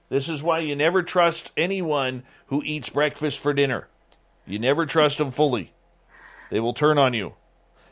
This is why you never trust anyone who eats breakfast for dinner. You never trust them fully. They will turn on you.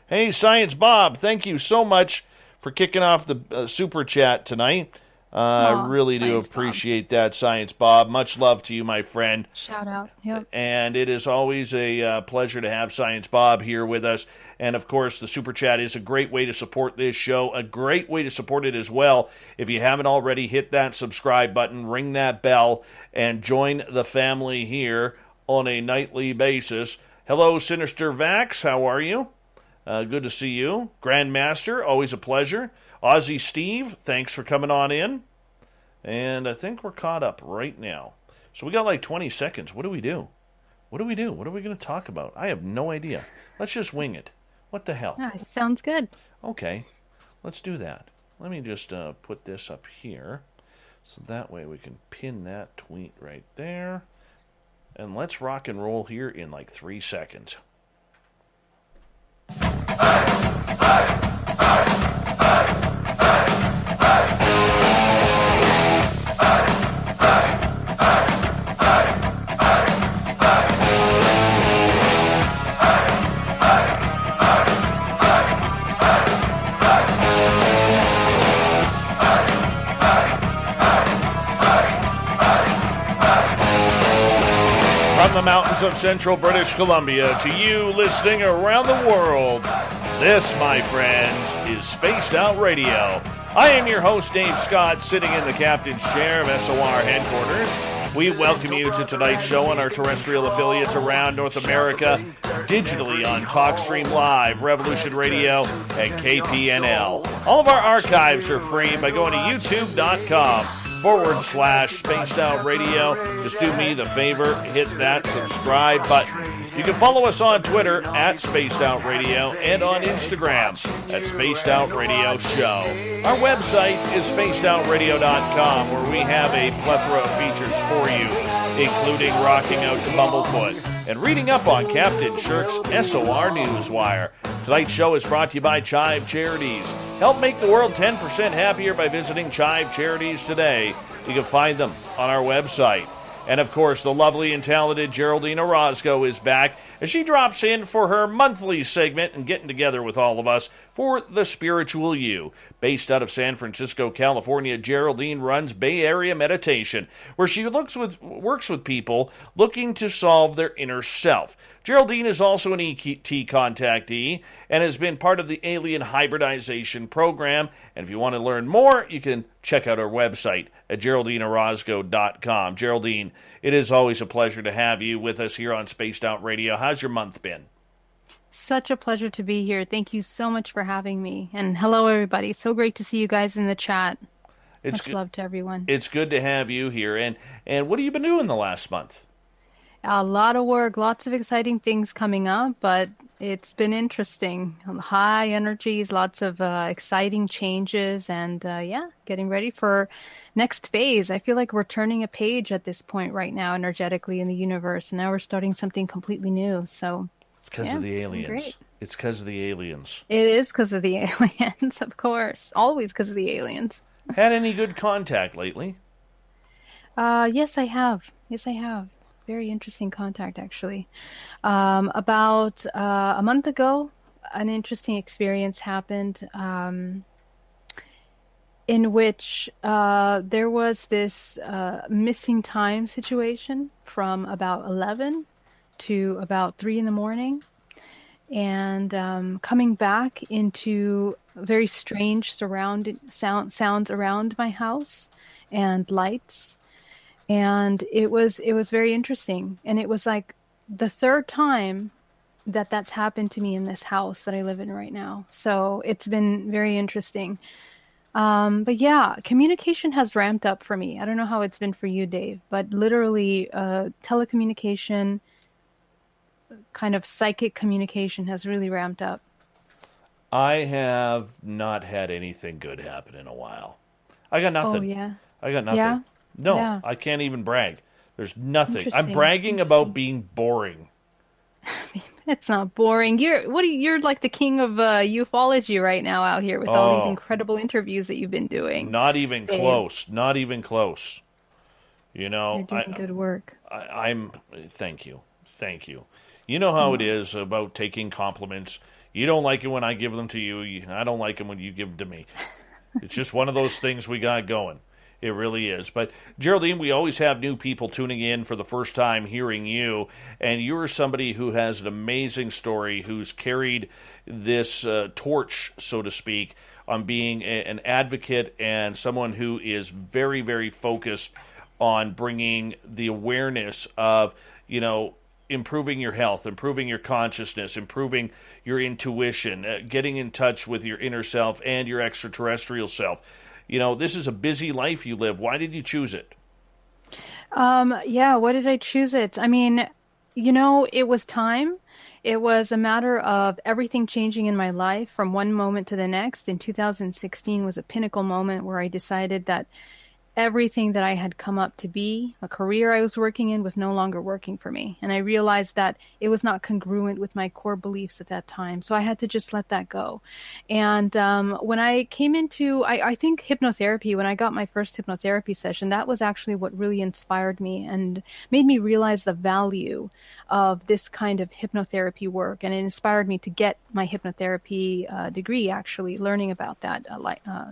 Hey, Science Bob, thank you so much for kicking off the super chat tonight. I really do appreciate that, Science Bob. Much love to you, my friend. Shout out. Yep. And it is always a pleasure to have Science Bob here with us. And, of course, the Super Chat is a great way to support this show, a great way to support it as well. If you haven't already, hit that subscribe button, ring that bell, and join the family here on a nightly basis. Hello, Sinister Vax. How are you? Good to see you. Grandmaster, always a pleasure. Aussie Steve, thanks for coming on in. And I think we're caught up right now. So we got like 20 seconds. What do we do? What are we going to talk about? I have no idea. Let's just wing it. What the hell? Sounds good. Okay, let's do that. Let me just put this up here. So that way we can pin that tweet right there. And let's rock and roll here in like 3 seconds. From the mountains of central British Columbia to you listening around the world, this, my friends, is Spaced Out Radio. I am your host, Dave Scott, sitting in the captain's chair of SOR headquarters. We welcome you to tonight's show on our terrestrial affiliates around North America, digitally on TalkStream Live, Revolution Radio, and KPNL. All of our archives are free by going to youtube.com/Spaced Out Radio. Just do me the favor, hit that subscribe button. You can follow us on Twitter at Spaced Out Radio and on Instagram at Spaced Out Radio Show. Our website is spacedoutradio.com, where we have a plethora of features for you, including rocking out to Bumblefoot and reading up on Captain Shirk's SOR Newswire. Tonight's show is brought to you by Chive Charities. Help make the world 10% happier by visiting Chive Charities today. You can find them on our website. And, of course, the lovely and talented Geraldine Orozco is back as she drops in for her monthly segment and getting together with all of us for The Spiritual You. Based out of San Francisco, California, Geraldine runs Bay Area Meditation, where she works with people looking to solve their inner self. Geraldine is also an ET contactee and has been part of the Alien Hybridization Program. And if you want to learn more, you can check out our website at GeraldineOrozco.com. Geraldine, it is always a pleasure to have you with us here on Spaced Out Radio. How's your month been? Such a pleasure to be here. Thank you so much for having me. And hello, everybody. So great to see you guys in the chat. Much love to everyone. It's good to have you here. And what have you been doing the last month? A lot of work, lots of exciting things coming up, but it's been interesting. High energies, lots of exciting changes, and getting ready for next phase. I feel like we're turning a page at this point right now, energetically in the universe, and now we're starting something completely new. So it's because of the aliens. It's because of the aliens. It is because of the aliens, of course. Always because of the aliens. Had any good contact lately? Yes, I have. Very interesting contact, actually. About a month ago, an interesting experience happened in which there was this missing time situation from about 11 to about 3 in the morning, and coming back into very strange sounds around my house and lights. And it was very interesting. And it was like the third time that that's happened to me in this house that I live in right now. So it's been very interesting. But yeah, communication has ramped up for me. I don't know how it's been for you, Dave, but literally telecommunication, kind of psychic communication has really ramped up. I have not had anything good happen in a while. I got nothing. Oh, yeah. I got nothing. Yeah? No, Yeah. I can't even brag. There's nothing. I'm Interesting. bragging about being boring. It's not boring. You're like the king of ufology right now out here with all these incredible interviews that you've been doing. Not even Dave. close. Not even close. You know, You're doing good work. I'm. Thank you, thank you. You know how it is about taking compliments. You don't like it when I give them to you. I don't like them when you give them to me. It's just one of those things we got going. It really is. But Geraldine, we always have new people tuning in for the first time hearing you, and you're somebody who has an amazing story, who's carried this torch, so to speak, on being an advocate and someone who is very, very focused on bringing the awareness of, improving your health, improving your consciousness, improving your intuition, getting in touch with your inner self and your extraterrestrial self. This is a busy life you live. Why did you choose it? Yeah, why did I choose it? I mean, it was time. It was a matter of everything changing in my life from one moment to the next. In 2016 was a pinnacle moment where I decided that everything that I had come up to be, a career I was working in, was no longer working for me. And I realized that it was not congruent with my core beliefs at that time. So I had to just let that go. And when I came into, I think hypnotherapy, when I got my first hypnotherapy session, that was actually what really inspired me and made me realize the value of this kind of hypnotherapy work. And it inspired me to get my hypnotherapy degree, actually learning about that,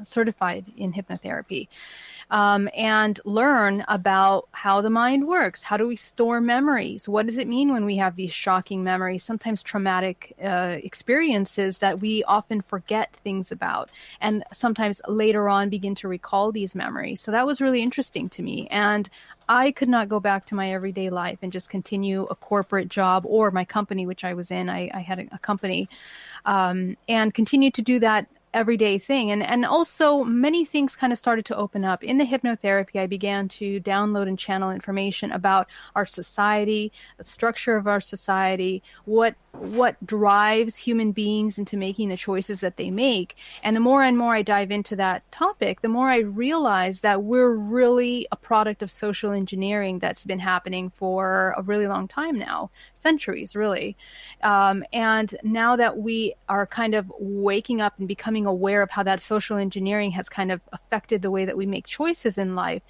certified in hypnotherapy. And learn about how the mind works. How do we store memories? What does it mean when we have these shocking memories, sometimes traumatic experiences that we often forget things about, and sometimes later on begin to recall these memories? So that was really interesting to me. And I could not go back to my everyday life and just continue a corporate job or my company, which I was in. I had a company, and continue to do that everyday thing. And also many things kind of started to open up. In the hypnotherapy, I began to download and channel information about our society, the structure of our society, what drives human beings into making the choices that they make. And the more and more I dive into that topic, the more I realize that we're really a product of social engineering that's been happening for a really long time now, centuries really. And now that we are kind of waking up and becoming aware of how that social engineering has kind of affected the way that we make choices in life,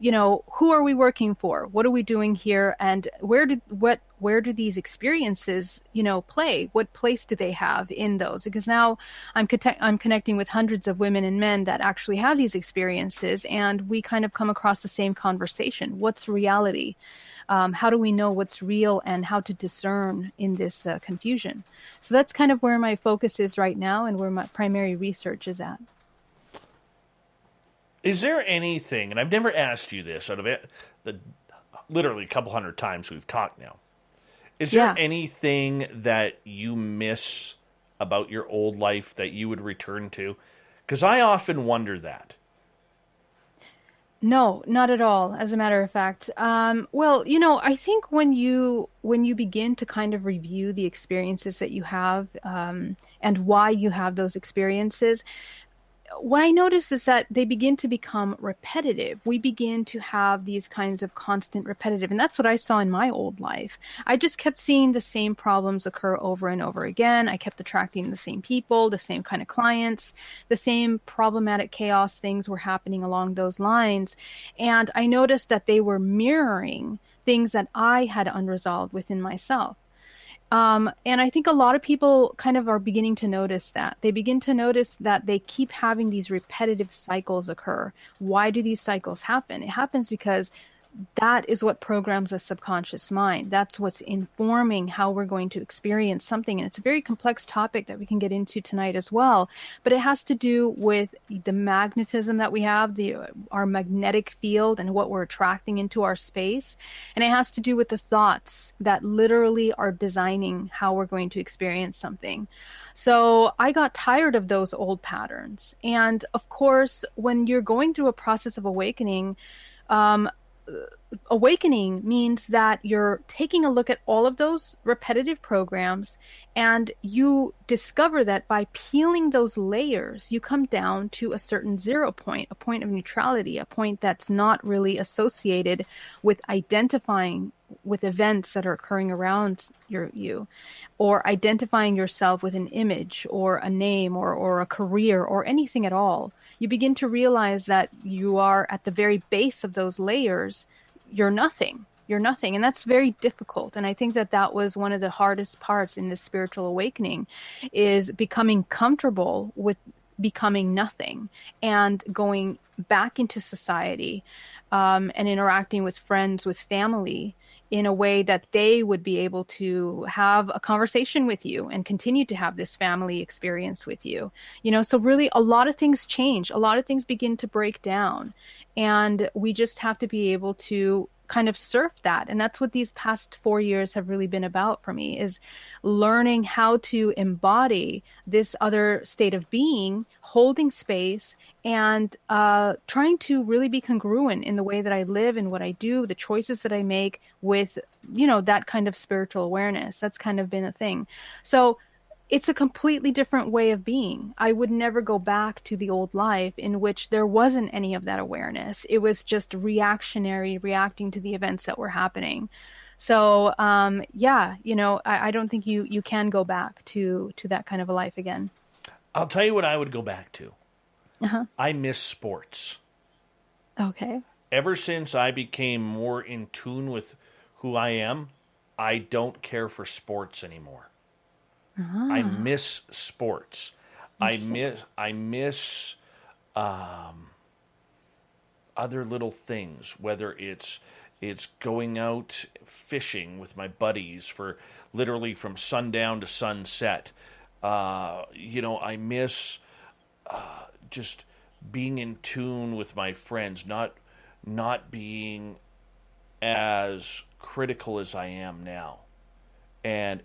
who are we working for? What are we doing here? And where do these experiences, play? What place do they have in those? Because now I'm connecting with hundreds of women and men that actually have these experiences, and we kind of come across the same conversation. What's reality? How do we know what's real and how to discern in this confusion? So that's kind of where my focus is right now and where my primary research is at. Is there anything, and I've never asked you this out of it, literally a couple hundred times we've talked now, is there anything that you miss about your old life that you would return to? Because I often wonder that. No, not at all, as a matter of fact. Well, I think when you begin to kind of review the experiences that you have, and why you have those experiences, what I notice is that they begin to become repetitive. We begin to have these kinds of constant repetitive. And that's what I saw in my old life. I just kept seeing the same problems occur over and over again. I kept attracting the same people, the same kind of clients, the same problematic chaos things were happening along those lines. And I noticed that they were mirroring things that I had unresolved within myself. And I think a lot of people kind of are beginning to notice that. They begin to notice that they keep having these repetitive cycles occur. Why do these cycles happen? It happens because that is what programs the subconscious mind. That's what's informing how we're going to experience something. And it's a very complex topic that we can get into tonight as well. But it has to do with the magnetism that we have, our magnetic field and what we're attracting into our space. And it has to do with the thoughts that literally are designing how we're going to experience something. So I got tired of those old patterns. And of course, when you're going through a process of awakening means that you're taking a look at all of those repetitive programs, and you discover that by peeling those layers, you come down to a certain 0 point, a point of neutrality, a point that's not really associated with identifying with events that are occurring around you, or identifying yourself with an image or a name or a career or anything at all. You begin to realize that you are at the very base of those layers, you're nothing. You're nothing. And that's very difficult. And I think that that was one of the hardest parts in this spiritual awakening, is becoming comfortable with becoming nothing and going back into society, and interacting with friends, with family, in a way that they would be able to have a conversation with you and continue to have this family experience with you. So really a lot of things change. A lot of things begin to break down. And we just have to be able to kind of surf that. And that's what these past 4 years have really been about for me, is learning how to embody this other state of being, holding space, and trying to really be congruent in the way that I live and what I do, the choices that I make with, that kind of spiritual awareness. That's kind of been a thing. So it's a completely different way of being. I would never go back to the old life in which there wasn't any of that awareness. It was just reactionary, reacting to the events that were happening. So, I don't think you can go back to that kind of a life again. I'll tell you what I would go back to. Uh-huh. I miss sports. Okay. Ever since I became more in tune with who I am, I don't care for sports anymore. I miss sports. I miss other little things, whether it's going out fishing with my buddies for literally from sundown to sunset. I miss just being in tune with my friends, not being as critical as I am now. And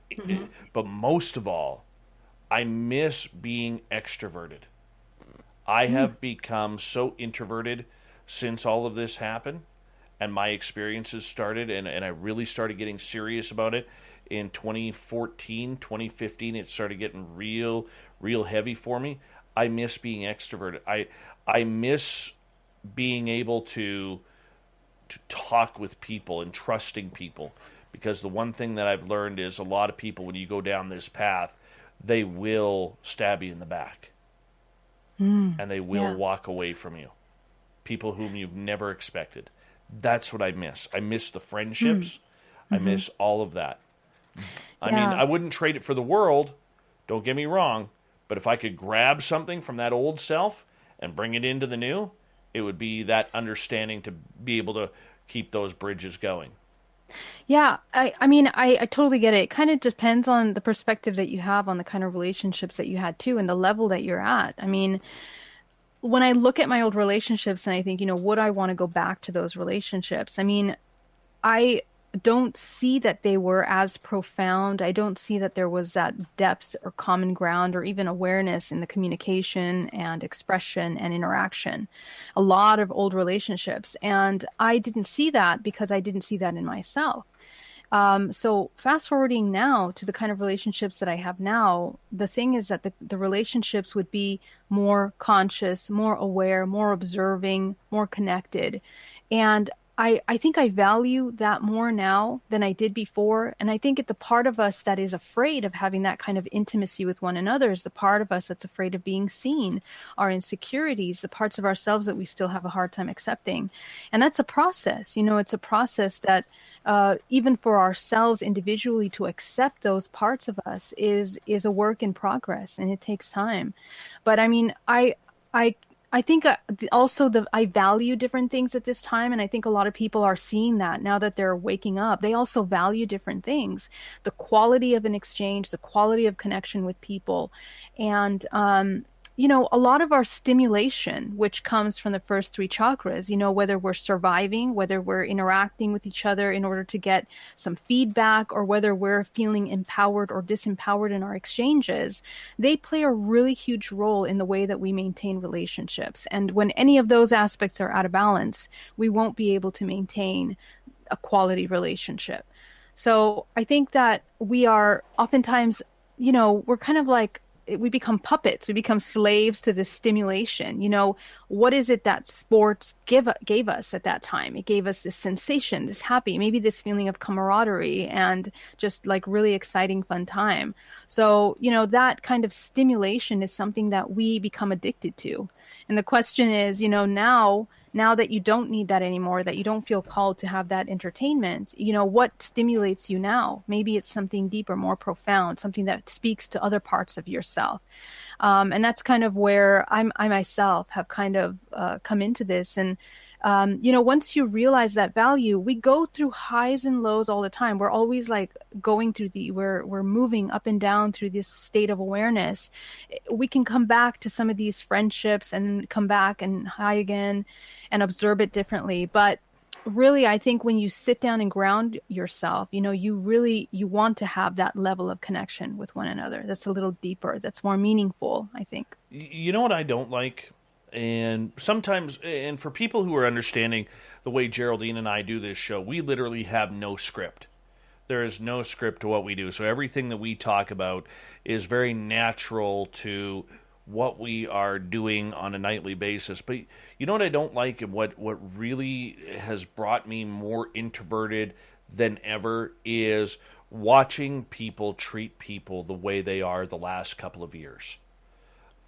but most of all, I miss being extroverted. I have become so introverted since all of this happened and my experiences started, and I really started getting serious about it in 2014, 2015. It started getting real heavy for me. I miss being extroverted. I miss being able to talk with people and trusting people. Because the one thing that I've learned is a lot of people, when you go down this path, they will stab you in the back. And they will walk away from you. People whom you've never expected. That's what I miss. I miss the friendships. I miss all of that. I mean, I wouldn't trade it for the world. Don't get me wrong. But if I could grab something from that old self and bring it into the new, it would be that understanding to be able to keep those bridges going. Yeah, I totally get it. It kind of depends on the perspective that you have on the kind of relationships that you had too, and the level that you're at. I mean, when I look at my old relationships and I think, would I want to go back to those relationships? I mean, I don't see that they were as profound. I don't see that there was that depth or common ground or even awareness in the communication and expression and interaction. A lot of old relationships. And I didn't see that because I didn't see that in myself. So fast forwarding now to the kind of relationships that I have now, the thing is that the relationships would be more conscious, more aware, more observing, more connected. And I think I value that more now than I did before. And I think the part of us that is afraid of having that kind of intimacy with one another is the part of us that's afraid of being seen, our insecurities, the parts of ourselves that we still have a hard time accepting. And that's a process. It's a process that even for ourselves individually to accept those parts of us is a work in progress, and it takes time. But I mean, I think also I value different things at this time. And I think a lot of people are seeing that now that they're waking up. They also value different things, the quality of an exchange, the quality of connection with people. And, a lot of our stimulation, which comes from the first three chakras, whether we're surviving, whether we're interacting with each other in order to get some feedback, or whether we're feeling empowered or disempowered in our exchanges, they play a really huge role in the way that we maintain relationships. And when any of those aspects are out of balance, we won't be able to maintain a quality relationship. So I think that we are oftentimes, we're kind of like, we become puppets. We become slaves to this stimulation. What is it that sports gave us at that time? It gave us this sensation, this happy, maybe this feeling of camaraderie and just like really exciting, fun time. So, that kind of stimulation is something that we become addicted to. And the question is, now Now that you don't need that anymore, that you don't feel called to have that entertainment, what stimulates you now? Maybe it's something deeper, more profound, something that speaks to other parts of yourself. And that's kind of where I myself have kind of come into this. And once you realize that value, we go through highs and lows all the time. We're always like going through we're moving up and down through this state of awareness. We can come back to some of these friendships and come back and high again and observe it differently. But really, I think when you sit down and ground yourself, you want to have that level of connection with one another. That's a little deeper. That's more meaningful, I think. You know what I don't like? And sometimes, and for people who are understanding the way Geraldine and I do this show, we literally have no script. There is no script to what we do. So everything that we talk about is very natural to what we are doing on a nightly basis. But you know what I don't like, and what really has brought me more introverted than ever is watching people treat people the way they are the last couple of years.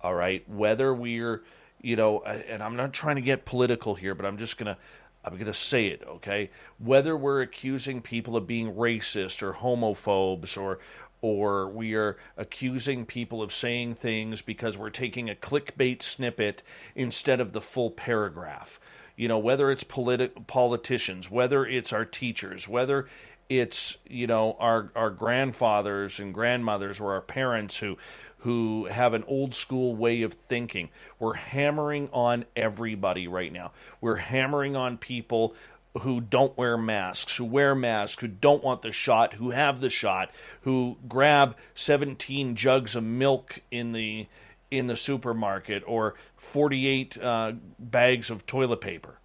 All right? Whether we're, and I'm not trying to get political here, but I'm going to say it, okay? Whether we're accusing people of being racist or homophobes, or we are accusing people of saying things because we're taking a clickbait snippet instead of the full paragraph. Whether it's politicians, whether it's our teachers, whether it's, our grandfathers and grandmothers or our parents who have an old school way of thinking. We're hammering on everybody right now. We're hammering on people who don't wear masks, who wear masks, who don't want the shot, who have the shot, who grab 17 jugs of milk in the supermarket or 48 bags of toilet paper.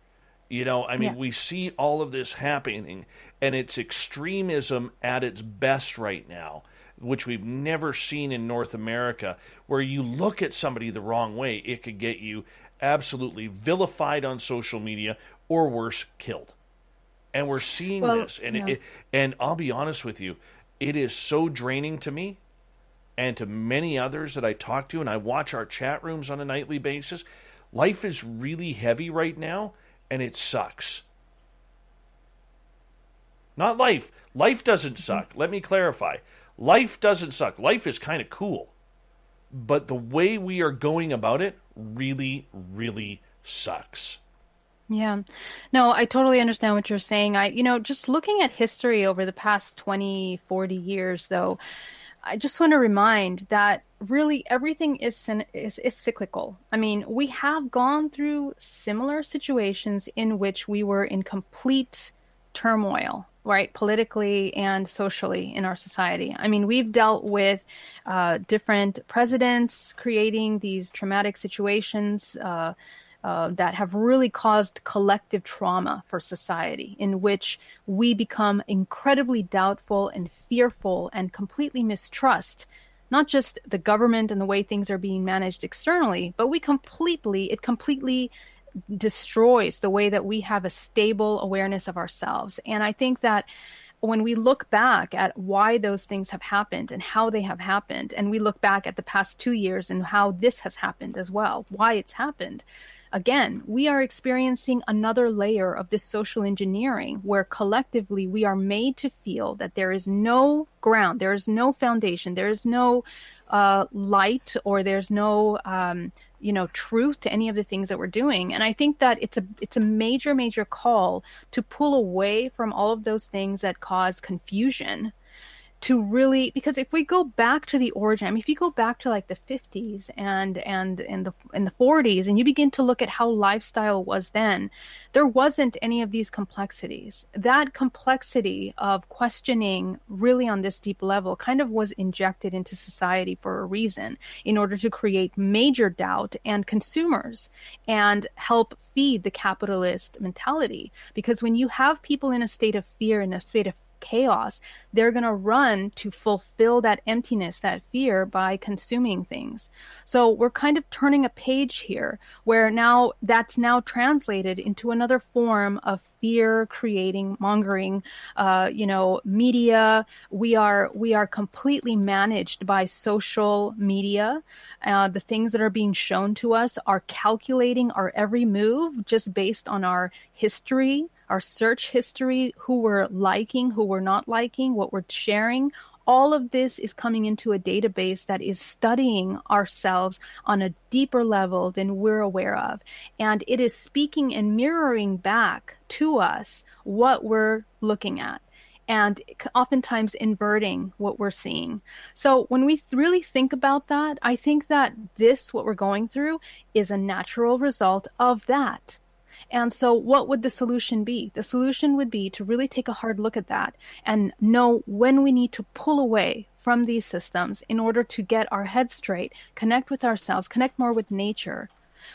We see all of this happening, and it's extremism at its best right now, which we've never seen in North America, where you look at somebody the wrong way, it could get you absolutely vilified on social media, or worse, killed. And we're seeing this, and and I'll be honest with you, it is so draining to me and to many others that I talk to, and I watch our chat rooms on a nightly basis. Life is really heavy right now, and it sucks. Not life. Life doesn't suck. Let me clarify. Life doesn't suck. Life is kind of cool. But the way we are going about it really, really sucks. Yeah. No, I totally understand what you're saying. Just looking at history over the past 20, 40 years, though, I just want to remind that really everything is cyclical. I mean, we have gone through similar situations in which we were in complete turmoil, right, politically and socially in our society. I mean, we've dealt with different presidents creating these traumatic situations that have really caused collective trauma for society, in which we become incredibly doubtful and fearful and completely mistrust not just the government and the way things are being managed externally, but it completely destroys the way that we have a stable awareness of ourselves. And I think that when we look back at why those things have happened and how they have happened, and we look back at the past 2 years and how this has happened as well, why it's happened, again, we are experiencing another layer of this social engineering where collectively we are made to feel that there is no ground, there is no foundation, there is no light, or there's no truth to any of the things that we're doing. And I think that it's a major, major call to pull away from all of those things that cause confusion, to really, because if we go back to the origin, I mean, if you go back to like the 50s and the 40s, and you begin to look at how lifestyle was then, there wasn't any of these complexities. That complexity of questioning really on this deep level kind of was injected into society for a reason, in order to create major doubt and consumers and help feed the capitalist mentality. Because when you have people in a state of fear, in a state of chaos, they're going to run to fulfill that emptiness, that fear, by consuming things. So we're kind of turning a page here where now that's now translated into another form of fear creating, mongering, media. We are completely managed by social media. The things that are being shown to us are calculating our every move just based on our history, our search history, who we're liking, who we're not liking, what we're sharing. All of this is coming into a database that is studying ourselves on a deeper level than we're aware of. And it is speaking and mirroring back to us what we're looking at, and oftentimes inverting what we're seeing. So when we really think about that, I think that what we're going through, is a natural result of that. And so what would the solution be? The solution would be to really take a hard look at that and know when we need to pull away from these systems in order to get our head straight, connect with ourselves, connect more with nature.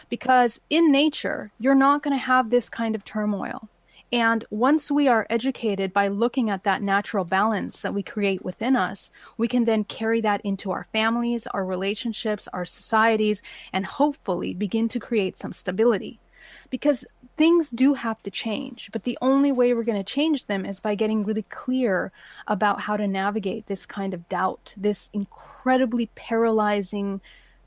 Because in nature, you're not going to have this kind of turmoil. And once we are educated by looking at that natural balance that we create within us, we can then carry that into our families, our relationships, our societies, and hopefully begin to create some stability. Because things do have to change, but the only way we're going to change them is by getting really clear about how to navigate this kind of doubt, this incredibly paralyzing,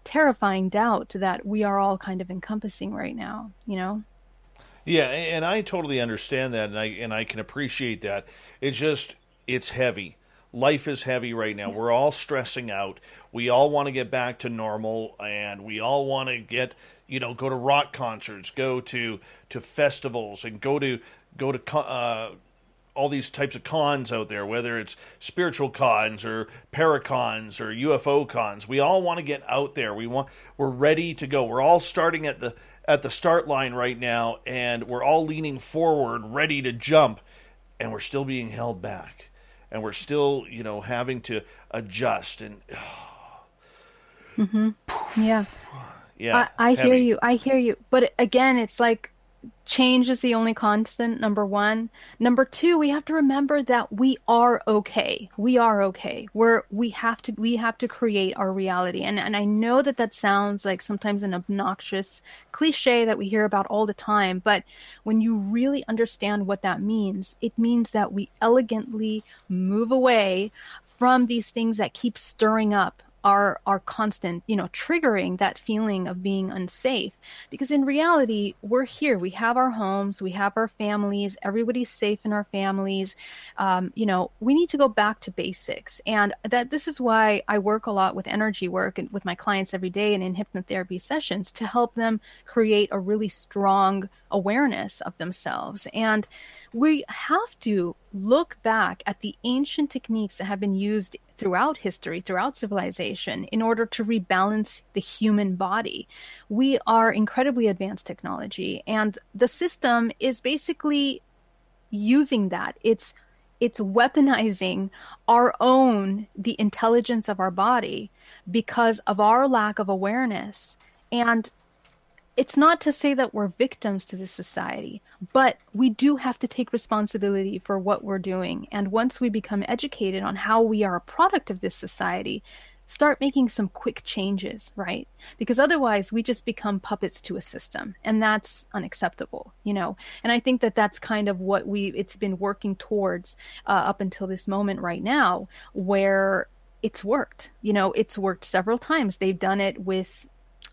terrifying doubt that we are all kind of encompassing right now, Yeah, and I totally understand that, and I can appreciate that. It's heavy. Life is heavy right now. We're all stressing out. We all want to get back to normal, and we all want to go to rock concerts, go to festivals, and go to all these types of cons out there, whether it's spiritual cons or paracons or UFO cons. We all want to get out there. We're ready to go. We're all starting at the start line right now, and we're all leaning forward, ready to jump, and we're still being held back. And we're still, having to adjust. And mm-hmm. Yeah. Yeah. I hear you. I hear you. But again, it's like change is the only constant, number one. Number two, we have to remember that we are okay. We are okay. We have to create our reality. And I know that sounds like sometimes an obnoxious cliche that we hear about all the time, but when you really understand what that means, it means that we elegantly move away from these things that keep stirring up our constant, triggering that feeling of being unsafe. Because in reality, we're here. We have our homes, we have our families, everybody's safe in our families. We need to go back to basics. And this is why I work a lot with energy work and with my clients every day and in hypnotherapy sessions to help them create a really strong awareness of themselves. And we have to look back at the ancient techniques that have been used throughout history, throughout civilization, in order to rebalance the human body. We are incredibly advanced technology, and the system is basically using that. It's weaponizing the intelligence of our body because of our lack of awareness. And it's not to say that we're victims to this society, but we do have to take responsibility for what we're doing. And once we become educated on how we are a product of this society, start making some quick changes, right? Because otherwise we just become puppets to a system, and that's unacceptable, And I think that that's kind of what it's been working towards up until this moment right now, where it's worked. It's worked several times. They've done it with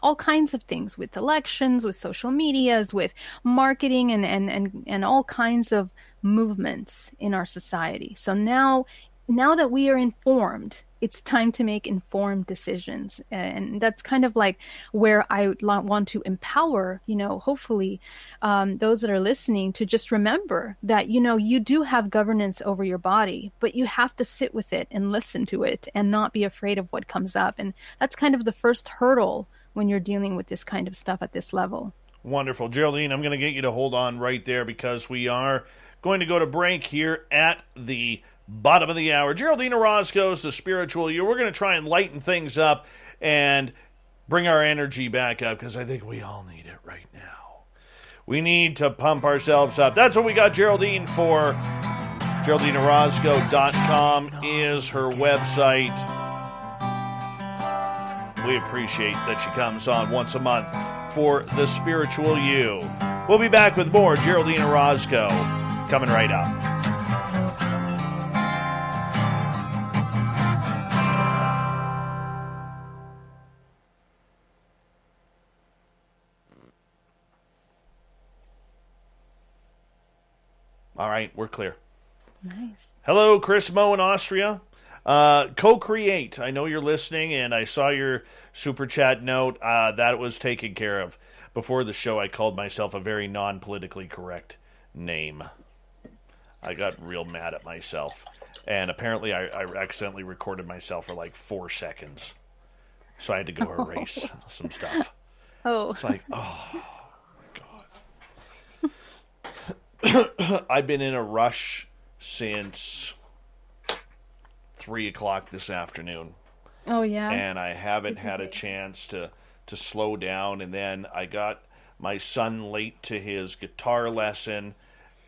all kinds of things, with elections, with social medias, with marketing, and all kinds of movements in our society. So now that we are informed, it's time to make informed decisions. And that's kind of like where I want to empower, hopefully those that are listening to just remember that, you do have governance over your body, but you have to sit with it and listen to it and not be afraid of what comes up. And that's kind of the first hurdle when you're dealing with this kind of stuff at this level. Wonderful. Geraldine, I'm going to get you to hold on right there because we are going to go to break here at the bottom of the hour. Geraldine Orozco is the spiritual you. We're going to try and lighten things up and bring our energy back up because I think we all need it right now. We need to pump ourselves up. That's what we got Geraldine for. GeraldineOrozco.com is her website. We appreciate that she comes on once a month for The Spiritual You. We'll be back with more Geraldine Orozco coming right up. All right, we're clear. Nice. Hello, Chris Moe in Austria. Co-create. I know you're listening, and I saw your super chat note. That was taken care of. Before the show, I called myself a very non-politically correct name. I got real mad at myself. And apparently I accidentally recorded myself for like 4 seconds. So I had to go erase some stuff. Oh. It's like, oh, God. I've been in a rush since 3 o'clock this afternoon. Oh, yeah? And I haven't had a chance to slow down. And then I got my son late to his guitar lesson,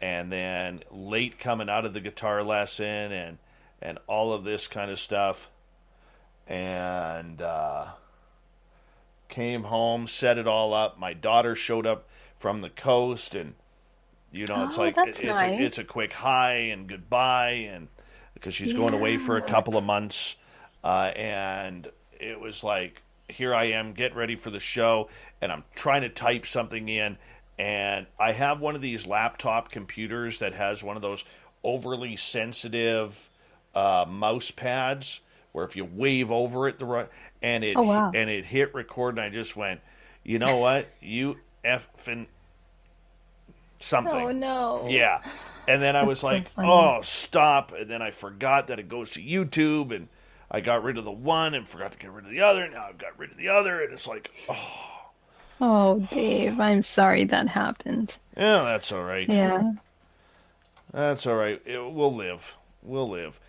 and then late coming out of the guitar lesson, and all of this kind of stuff. And came home, set it all up. My daughter showed up from the coast, and it's like it's a quick hi and goodbye, and because she's going away for a couple of months, and it was like, here I am getting ready for the show, and I'm trying to type something in, and I have one of these laptop computers that has one of those overly sensitive mouse pads where if you wave over it and it hit record, and I just went, you know what, you effing something. Oh no. Yeah. And then I was like, oh, stop. And then I forgot that it goes to YouTube, and I got rid of the one and forgot to get rid of the other. Now I've got rid of the other, and it's like, oh. Oh, Dave, I'm sorry that happened. Yeah, that's all right. Yeah. That's all right. We'll live. We'll live.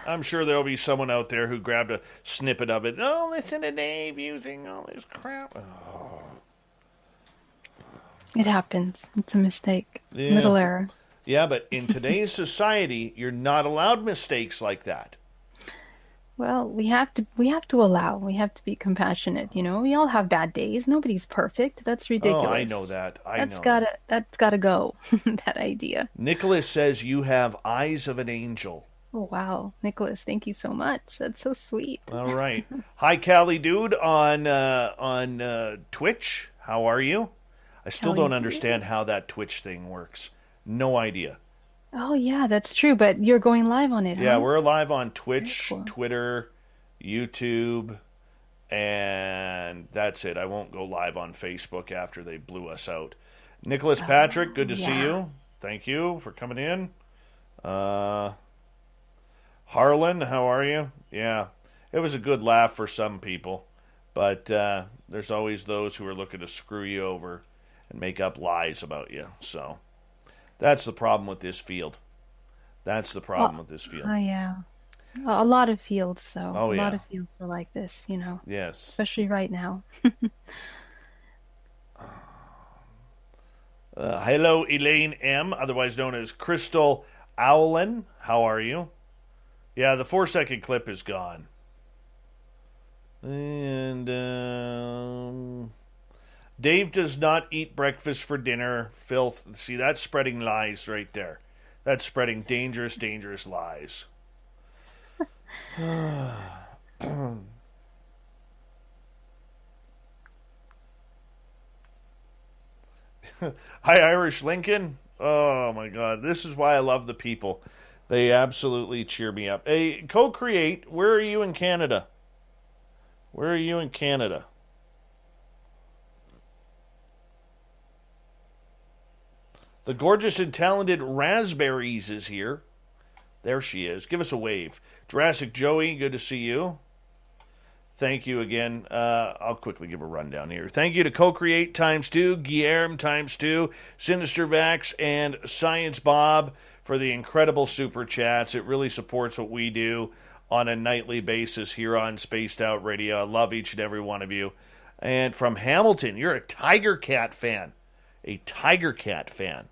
I'm sure there'll be someone out there who grabbed a snippet of it. Oh, listen to Dave using all this crap. Oh. It happens. It's a mistake. Yeah. Little error. Yeah, but in today's society, you're not allowed mistakes like that. Well, we have to allow. We have to be compassionate, We all have bad days. Nobody's perfect. That's ridiculous. Oh, I know that. That's gotta go. That idea. Nicholas says you have eyes of an angel. Oh, wow. Nicholas, thank you so much. That's so sweet. All right. Hi, Callie Dude on Twitch. How are you? I still don't understand how that Twitch thing works. No idea. Oh, yeah, that's true. But you're going live on it, Yeah, huh? we're live on Twitch, Cool. Twitter, YouTube, and that's it. I won't go live on Facebook after they blew us out. Nicholas Patrick, good to see you. Thank you for coming in. Harlan, how are you? Yeah, it was a good laugh for some people, but there's always those who are looking to screw you over and make up lies about you. So that's the problem with this field. That's the problem with this field. Oh, yeah. A lot of fields, though. Oh, yeah. A lot of fields are like this, Yes. Especially right now. Hello, Elaine M., otherwise known as Crystal Owlin. How are you? Yeah, the 4-second clip is gone. And Dave does not eat breakfast for dinner. Filth. See, that's spreading lies right there. That's spreading dangerous, dangerous lies. Hi, Irish Lincoln. Oh, my God. This is why I love the people. They absolutely cheer me up. Hey, Co-Create, where are you in Canada? Where are you in Canada? The gorgeous and talented Raspberries is here. There she is. Give us a wave. Jurassic Joey, good to see you. Thank you again. I'll quickly give a rundown here. Thank you to Co-Create ×2, Guillermo ×2, Sinister Vax, and Science Bob for the incredible super chats. It really supports what we do on a nightly basis here on Spaced Out Radio. I love each and every one of you. And from Hamilton, you're a Tiger Cat fan. A Tiger Cat fan.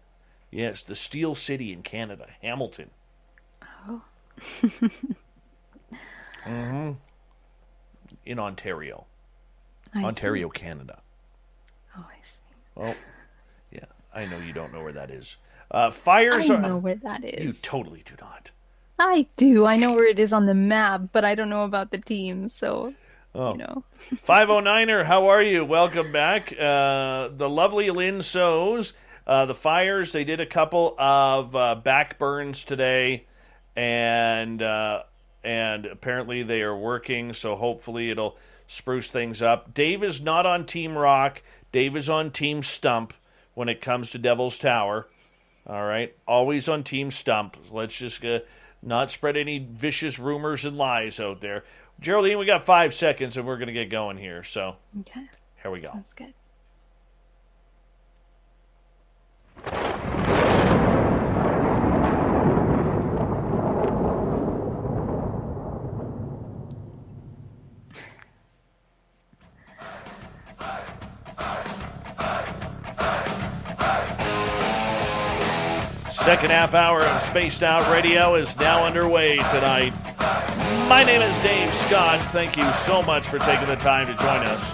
Yes, the Steel City in Canada, Hamilton. Oh. Mm-hmm. In Ontario. I Ontario, see. Canada. Oh, I see. Well, yeah, I know you don't know where that is. I Fires know are... where that You is. totally do not. I do. I know where it is on the map, but I don't know about the team, so, you Oh. know. 509er, how are you? Welcome back. The lovely Lynn Sows. The fires, they did a couple of back burns today, and apparently they are working, so hopefully it'll spruce things up. Dave is not on Team Rock. Dave is on Team Stump when it comes to Devil's Tower. All right? Always on Team Stump. Let's just not spread any vicious rumors and lies out there. Geraldine, we got 5 seconds and we're going to get going here. So, Okay. here we go. Sounds good. Second half hour of Spaced Out Radio is now underway tonight. My name is Dave Scott. Thank you so much for taking the time to join us.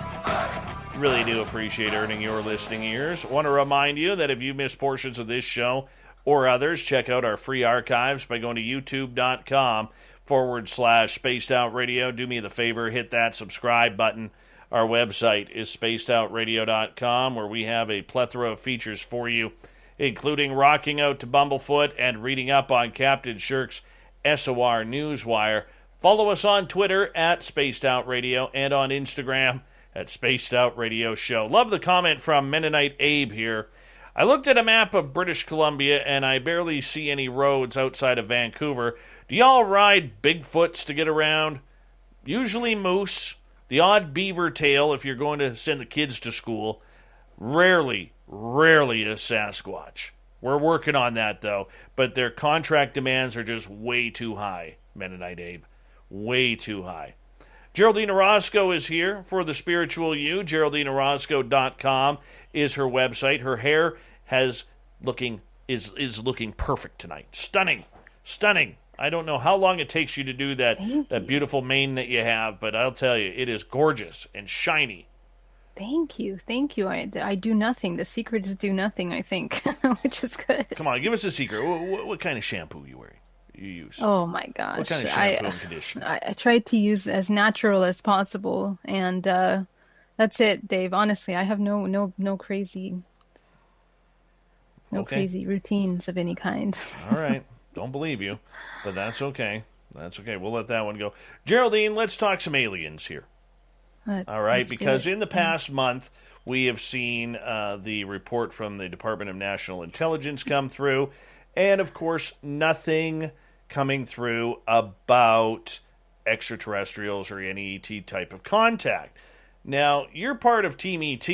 Really do appreciate earning your listening ears. Want to remind you that if you missed portions of this show or others, check out our free archives by going to youtube.com/Spaced Out Radio. Do me the favor, hit that subscribe button. Our website is spacedoutradio.com, where we have a plethora of features for you, including rocking out to Bumblefoot and reading up on Captain Shirk's SOR Newswire. Follow us on Twitter at Spaced Out Radio and on Instagram at Spaced Out Radio Show. Love the comment from Mennonite Abe here. I looked at a map of British Columbia and I barely see any roads outside of Vancouver. Do y'all ride Bigfoots to get around? Usually moose, the odd beaver tail if you're going to send the kids to school. Rarely a Sasquatch. We're working on that, though. But their contract demands are just way too high, Mennonite Abe. Way too high. Geraldine Orozco is here for the Spiritual You. GeraldineOrozco.com is her website. Her hair is looking perfect tonight. Stunning. I don't know how long it takes you to do that beautiful mane that you have, but I'll tell you, it is gorgeous and shiny. Thank you. I do nothing. The secret is do nothing, I think, which is good. Come on, give us a secret. What kind of shampoo you use? Oh my gosh. What kind of shampoo and conditioner? I tried to use as natural as possible, and that's it, Dave. Honestly, I have no crazy crazy routines of any kind. All right. Don't believe you, but that's okay. We'll let that one go. Geraldine, let's talk some aliens here. All right, because in the past month, we have seen the report from the Department of National Intelligence come through, and of course, nothing coming through about extraterrestrials or any ET type of contact. Now, you're part of Team ET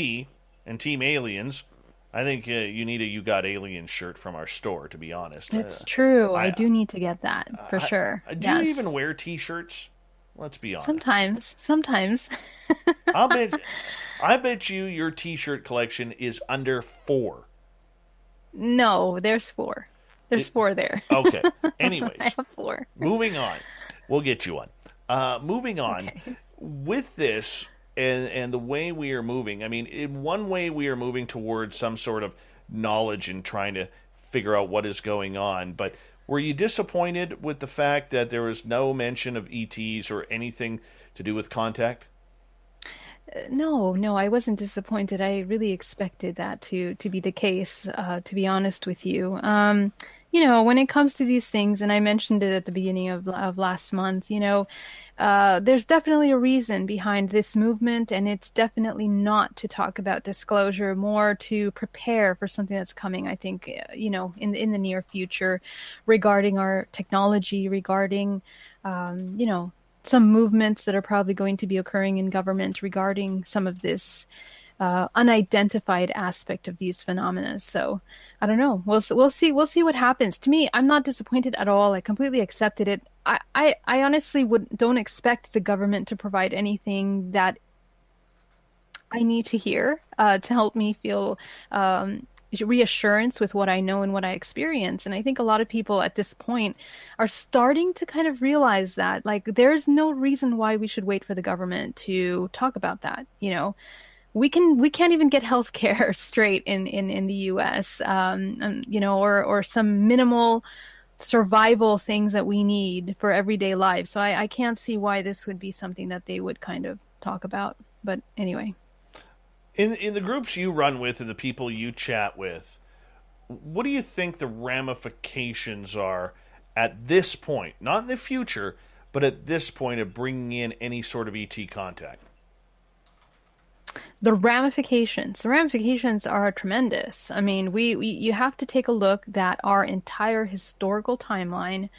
and Team Aliens. I think you need a You Got Aliens shirt from our store, to be honest. It's true. I do need to get that, for sure. Do you even wear T-shirts? Let's be honest. Sometimes. I bet you your T-shirt collection is under 4. No, there's 4. There's 4 there. Okay. Anyways. I have 4. Moving on. We'll get you one. Moving on. Okay. With this and the way we are moving, I mean, in one way we are moving towards some sort of knowledge and trying to figure out what is going on, but were you disappointed with the fact that there was no mention of ETs or anything to do with contact? No, I wasn't disappointed. I really expected that to be the case, to be honest with you. When it comes to these things, and I mentioned it at the beginning of last month, there's definitely a reason behind this movement, and it's definitely not to talk about disclosure, more to prepare for something that's coming, I think, in the near future regarding our technology, regarding, some movements that are probably going to be occurring in government regarding some of this unidentified aspect of these phenomena. So I don't know. We'll see what happens. To me, I'm not disappointed at all. I completely accepted it. I honestly don't expect the government to provide anything that I need to hear to help me feel reassurance with what I know and what I experience. And I think a lot of people at this point are starting to kind of realize that, like, there's no reason why we should wait for the government to talk about that. We can't even get health care straight in the US, or some minimal survival things that we need for everyday life. So I can't see why this would be something that they would kind of talk about. But anyway. In the groups you run with and the people you chat with, what do you think the ramifications are at this point, not in the future, but at this point of bringing in any sort of ET contact? The ramifications are tremendous. I mean, you have to take a look at our entire historical timeline.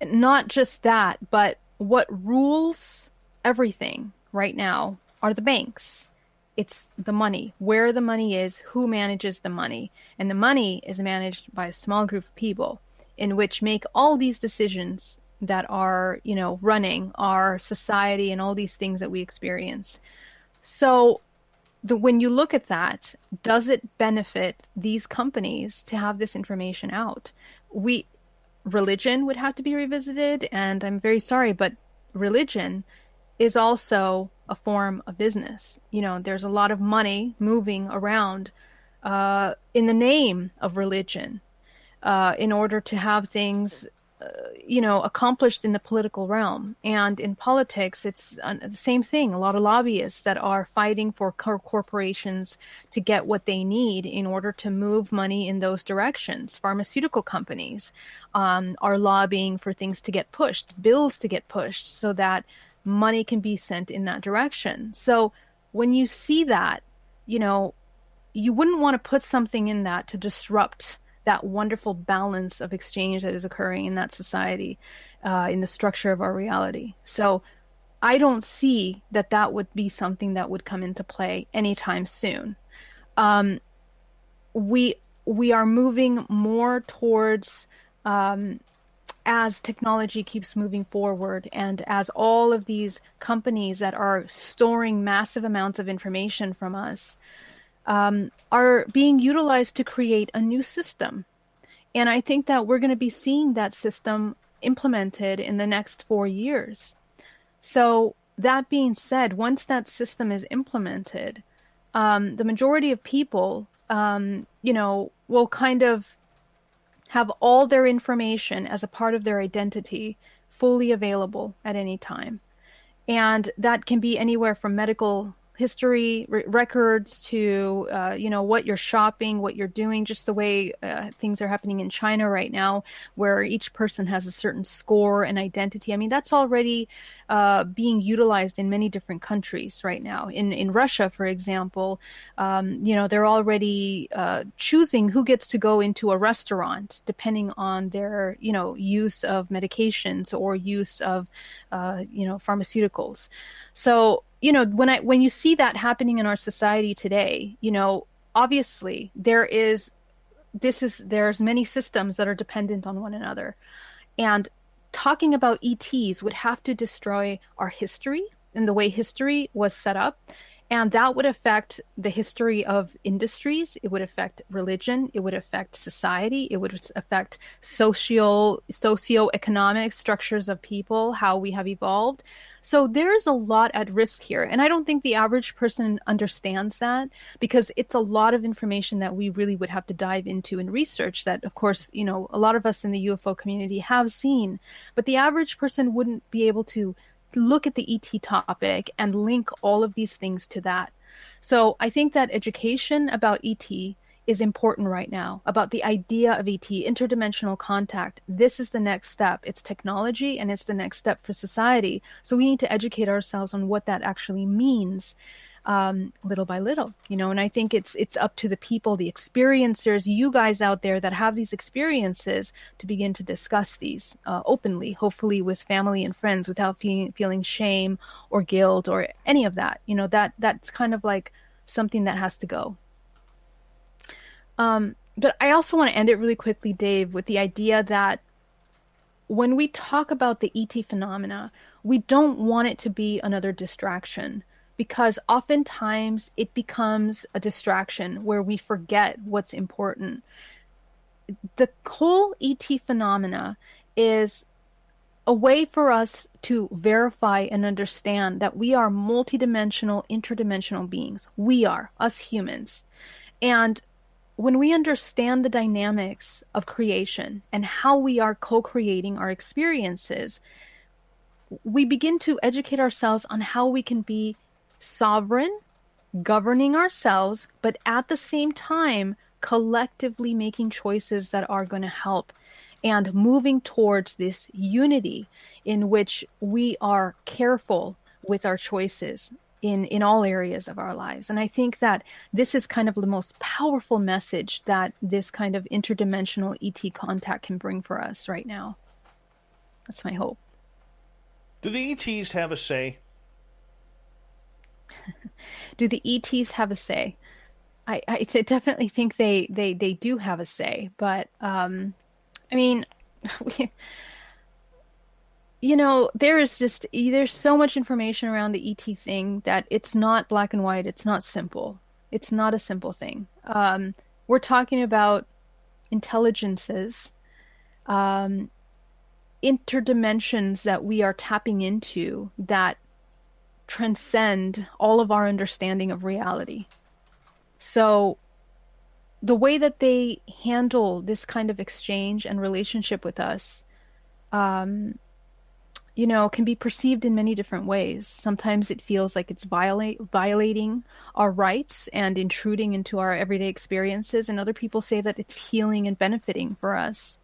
Not just that, but what rules everything right now are the banks. It's the money, where the money is, who manages the money. And the money is managed by a small group of people in which make all these decisions that are, running our society and all these things that we experience. So when you look at that, does it benefit these companies to have this information out? Religion would have to be revisited, and I'm very sorry, but religion is also a form of business. There's a lot of money moving around in the name of religion in order to have things accomplished in the political realm. And in politics, it's the same thing. A lot of lobbyists that are fighting for corporations to get what they need in order to move money in those directions. Pharmaceutical companies are lobbying for things to get pushed, bills to get pushed, so that money can be sent in that direction. So when you see that, you wouldn't want to put something in that to disrupt that wonderful balance of exchange that is occurring in that society, in the structure of our reality. So I don't see that would be something that would come into play anytime soon. We are moving more towards, as technology keeps moving forward, and as all of these companies that are storing massive amounts of information from us are being utilized to create a new system. And I think that we're going to be seeing that system implemented in the next 4 years. So that being said, once that system is implemented, the majority of people, will kind of have all their information as a part of their identity fully available at any time. And that can be anywhere from medical history records to what you're shopping, what you're doing, just the way things are happening in China right now, where each person has a certain score and identity. I mean, that's already being utilized in many different countries right now. In Russia, for example, they're already choosing who gets to go into a restaurant depending on their use of medications or use of pharmaceuticals. So when you see that happening in our society today, obviously there's many systems that are dependent on one another. And talking about ETs would have to destroy our history and the way history was set up. And that would affect the history of industries. It would affect religion. It would affect society. It would affect socioeconomic structures of people, how we have evolved. So there's a lot at risk here. And I don't think the average person understands that, because it's a lot of information that we really would have to dive into and research that, of course, a lot of us in the UFO community have seen. But the average person wouldn't be able to look at the ET topic and link all of these things to that. So I think that education about ET is important right now, about the idea of ET, interdimensional contact. This is the next step. It's technology, and it's the next step for society. So we need to educate ourselves on what that actually means, little by little, and I think it's up to the people, the experiencers, you guys out there that have these experiences, to begin to discuss these openly, hopefully with family and friends, without feeling shame or guilt or any of that. That's kind of like something that has to go. But I also want to end it really quickly, Dave, with the idea that when we talk about the ET phenomena, we don't want it to be another distraction because oftentimes it becomes a distraction where we forget what's important. The whole ET phenomena is a way for us to verify and understand that we are multidimensional, interdimensional beings. We are, us humans. And when we understand the dynamics of creation and how we are co-creating our experiences, we begin to educate ourselves on how we can be sovereign, governing ourselves, but at the same time, collectively making choices that are going to help and moving towards this unity in which we are careful with our choices in all areas of our lives. And I think that this is kind of the most powerful message that this kind of interdimensional ET contact can bring for us right now. That's my hope. Do the ETs have a say? Do the ETs have a say? I definitely think they do have a say, but I mean, there's so much information around the ET thing that it's not black and white. It's not simple. It's not a simple thing. We're talking about intelligences, interdimensions that we are tapping into that transcend all of our understanding of reality. So the way that they handle this kind of exchange and relationship with us, can be perceived in many different ways. Sometimes it feels like it's violating our rights and intruding into our everyday experiences, and other people say that it's healing and benefiting for us.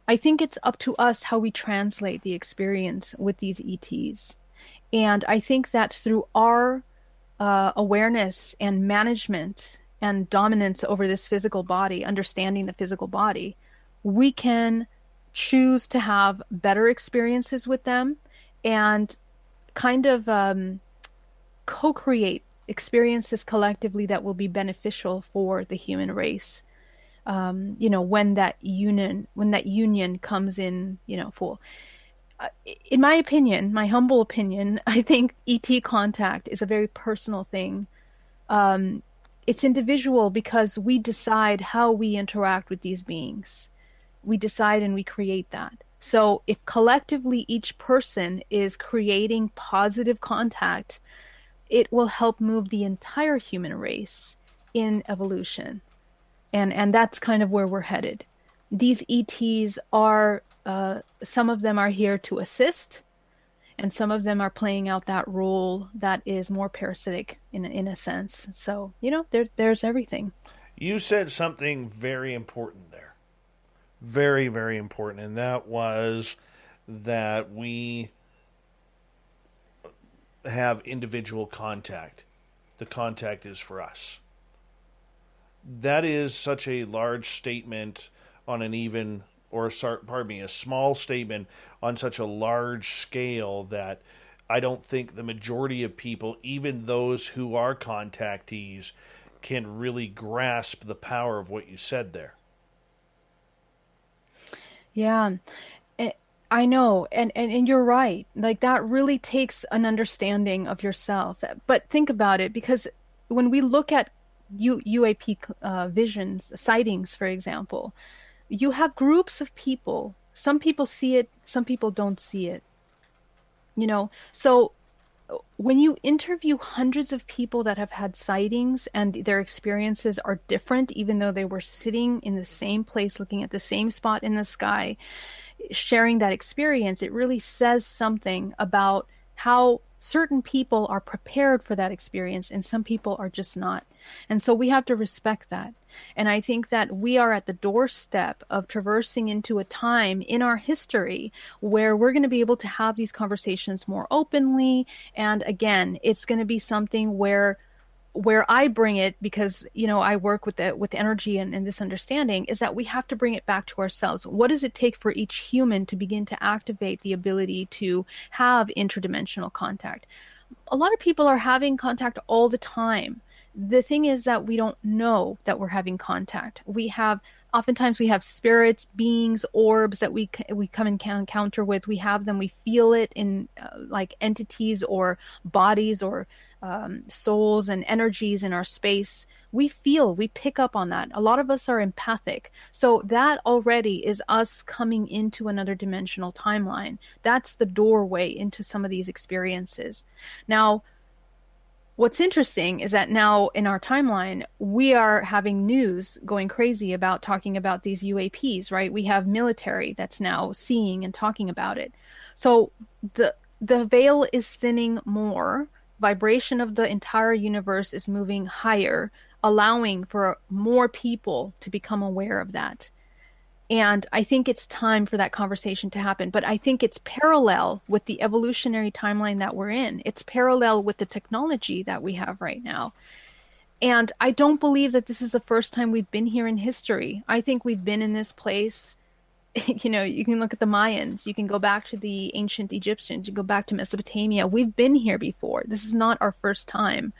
I think it's up to us how we translate the experience with these ETs. And I think that through our awareness and management and dominance over this physical body, understanding the physical body, we can choose to have better experiences with them and kind of co-create experiences collectively that will be beneficial for the human race. When that union comes in, full. In my opinion, my humble opinion, I think ET contact is a very personal thing. It's individual because we decide how we interact with these beings. We decide and we create that. So if collectively each person is creating positive contact, it will help move the entire human race in evolution. And that's kind of where we're headed. These ETs are, some of them are here to assist, and some of them are playing out that role that is more parasitic in a sense. So, there's everything. You said something very important there. Very, very important. And that was that we have individual contact. The contact is for us. That is such a large statement on a small statement on such a large scale that I don't think the majority of people, even those who are contactees, can really grasp the power of what you said there. Yeah, I know. And you're right. Like that really takes an understanding of yourself. But think about it, because when we look at UAP visions, sightings, for example, you have groups of people. Some people see it, some people don't see it. So when you interview hundreds of people that have had sightings and their experiences are different, even though they were sitting in the same place, looking at the same spot in the sky, sharing that experience, it really says something about how certain people are prepared for that experience and some people are just not. And so we have to respect that. And I think that we are at the doorstep of traversing into a time in our history where we're going to be able to have these conversations more openly. And again, it's going to be something where I bring it, because, I work with energy and this understanding, is that we have to bring it back to ourselves. What does it take for each human to begin to activate the ability to have interdimensional contact? A lot of people are having contact all the time. The thing is that we don't know that we're having contact. Oftentimes we have spirits, beings, orbs that we come in encounter with. We have them. We feel it in like entities or bodies or souls and energies in our space. We pick up on that. A lot of us are empathic. So that already is us coming into another dimensional timeline. That's the doorway into some of these experiences. Now, what's interesting is that now in our timeline, we are having news going crazy about talking about these UAPs, right? We have military that's now seeing and talking about it. So the veil is thinning more. Vibration of the entire universe is moving higher, allowing for more people to become aware of that. And I think it's time for that conversation to happen. But I think it's parallel with the evolutionary timeline that we're in. It's parallel with the technology that we have right now. And I don't believe that this is the first time we've been here in history. I think we've been in this place. You know, you can look at the Mayans. You can go back to the ancient Egyptians. You go back to Mesopotamia. We've been here before. This is not our first time.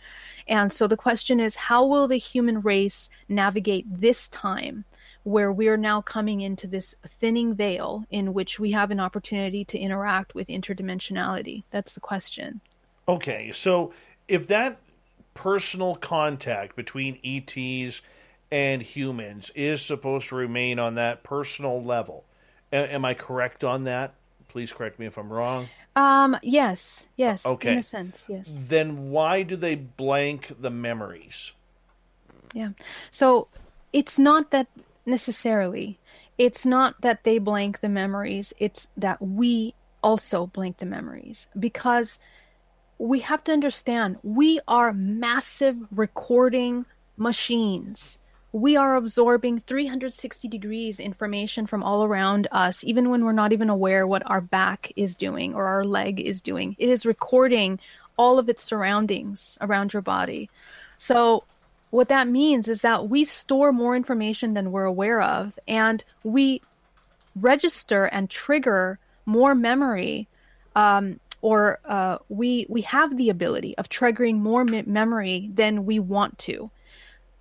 And so the question is, how will the human race navigate this time, where we are now coming into this thinning veil in which we have an opportunity to interact with interdimensionality? That's the question. Okay, so if that personal contact between ETs and humans is supposed to remain on that personal level, am I correct on that? Please correct me if I'm wrong. Yes, Okay. in a sense, yes. Then why do they blank the memories? Yeah. So it's not that necessarily. It's not that they blank the memories. It's that we also blank the memories, because we have to understand we are massive recording machines. We are absorbing 360 degrees information from all around us, even when we're not even aware what our back is doing or our leg is doing. It is recording all of its surroundings around your body. So what that means is that we store more information than we're aware of, and we register and trigger more memory, we have the ability of triggering more memory than we want to.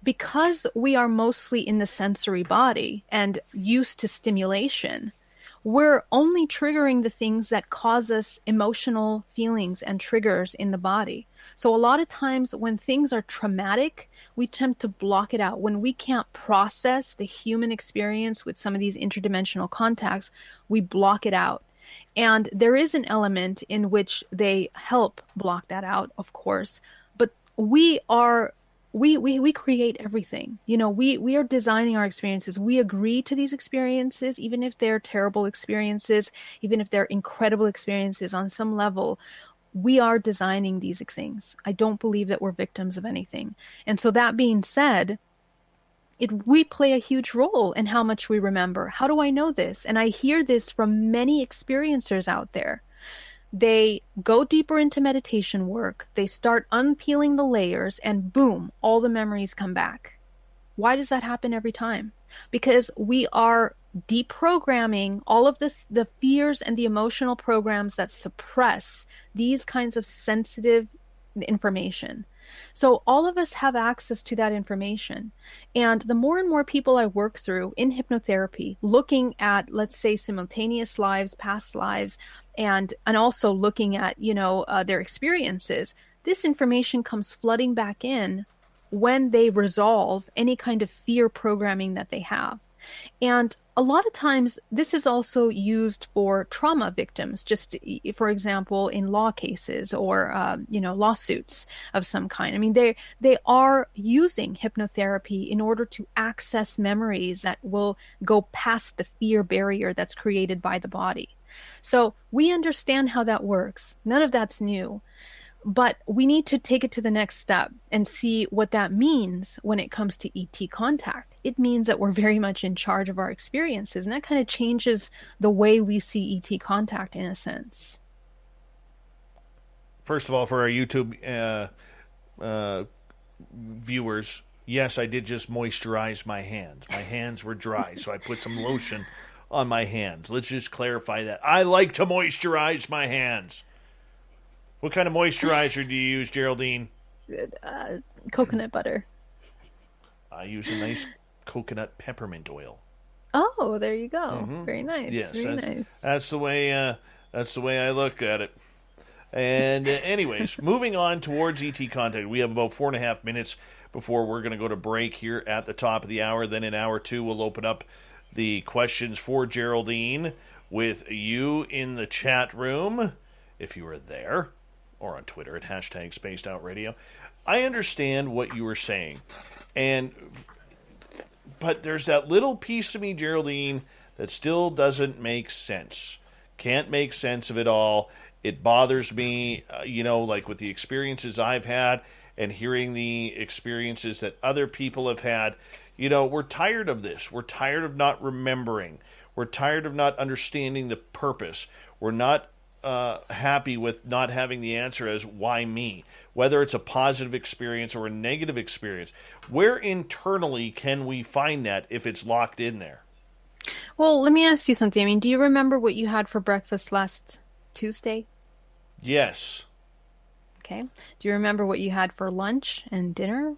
Because we are mostly in the sensory body and used to stimulation, we're only triggering the things that cause us emotional feelings and triggers in the body. So a lot of times when things are traumatic, we tend to block it out. When we can't process the human experience with some of these interdimensional contacts, we block it out. And there is an element in which they help block that out, of course, but we create everything. You know, we are designing our experiences. We agree to these experiences, even if they're terrible experiences, even if they're incredible experiences on some level. We are designing these things. I don't believe that we're victims of anything. And so that being said, we play a huge role in how much we remember. How do I know this? And I hear this from many experiencers out there. They go deeper into meditation work, they start unpeeling the layers, and boom, all the memories come back. Why does that happen every time? Because we are deprogramming all of the fears and the emotional programs that suppress these kinds of sensitive information. So all of us have access to that information. And the more and more people I work through in hypnotherapy, looking at, let's say, simultaneous lives, past lives, and also looking at, their experiences, this information comes flooding back in when they resolve any kind of fear programming that they have. And a lot of times this is also used for trauma victims, just for example, in law cases or, lawsuits of some kind. I mean, they are using hypnotherapy in order to access memories that will go past the fear barrier that's created by the body. So we understand how that works. None of that's new. But we need to take it to the next step and see what that means when it comes to ET contact. It means that we're very much in charge of our experiences, and that kind of changes the way we see ET contact in a sense. First of all, for our YouTube viewers, yes, I did just moisturize my hands. My hands were dry, so I put some lotion on my hands. Let's just clarify that. I like to moisturize my hands. What kind of moisturizer do you use, Geraldine? coconut butter. I use a nice coconut peppermint oil. Oh, there you go. Very nice. Yes, Very nice. that's the way I look at it. And anyways, moving on towards ET contact, we have about 4.5 minutes before we're going to go to break here at the top of the hour. Then in hour 2, we'll open up the questions for Geraldine with you in the chat room, if you were there, or on Twitter at hashtag Spaced Out Radio. I understand what you were saying, but there's that little piece of me, Geraldine, that still doesn't make sense. Can't make sense of it all. It bothers me, like with the experiences I've had and hearing the experiences that other people have had. We're tired of this. We're tired of not remembering. We're tired of not understanding the purpose. We're not happy with not having the answer as why me, whether it's a positive experience or a negative experience. Where internally can we find that if it's locked in there? Well, let me ask you something. I mean, do you remember what you had for breakfast last Tuesday? Yes. Okay. Do you remember what you had for lunch and dinner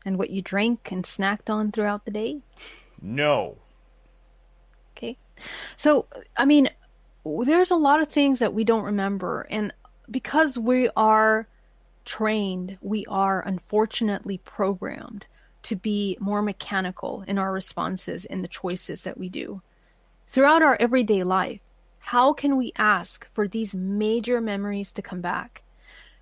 and what you drank and snacked on throughout the day? No. Okay. So, I mean, there's a lot of things that we don't remember. And because we are trained, we are unfortunately programmed to be more mechanical in our responses and the choices that we do. Throughout our everyday life, how can we ask for these major memories to come back?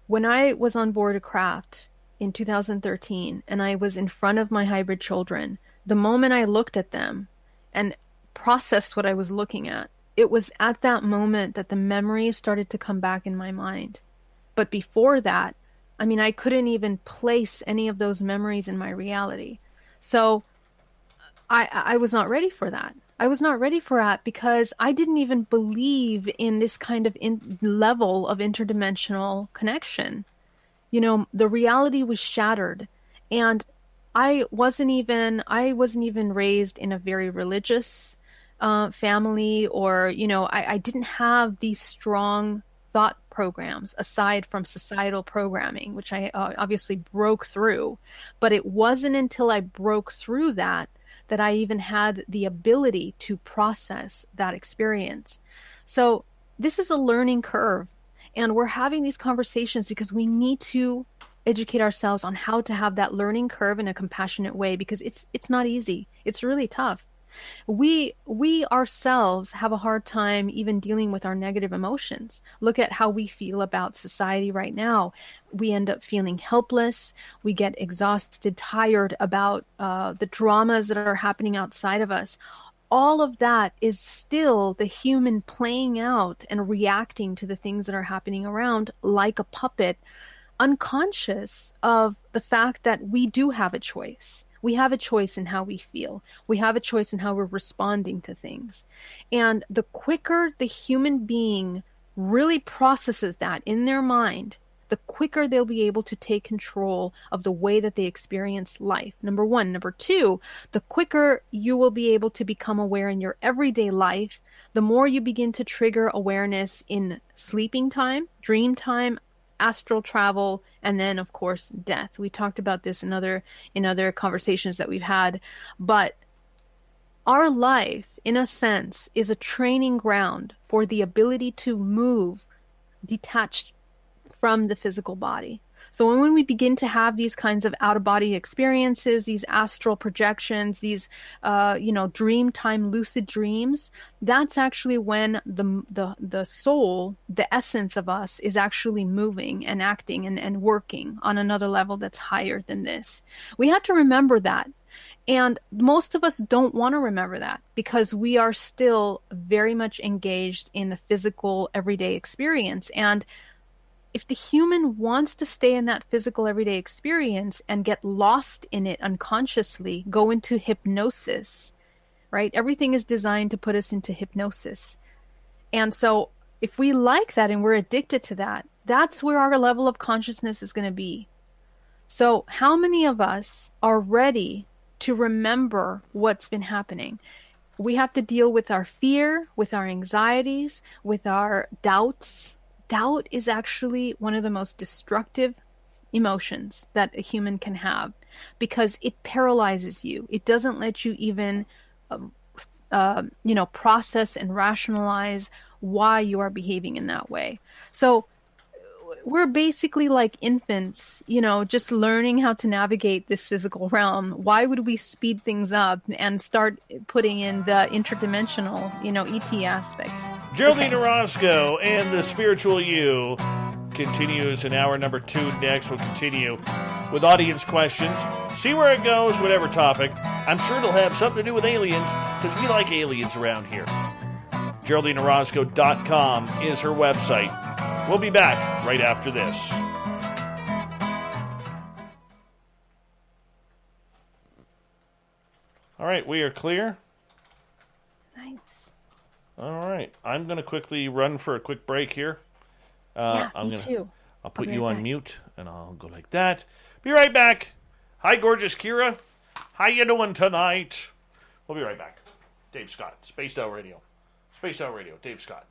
When I was on board a craft in 2013 and I was in front of my hybrid children, the moment I looked at them and processed what I was looking at, it was at that moment that the memories started to come back in my mind. But before that, I mean, I couldn't even place any of those memories in my reality. So I was not ready for that. I was not ready for that because I didn't even believe in this kind of level of interdimensional connection. The reality was shattered, and I wasn't even raised in a very religious family, or I didn't have these strong thought programs aside from societal programming, which I obviously broke through. But it wasn't until I broke through that I even had the ability to process that experience. So this is a learning curve, and we're having these conversations because we need to educate ourselves on how to have that learning curve in a compassionate way, because it's not easy. It's really tough. We ourselves have a hard time even dealing with our negative emotions. Look at how we feel about society right now. We end up feeling helpless. We get exhausted, tired about the dramas that are happening outside of us. All of that is still the human playing out and reacting to the things that are happening around like a puppet, unconscious of the fact that we do have a choice. We have a choice in how we feel. We have a choice in how we're responding to things. And the quicker the human being really processes that in their mind, the quicker they'll be able to take control of the way that they experience life. Number one. Number two, the quicker you will be able to become aware in your everyday life, the more you begin to trigger awareness in sleeping time, dream time, astral travel, and then of course death. We talked about this in other conversations that we've had, but our life in a sense is a training ground for the ability to move detached from the physical body. So when we begin to have these kinds of out-of-body experiences, these astral projections, these dream time lucid dreams, that's actually when the soul, the essence of us, is actually moving and acting and working on another level that's higher than this. We have to remember that. And most of us don't want to remember that because we are still very much engaged in the physical everyday experience. And if the human wants to stay in that physical everyday experience and get lost in it unconsciously, go into hypnosis, right? Everything is designed to put us into hypnosis. And so if we like that and we're addicted to that, that's where our level of consciousness is going to be. So how many of us are ready to remember what's been happening? We have to deal with our fear, with our anxieties, with our doubts. Doubt is actually one of the most destructive emotions that a human can have, because it paralyzes you. It doesn't let you even, process and rationalize why you are behaving in that way. So we're basically like infants, just learning how to navigate this physical realm. Why would we speed things up and start putting in the interdimensional, ET aspect? Geraldine Okay. Orozco and the Spiritual You continues in hour number 2 next. We'll continue with audience questions. See where it goes, whatever topic. I'm sure it'll have something to do with aliens, because we like aliens around here. GeraldineOrozco.com is her website. We'll be back right after this. All right, we are clear. Nice. All right, I'm going to quickly run for a quick break here. Me too. I'll put be you right on back. mute, and I'll go like that. Be right back. Hi, gorgeous Kira. How you doing tonight? We'll be right back. Dave Scott, Spaced Out Radio. Spaced Out Radio, Dave Scott.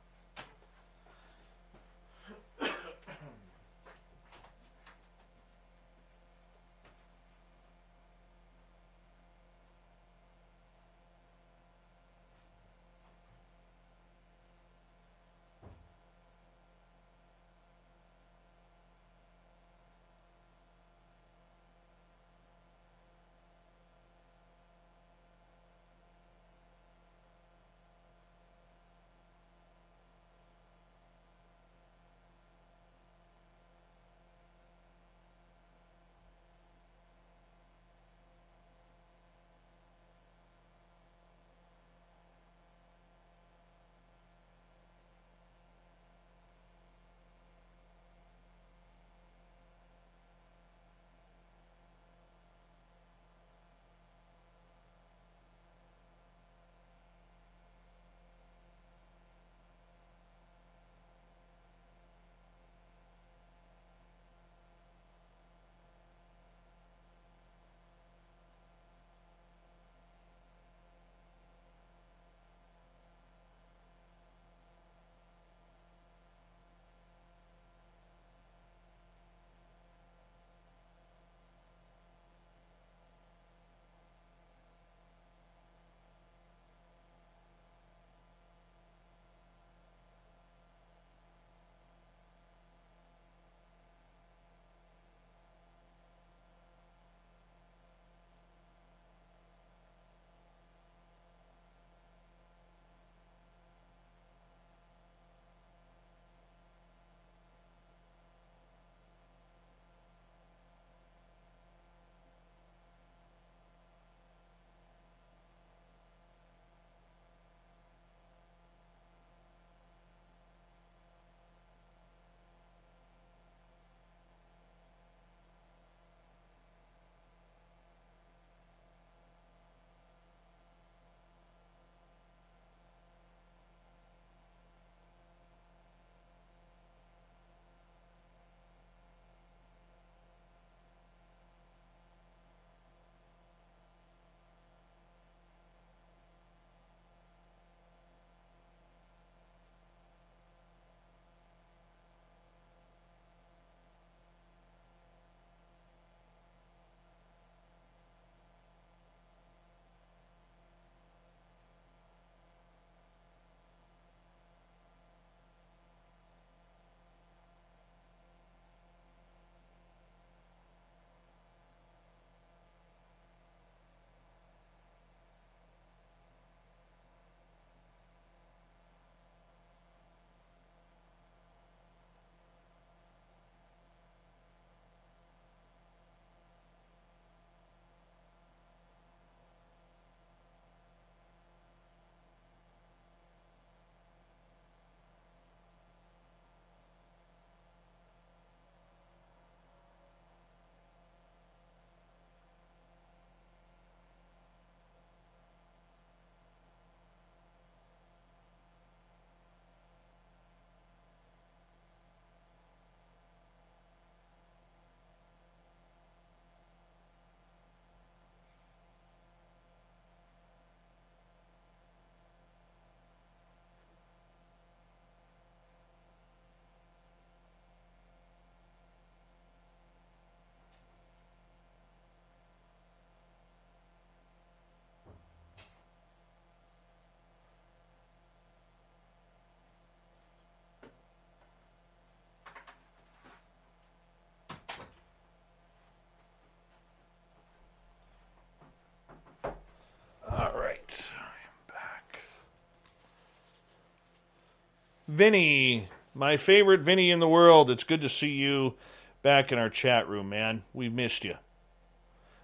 Vinny, my favorite Vinny in the world. It's good to see you back in our chat room, man. We've missed you.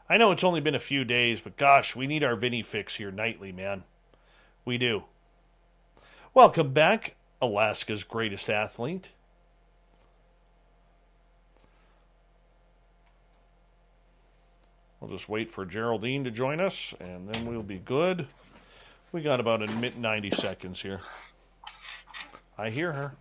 I know it's only been a few days, but gosh, we need our Vinny fix here nightly, man. We do. Welcome back, Alaska's greatest athlete. We'll just wait for Geraldine to join us, and then we'll be good. We got about 90 seconds here. I hear her.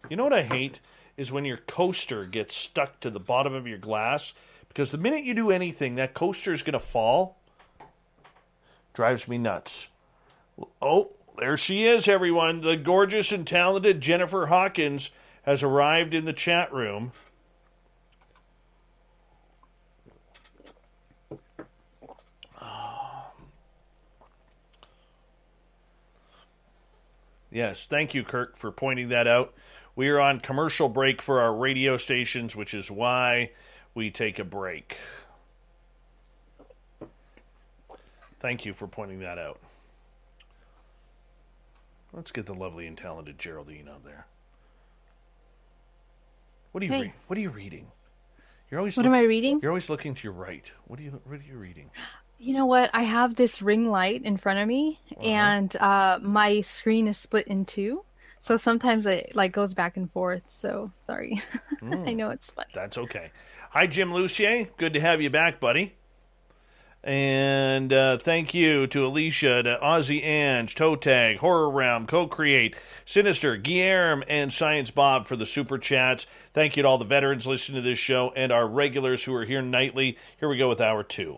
You know what I hate is when your coaster gets stuck to the bottom of your glass, because the minute you do anything, that coaster is going to fall. Drives me nuts. Oh, there she is, everyone. The gorgeous and talented Jennifer Hawkins has arrived in the chat room. Yes, thank you, Kirk, for pointing that out. We are on commercial break for our radio stations, which is why we take a break. Thank you for pointing that out. Let's get the lovely and talented Geraldine on there. What are you What are you reading? You're always am I reading? You're always looking to your right. What are you reading? You know what? I have this ring light in front of me, and my screen is split in two. So sometimes it goes back and forth. So sorry. I know it's funny. That's okay. Hi, Jim Lucier. Good to have you back, buddy. And thank you to Alicia, to Ozzy Ange, Toe Tag, Horror Realm, Co-Create, Sinister, Guillermo, and Science Bob for the super chats. Thank you to all the veterans listening to this show and our regulars who are here nightly. Here we go with hour 2.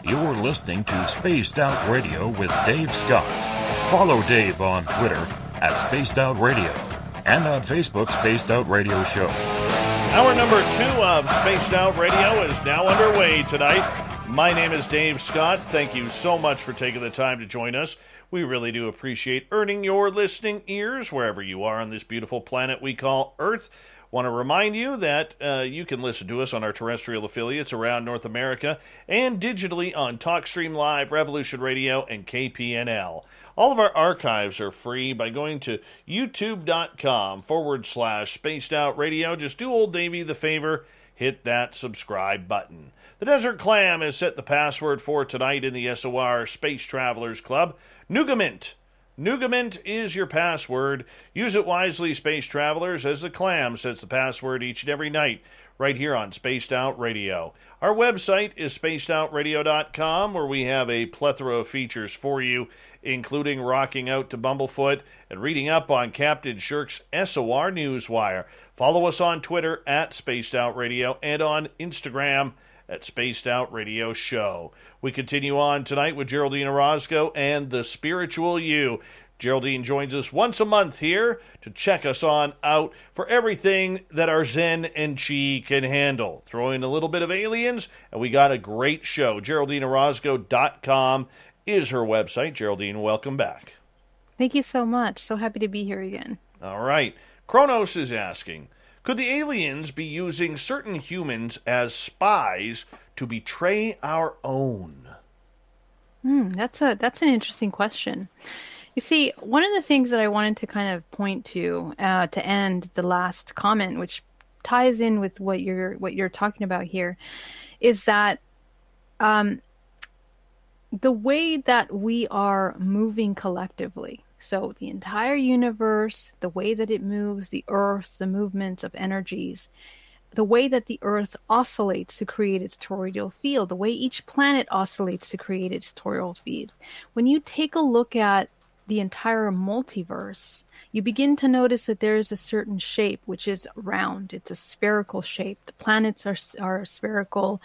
You're listening to Spaced Out Radio with Dave Scott. Follow Dave on Twitter at Spaced Out Radio and on Facebook, Spaced Out Radio Show. Hour number 2 of Spaced Out Radio is now underway tonight. My name is Dave Scott. Thank you so much for taking the time to join us. We really do appreciate earning your listening ears wherever you are on this beautiful planet we call Earth. Want to remind you that you can listen to us on our terrestrial affiliates around North America and digitally on TalkStream Live, Revolution Radio, and KPNL. All of our archives are free by going to youtube.com/Spaced Out Radio. Just do old Davey the favor, hit that subscribe button. The Desert Clam has set the password for tonight in the SOR Space Travelers Club. Nougamint. Nougamint is your password. Use it wisely, space travelers, as the Clam sets the password each and every night right here on Spaced Out Radio. Our website is spacedoutradio.com, where we have a plethora of features for you, including rocking out to Bumblefoot and reading up on Captain Shirk's SOR Newswire. Follow us on Twitter at Spaced Out Radio and on Instagram at Spaced Out Radio Show. We continue on tonight with Geraldine Orozco and The Spiritual You. Geraldine joins us once a month here to check us on out for everything that our Zen and Chi can handle. Throw in a little bit of aliens, and we got a great show. GeraldineOrozco.com is her website. Geraldine, welcome back. Thank you so much. So happy to be here again. All right. Kronos is asking, could the aliens be using certain humans as spies to betray our own? That's an interesting question. You see, one of the things that I wanted to kind of point to end the last comment, which ties in with what you're talking about here, is that the way that we are moving collectively. So the entire universe, the way that it moves, the Earth, the movements of energies, the way that the Earth oscillates to create its toroidal field, the way each planet oscillates to create its toroidal field. When you take a look at the entire multiverse, you begin to notice that there is a certain shape which is round. It's a spherical shape. The planets are spherical,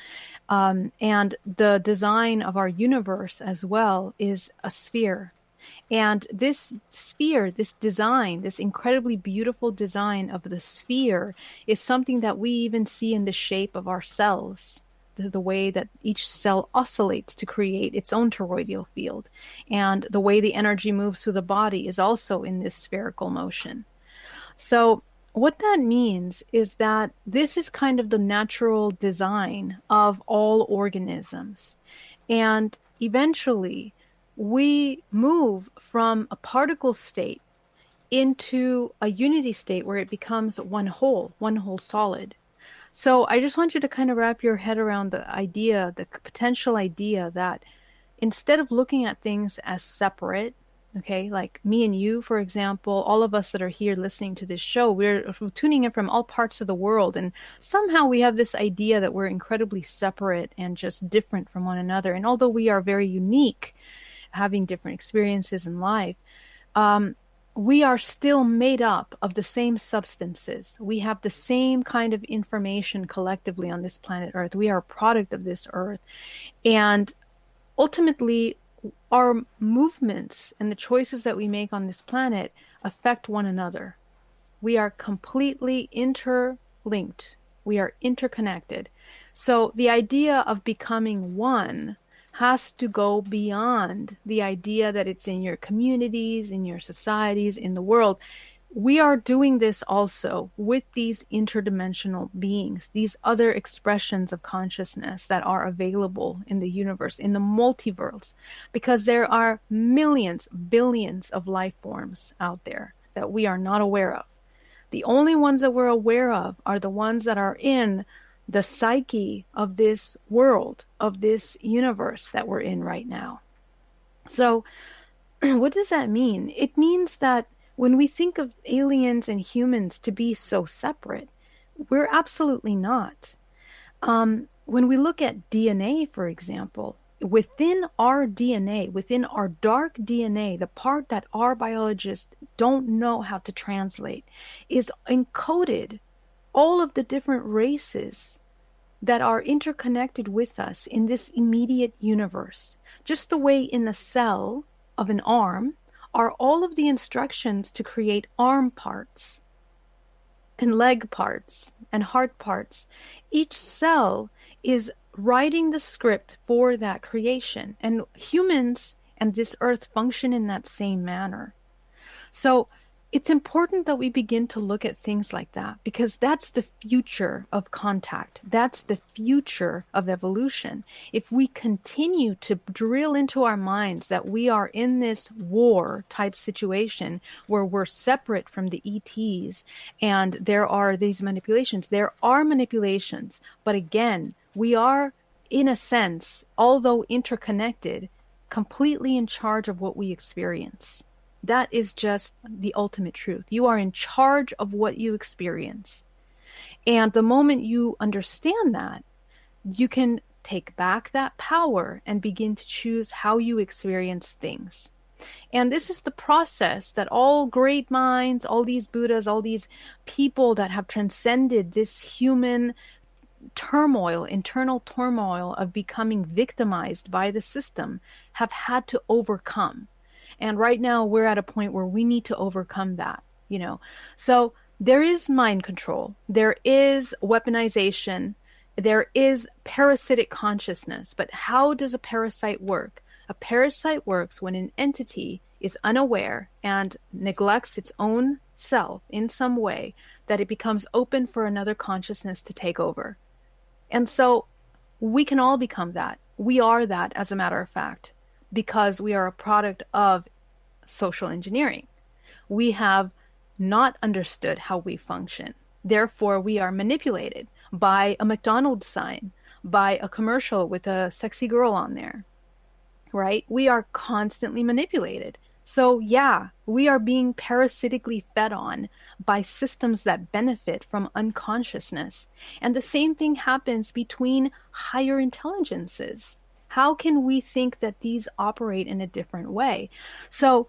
and the design of our universe as well is a sphere. And this sphere, this design, this incredibly beautiful design of the sphere is something that we even see in the shape of our cells, the way that each cell oscillates to create its own toroidal field. And the way the energy moves through the body is also in this spherical motion. So What that means is that this is kind of the natural design of all organisms. And eventually, we move from a particle state into a unity state where it becomes one whole solid. So I just want you to kind of wrap your head around the idea, the potential idea that instead of looking at things as separate, okay, like me and you, for example, all of us that are here listening to this show, we're tuning in from all parts of the world. And somehow we have this idea that we're incredibly separate and just different from one another. And although we are very unique, having different experiences in life, we are still made up of the same substances. We have the same kind of information collectively on this planet Earth. We are a product of this Earth. And ultimately, our movements and the choices that we make on this planet affect one another. We are completely interlinked. We are interconnected. So the idea of becoming one has to go beyond the idea that it's in your communities, in your societies, in the world. We are doing this also with these interdimensional beings, these other expressions of consciousness that are available in the universe, in the multiverse, because there are millions, billions of life forms out there that we are not aware of. The only ones that we're aware of are the ones that are in the psyche of this world, of this universe that we're in right now. So what does that mean? It means that when we think of aliens and humans to be so separate, we're absolutely not. When we look at DNA, for example, within our DNA, within our dark DNA, the part that our biologists don't know how to translate, is encoded all of the different races that are interconnected with us in this immediate universe. Just the way in the cell of an arm are all of the instructions to create arm parts and leg parts and heart parts. Each cell is writing the script for that creation. And humans and this earth function in that same manner. So it's important that we begin to look at things like that, because that's the future of contact. That's the future of evolution. If we continue to drill into our minds that we are in this war type situation where we're separate from the ETs and there are these manipulations, there are manipulations. But again, we are, in a sense, although interconnected, completely in charge of what we experience. That is just the ultimate truth. You are in charge of what you experience. And the moment you understand that, you can take back that power and begin to choose how you experience things. And this is the process that all great minds, all these Buddhas, all these people that have transcended this human turmoil, internal turmoil of becoming victimized by the system, have had to overcome. And right now we're at a point where we need to overcome that, So there is mind control. There is weaponization. There is parasitic consciousness. But how does a parasite work? A parasite works when an entity is unaware and neglects its own self in some way, that it becomes open for another consciousness to take over. And so we can all become that. We are that, as a matter of fact, because we are a product of social engineering. We have not understood how we function. Therefore, we are manipulated by a McDonald's sign, by a commercial with a sexy girl on there, right? We are constantly manipulated. So yeah, we are being parasitically fed on by systems that benefit from unconsciousness. And the same thing happens between higher intelligences. How can we think that these operate in a different way? So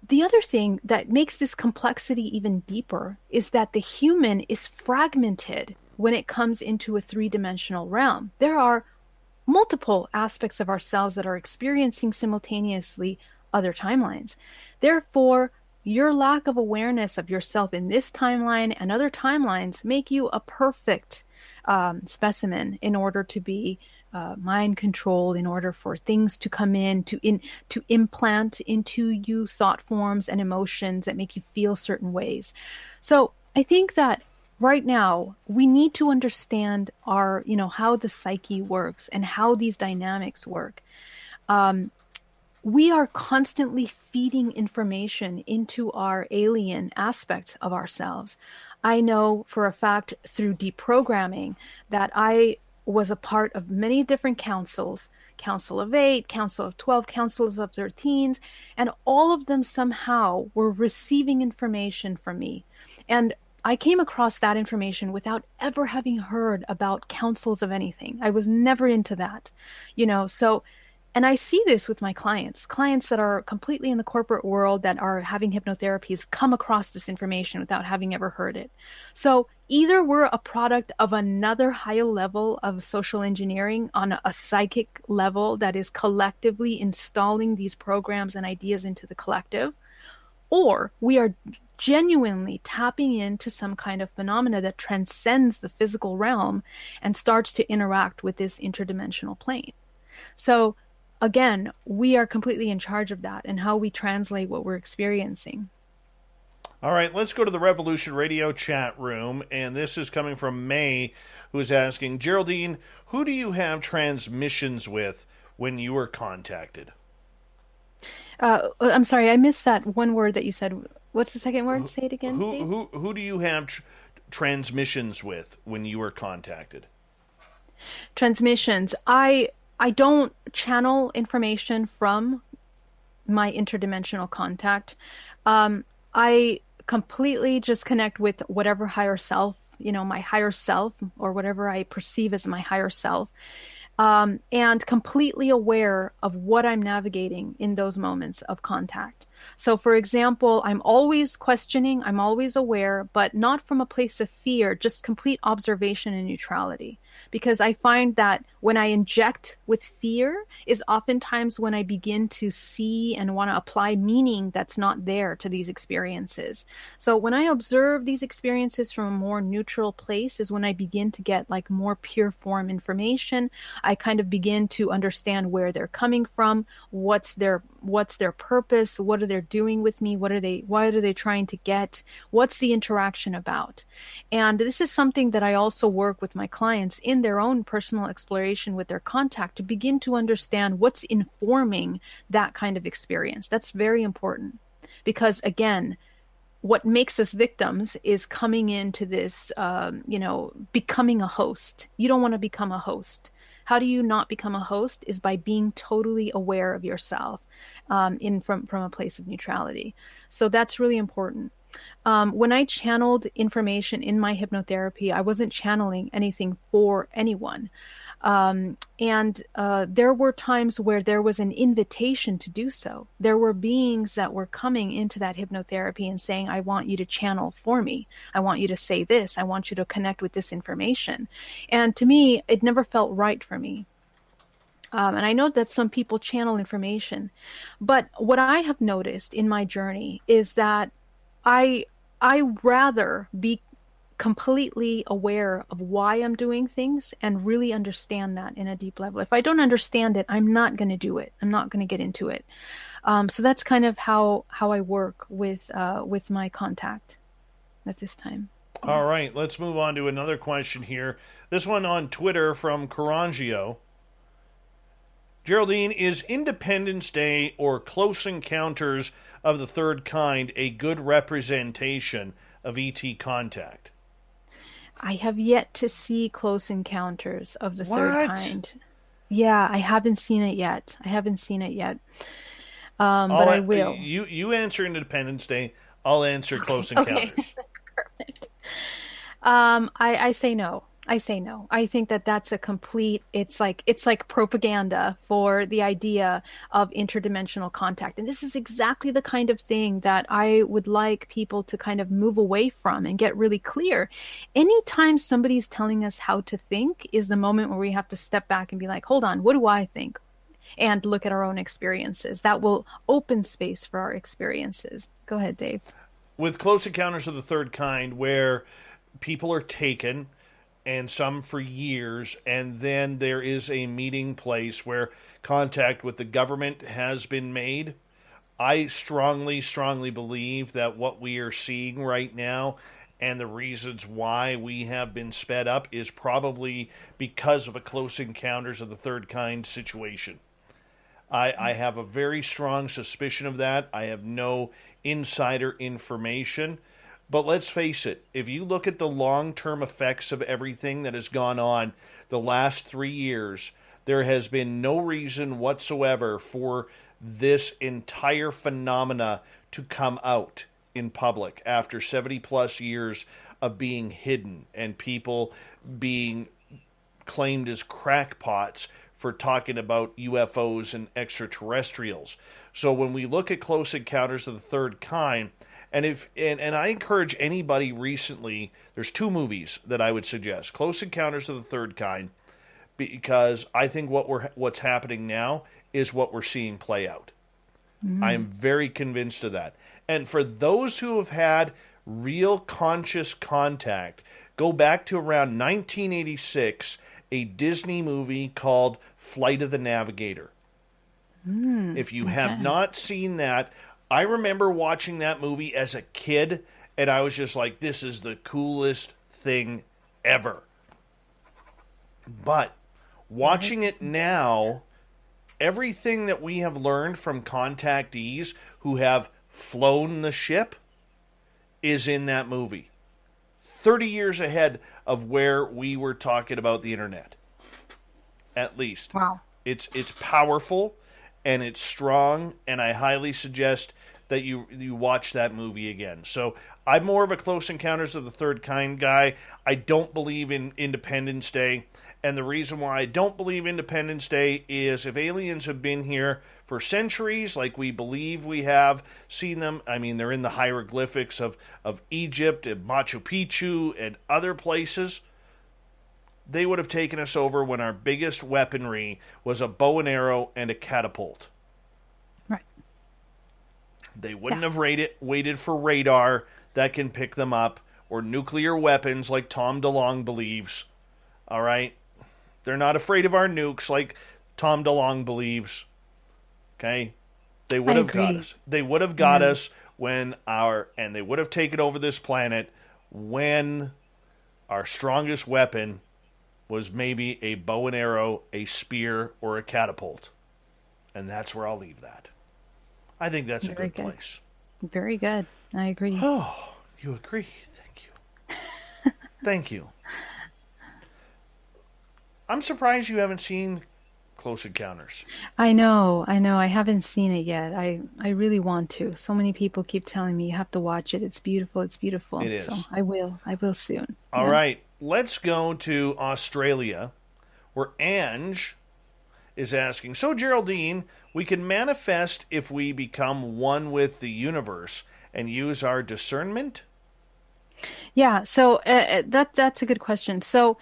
the other thing that makes this complexity even deeper is that the human is fragmented when it comes into a three-dimensional realm. There are multiple aspects of ourselves that are experiencing simultaneously other timelines. Therefore, your lack of awareness of yourself in this timeline and other timelines make you a perfect specimen in order to be mind controlled, in order for things to come in to implant into you thought forms and emotions that make you feel certain ways. So I think that right now we need to understand our, how the psyche works and how these dynamics work. We are constantly feeding information into our alien aspects of ourselves. I know for a fact through deprogramming that I was a part of many different councils, Council of 8, Council of 12, Councils of 13s, and all of them somehow were receiving information from me. And I came across that information without ever having heard about councils of anything. I was never into that, so and I see this with my clients that are completely in the corporate world that are having hypnotherapies come across this information without having ever heard it. So either we're a product of another higher level of social engineering on a psychic level that is collectively installing these programs and ideas into the collective, or we are genuinely tapping into some kind of phenomena that transcends the physical realm and starts to interact with this interdimensional plane. So again, we are completely in charge of that and how we translate what we're experiencing. All right, let's go to the Revolution Radio chat room, and this is coming from May, who is asking, Geraldine, who do you have transmissions with when you were contacted? I'm sorry, I missed that one word that you said. What's the second word? Say it again, Dave. Who do you have transmissions with when you were contacted? Transmissions. I don't channel information from my interdimensional contact. I completely just connect with whatever higher self, my higher self, or whatever I perceive as my higher self, and completely aware of what I'm navigating in those moments of contact. So, for example, I'm always questioning, I'm always aware, but not from a place of fear, just complete observation and neutrality. Because I find that when I inject with fear is oftentimes when I begin to see and want to apply meaning that's not there to these experiences. So when I observe these experiences from a more neutral place is when I begin to get like more pure form information. I kind of begin to understand where they're coming from, what's their purpose, what are they doing with me, what are they trying to get, what's the interaction about. And this is something that I also work with my clients in their own personal exploration with their contact to begin to understand what's informing that kind of experience. That's very important because, again, what makes us victims is coming into this, becoming a host. You don't want to become a host. How do you not become a host is by being totally aware of yourself from a place of neutrality. So that's really important. When I channeled information in my hypnotherapy, I wasn't channeling anything for anyone. And there were times where there was an invitation to do so. There were beings that were coming into that hypnotherapy and saying, I want you to channel for me. I want you to say this. I want you to connect with this information. And to me, it never felt right for me. And I know that some people channel information, but what I have noticed in my journey is that I rather be completely aware of why I'm doing things and really understand that in a deep level. If I don't understand it, I'm not going to do it. I'm not going to get into it. So that's kind of how I work with my contact at this time. All right, let's move on to another question here. This one on Twitter from Carangio. Geraldine, is Independence Day or Close Encounters of the Third Kind a good representation of ET contact? I have yet to see Close Encounters of the Third Kind. Yeah, I haven't seen it yet. But I will. You answer Independence Day. I'll answer Close Encounters. Okay. Perfect. I say no. I think that that's a complete, it's like propaganda for the idea of interdimensional contact. And this is exactly the kind of thing that I would like people to kind of move away from and get really clear. Anytime somebody's telling us how to think is the moment where we have to step back and be like, hold on, what do I think? And look at our own experiences. That will open space for our experiences. Go ahead, Dave. With Close Encounters of the Third Kind, where people are taken, and some for years, and then there is a meeting place where contact with the government has been made. I strongly, strongly believe that what we are seeing right now, and the reasons why we have been sped up is probably because of a close encounters of the third kind situation. I have a very strong suspicion of that. I have no insider information. But let's face it, if you look at the long-term effects of everything that has gone on the last 3 years, there has been no reason whatsoever for this entire phenomena to come out in public after 70-plus years of being hidden and people being claimed as crackpots for talking about UFOs and extraterrestrials. So when we look at Close Encounters of the Third Kind, and I encourage anybody recently, there's 2 movies that I would suggest. Close Encounters of the Third Kind, because I think what's happening now is what we're seeing play out. I am very convinced of that. And for those who have had real conscious contact, go back to around 1986, a Disney movie called Flight of the Navigator. If you have not seen that, I remember watching that movie as a kid, and I was just like, this is the coolest thing ever. But watching it now, everything that we have learned from contactees who have flown the ship is in that movie. 30 years ahead of where we were talking about the internet. At least. Wow. It's powerful and it's strong, and I highly suggest that you watch that movie again. So I'm more of a Close Encounters of the Third Kind guy. I don't believe in Independence Day. And the reason why I don't believe Independence Day is if aliens have been here for centuries, like we believe we have seen them, I mean, they're in the hieroglyphics of Egypt and Machu Picchu and other places, they would have taken us over when our biggest weaponry was a bow and arrow and a catapult. Right. They wouldn't have waited for radar that can pick them up, or nuclear weapons like Tom DeLonge believes. All right? They're not afraid of our nukes like Tom DeLonge believes. Okay? They would have got us. They would have got us and they would have taken over this planet when our strongest weapon was maybe a bow and arrow, a spear, or a catapult. And that's where I'll leave that. I think that's a good place. Very good. I agree. Oh, you agree? Thank you. Thank you. I'm surprised you haven't seen Close Encounters. I know. I haven't seen it yet. I really want to. So many people keep telling me you have to watch it. It's beautiful. It's beautiful. It is. So I will. I will soon. All right. Let's go to Australia, where Ange is asking, so Geraldine, we can manifest if we become one with the universe and use our discernment? Yeah, so that's a good question. So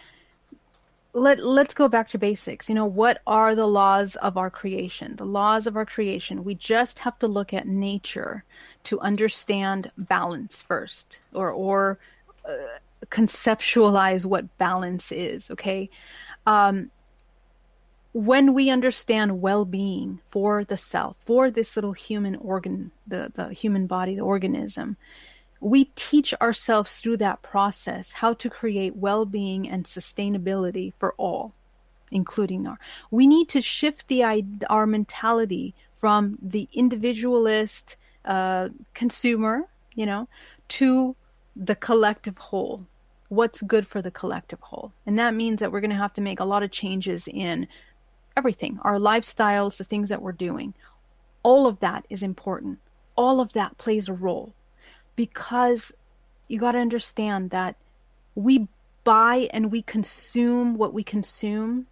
let's go back to basics. What are the laws of our creation? The laws of our creation, we just have to look at nature to understand balance first, or conceptualize what balance is, okay? When we understand well-being for the self, for this little human organ, the human body, the organism, we teach ourselves through that process how to create well-being and sustainability for all, including we need to shift our mentality from the individualist consumer, to the collective whole. What's good for the collective whole? And that means that we're going to have to make a lot of changes in everything, our lifestyles, the things that we're doing. All of that is important. All of that plays a role, because you got to understand that we buy and we consume what we consume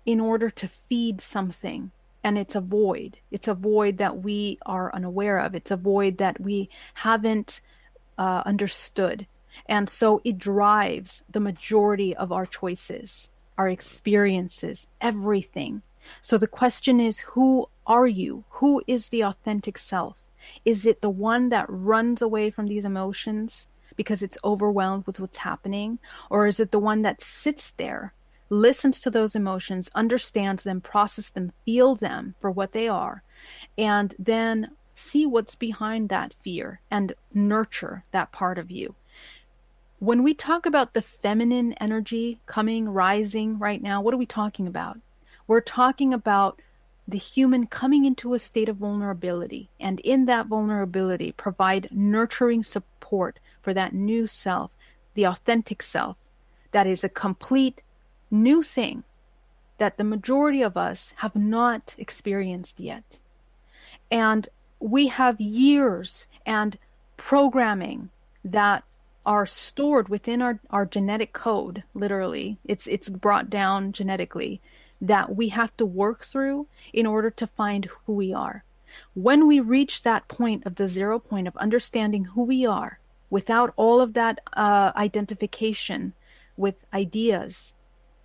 in order to feed something. And it's a void. It's a void that we are unaware of. It's a void that we haven't understood. And so it drives the majority of our choices, our experiences, everything. So the question is, who are you? Who is the authentic self? Is it the one that runs away from these emotions because it's overwhelmed with what's happening? Or is it the one that sits there, listens to those emotions, understands them, processes them, feel them for what they are, and then see what's behind that fear and nurture that part of you? when we talk about the feminine energy coming, rising right now, what are we talking about? We're talking about the human coming into a state of vulnerability, and in that vulnerability provide nurturing support for that new self, the authentic self, that is a complete new thing that the majority of us have not experienced yet. And we have years and programming that are stored within our genetic code, literally. It's brought down genetically, that we have to work through in order to find who we are. When we reach that point of the 0 point of understanding who we are, without all of that identification with ideas,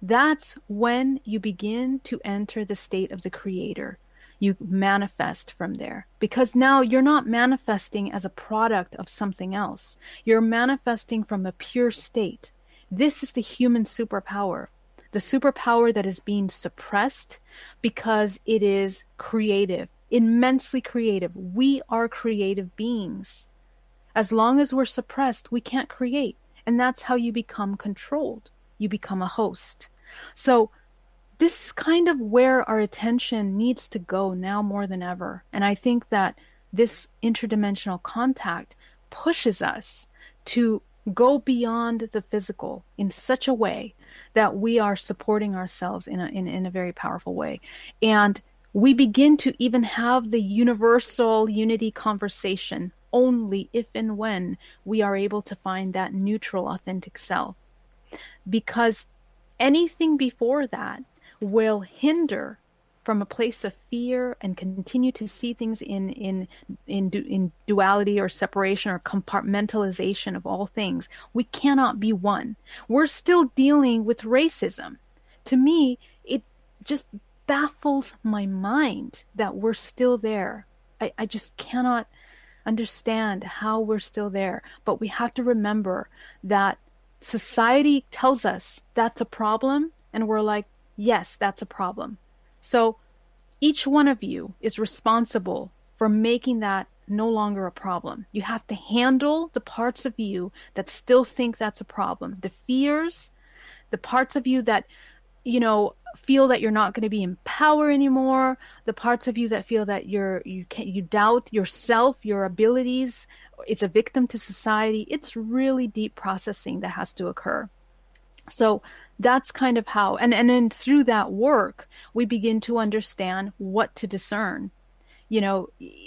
that's when you begin to enter the state of the creator. You manifest from there, because now you're not manifesting as a product of something else. You're manifesting from a pure state. This is the human superpower. The superpower that is being suppressed because it is creative, immensely creative. We are creative beings. As long as we're suppressed, we can't create. And that's how you become controlled. You become a host. So this is kind of where our attention needs to go now more than ever. And I think that this interdimensional contact pushes us to go beyond the physical in such a way that we are supporting ourselves in a very powerful way. And we begin to even have the universal unity conversation only if and when we are able to find that neutral, authentic self. Because anything before that will hinder from a place of fear and continue to see things in duality or separation or compartmentalization of all things. We cannot be one. We're still dealing with racism. To me, it just baffles my mind that we're still there. I just cannot understand how we're still there. But we have to remember that society tells us that's a problem, and we're like, yes, that's a problem. So each one of you is responsible for making that no longer a problem. You have to handle the parts of you that still think that's a problem. The fears, the parts of you that, feel that you're not going to be in power anymore, the parts of you that feel that you doubt yourself, your abilities, it's a victim to society. It's really deep processing that has to occur. So that's kind of how, and then through that work, we begin to understand what to discern,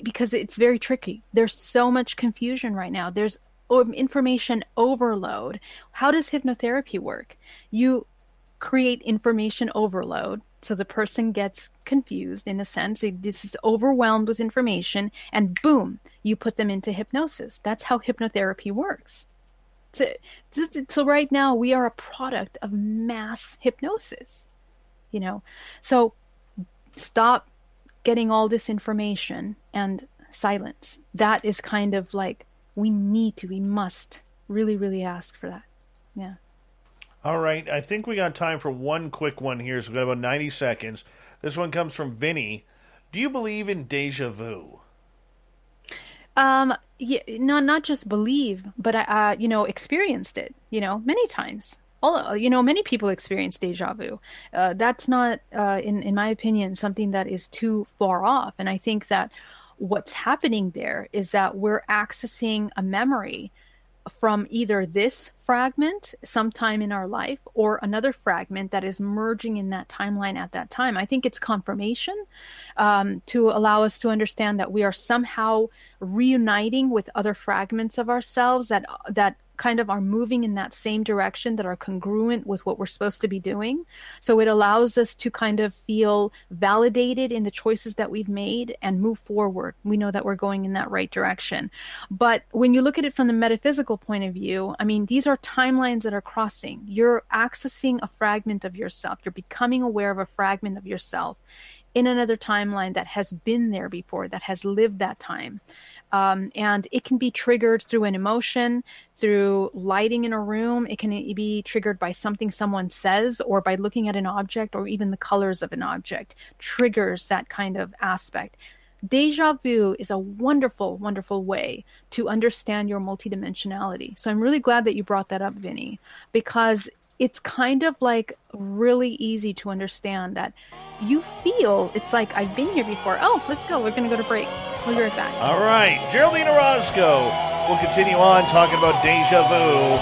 because it's very tricky. There's so much confusion right now. There's information overload. How does hypnotherapy work? You create information overload. So the person gets confused in a sense. This is overwhelmed with information, and boom, you put them into hypnosis. That's how hypnotherapy works. So right now we are a product of mass hypnosis, So stop getting all this information and silence. That is kind of like we must really, really ask for that. Yeah. All right. I think we got time for one quick one here. So we've got about 90 seconds. This one comes from Vinny. Do you believe in deja vu? Yeah, not just believe, but I experienced it, many times. Many people experience deja vu. That's not, in my opinion, something that is too far off. And I think that what's happening there is that we're accessing a memory from either this fragment sometime in our life or another fragment that is merging in that timeline at that time. I think it's confirmation to allow us to understand that we are somehow reuniting with other fragments of ourselves that kind of are moving in that same direction, that are congruent with what we're supposed to be doing. So it allows us to kind of feel validated in the choices that we've made and move forward. We know that we're going in that right direction. But when you look at it from the metaphysical point of view, I mean, these are timelines that are crossing. You're accessing a fragment of yourself. You're becoming aware of a fragment of yourself in another timeline that has been there before, that has lived that time. And it can be triggered through an emotion, through lighting in a room. It can be triggered by something someone says, or by looking at an object, or even the colors of an object triggers that kind of aspect. deja vu is a wonderful, wonderful way to understand your multidimensionality. So I'm really glad that you brought that up, Vinny, because it's kind of like really easy to understand that you feel it's like I've been here before. Oh, let's go. We're going to go to break. We'll be right back. All right. Geraldine Orozco. We'll continue on talking about deja vu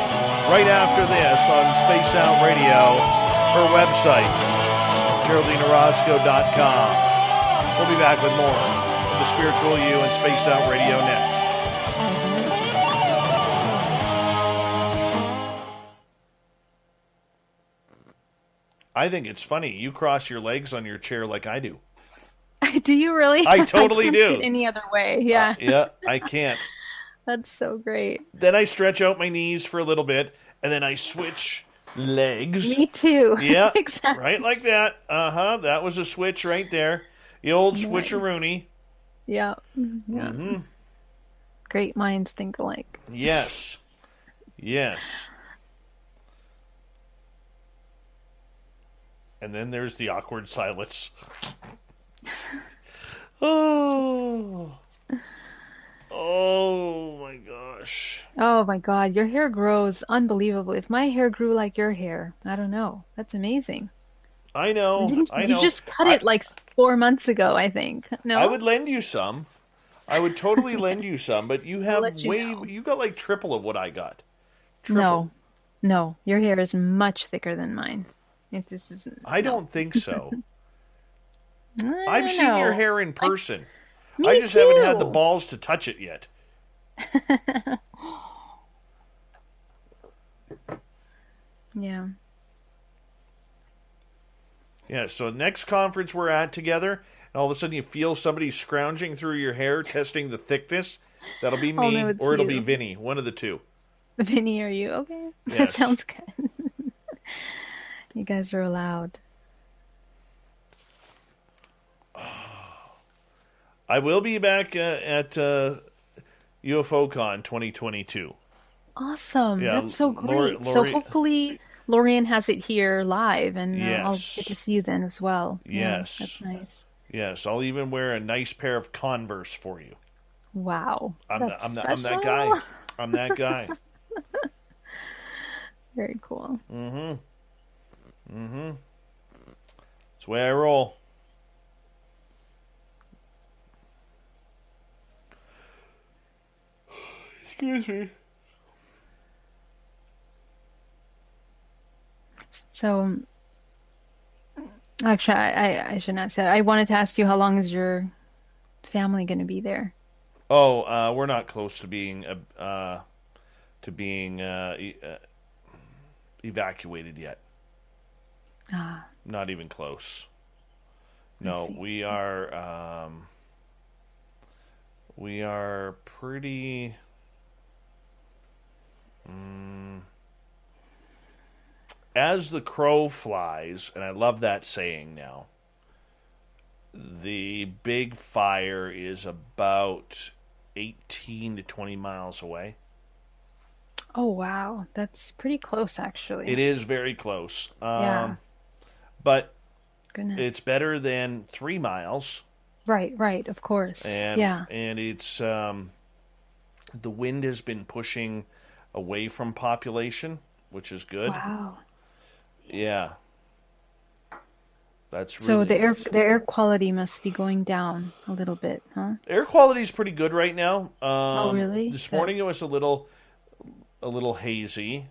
right after this on Spaced Out Radio. Her website, GeraldineOrozco.com. We'll be back with more of The Spiritual You and Spaced Out Radio next. I think it's funny. You cross your legs on your chair like I do. Do you really? I totally can't do. sit any other way. Yeah. Yeah, I can't. That's so great. Then I stretch out my knees for a little bit, and then I switch legs. Me too. Yeah, exactly. right like that. That was a switch right there. The old switcheroony. Yeah. Yeah. Great minds think alike. Yes. Yes. And then there's the awkward silence. Oh my gosh. Oh my God, your hair grows unbelievably. If my hair grew like your hair, I don't know. That's amazing. I know. You just cut it like 4 months ago, I think. No, I would lend you some. I would totally lend you some, but you have know. you got like triple of what I got. Triple. No, your hair is much thicker than mine. I don't think so. I I've don't seen know. your hair in person. Me I just too. haven't had the balls to touch it yet. Yeah. Yeah, so next conference we're at together, and all of a sudden you feel somebody scrounging through your hair, testing the thickness. That'll be me, no, it's or it'll you. be Vinny, one of the two. Vinny, are you? Okay. That Yes. sounds good. You guys are allowed. I will be back at UFOCon 2022. Awesome. Yeah, That's so great. So hopefully Lorian has it here live, and I'll Yes. get to see you then as well. Yeah, Yes. that's nice. Yes, I'll even wear a nice pair of Converse for you. Wow. I'm that guy. I'm that guy. Very cool. It's the way I roll. Excuse me. So, actually, I should not say that. I wanted to ask you, how long is your family going to be there? Oh, we're not close to being evacuated yet. Not even close. No, we are pretty. As the crow flies, and I love that saying now, the big fire is about 18 to 20 miles away. Oh, wow. That's pretty close, actually. It is very close. Yeah. But Goodness. it's better than 3 miles. Right, of course. Yeah. And it's the wind has been pushing away from population, which is good. Wow. Yeah. That's really So the nice. air quality must be going down a little bit, huh? Air quality is pretty good right now. Oh, really? This Good. morning it was a little hazy.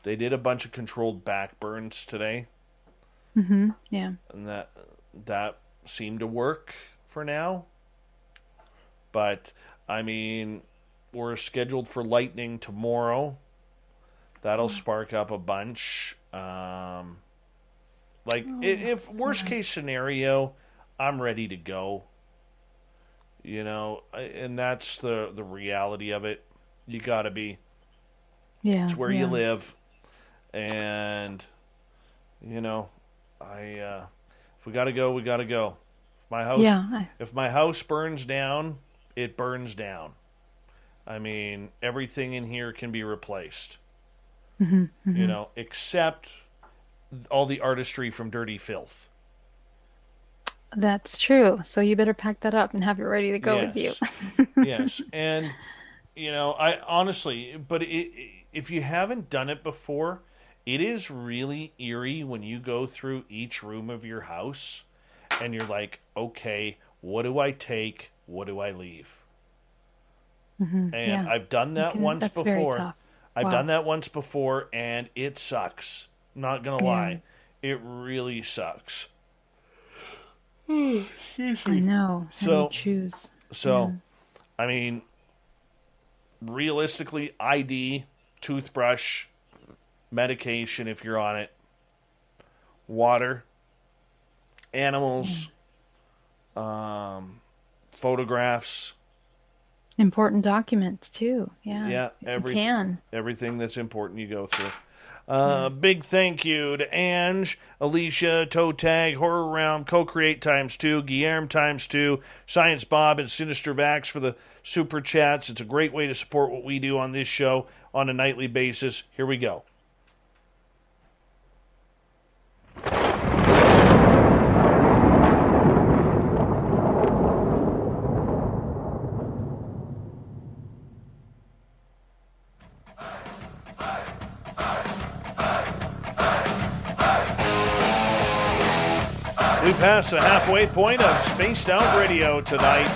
They did a bunch of controlled backburns today, Yeah. and that seemed to work for now. But I mean, we're scheduled for lightning tomorrow. That'll spark up a bunch. If worst case scenario, I'm ready to go. You know, and that's the reality of it. You got to be. Yeah. It's where you live, and you know, if we got to go, we got to go. If my house burns down, it burns down. I mean, everything in here can be replaced. You know, except all the artistry from Dirty Filth. That's true. So you better pack that up and have it ready to go with you. Yes. Yes. And, I honestly, but if you haven't done it before, it is really eerie when you go through each room of your house and you're like, okay, what do I take? What do I leave? And Yeah. I've done that once That's very before. tough. I've Wow. done that once before, and it sucks. Not gonna Yeah. lie, it really sucks. I know. How do you So, choose? Yeah. so I mean, realistically, ID, toothbrush, medication if you're on it, water, animals, photographs. Important documents too. Yeah. Yeah, If you can. everything that's important you go through. Yeah. Big thank you to Ange, Alicia, Toe Tag, Horror Realm, Co-Create ×2, Guillermo ×2, Science Bob, and Sinister Vax for the super chats. It's a great way to support what we do on this show on a nightly basis. Here we go. We pass the halfway point of Spaced Out Radio tonight.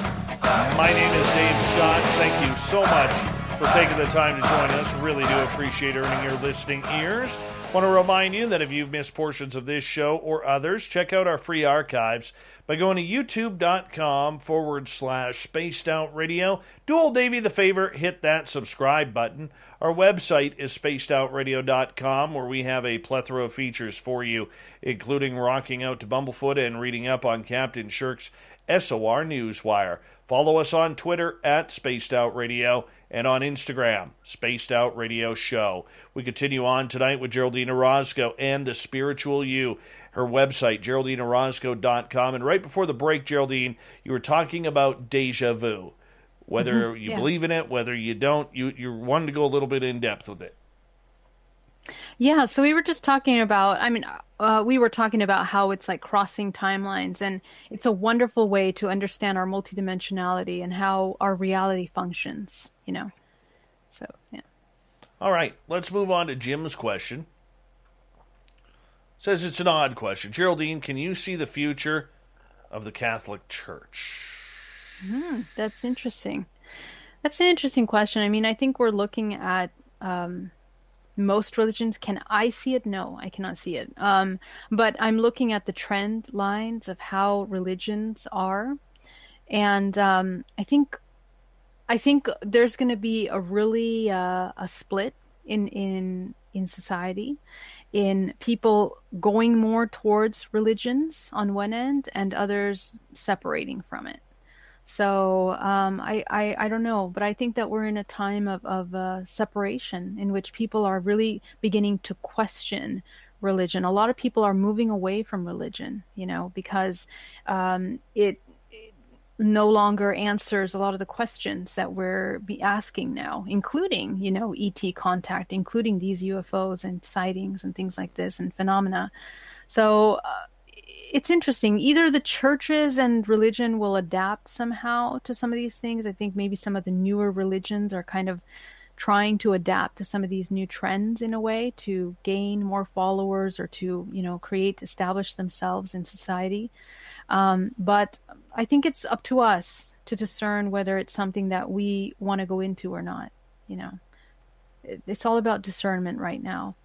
My name is Dave Scott. Thank you so much for taking the time to join us. Really do appreciate earning your listening ears. Want to remind you that if you've missed portions of this show or others, check out our free archives by going to youtube.com/Spaced Out Radio. Do old Davey the favor, hit that subscribe button. Our website is spacedoutradio.com, where we have a plethora of features for you, including rocking out to Bumblefoot and reading up on Captain Shirk's SOR Newswire. Follow us on Twitter @SpacedOutRadio and on Instagram, Spaced Out Radio Show. We continue on tonight with Geraldine Orozco and The Spiritual You. Her website, GeraldineOrozco.com. And right before the break, Geraldine, you were talking about deja vu. Whether you believe in it, whether you don't, you wanted to go a little bit in depth with it. Yeah, so we were just talking about, we were talking about how it's like crossing timelines, and it's a wonderful way to understand our multidimensionality and how our reality functions, So, yeah. All right, let's move on to Jim's question. Says it's an odd question. Geraldine, can you see the future of the Catholic Church? That's interesting. That's an interesting question. I think we're looking at most religions. Can I see it? No, I cannot see it. But I'm looking at the trend lines of how religions are, and I think there's going to be a really a split in society, in people going more towards religions on one end and others separating from it. So I don't know, but I think that we're in a time of separation in which people are really beginning to question religion. A lot of people are moving away from religion, because it no longer answers a lot of the questions that we're asking now, including, ET contact, including these UFOs and sightings and things like this and phenomena. So it's interesting. Either the churches and religion will adapt somehow to some of these things. I think maybe some of the newer religions are kind of trying to adapt to some of these new trends in a way to gain more followers or to, establish themselves in society. But I think it's up to us to discern whether it's something that we want to go into or not. It's all about discernment right now.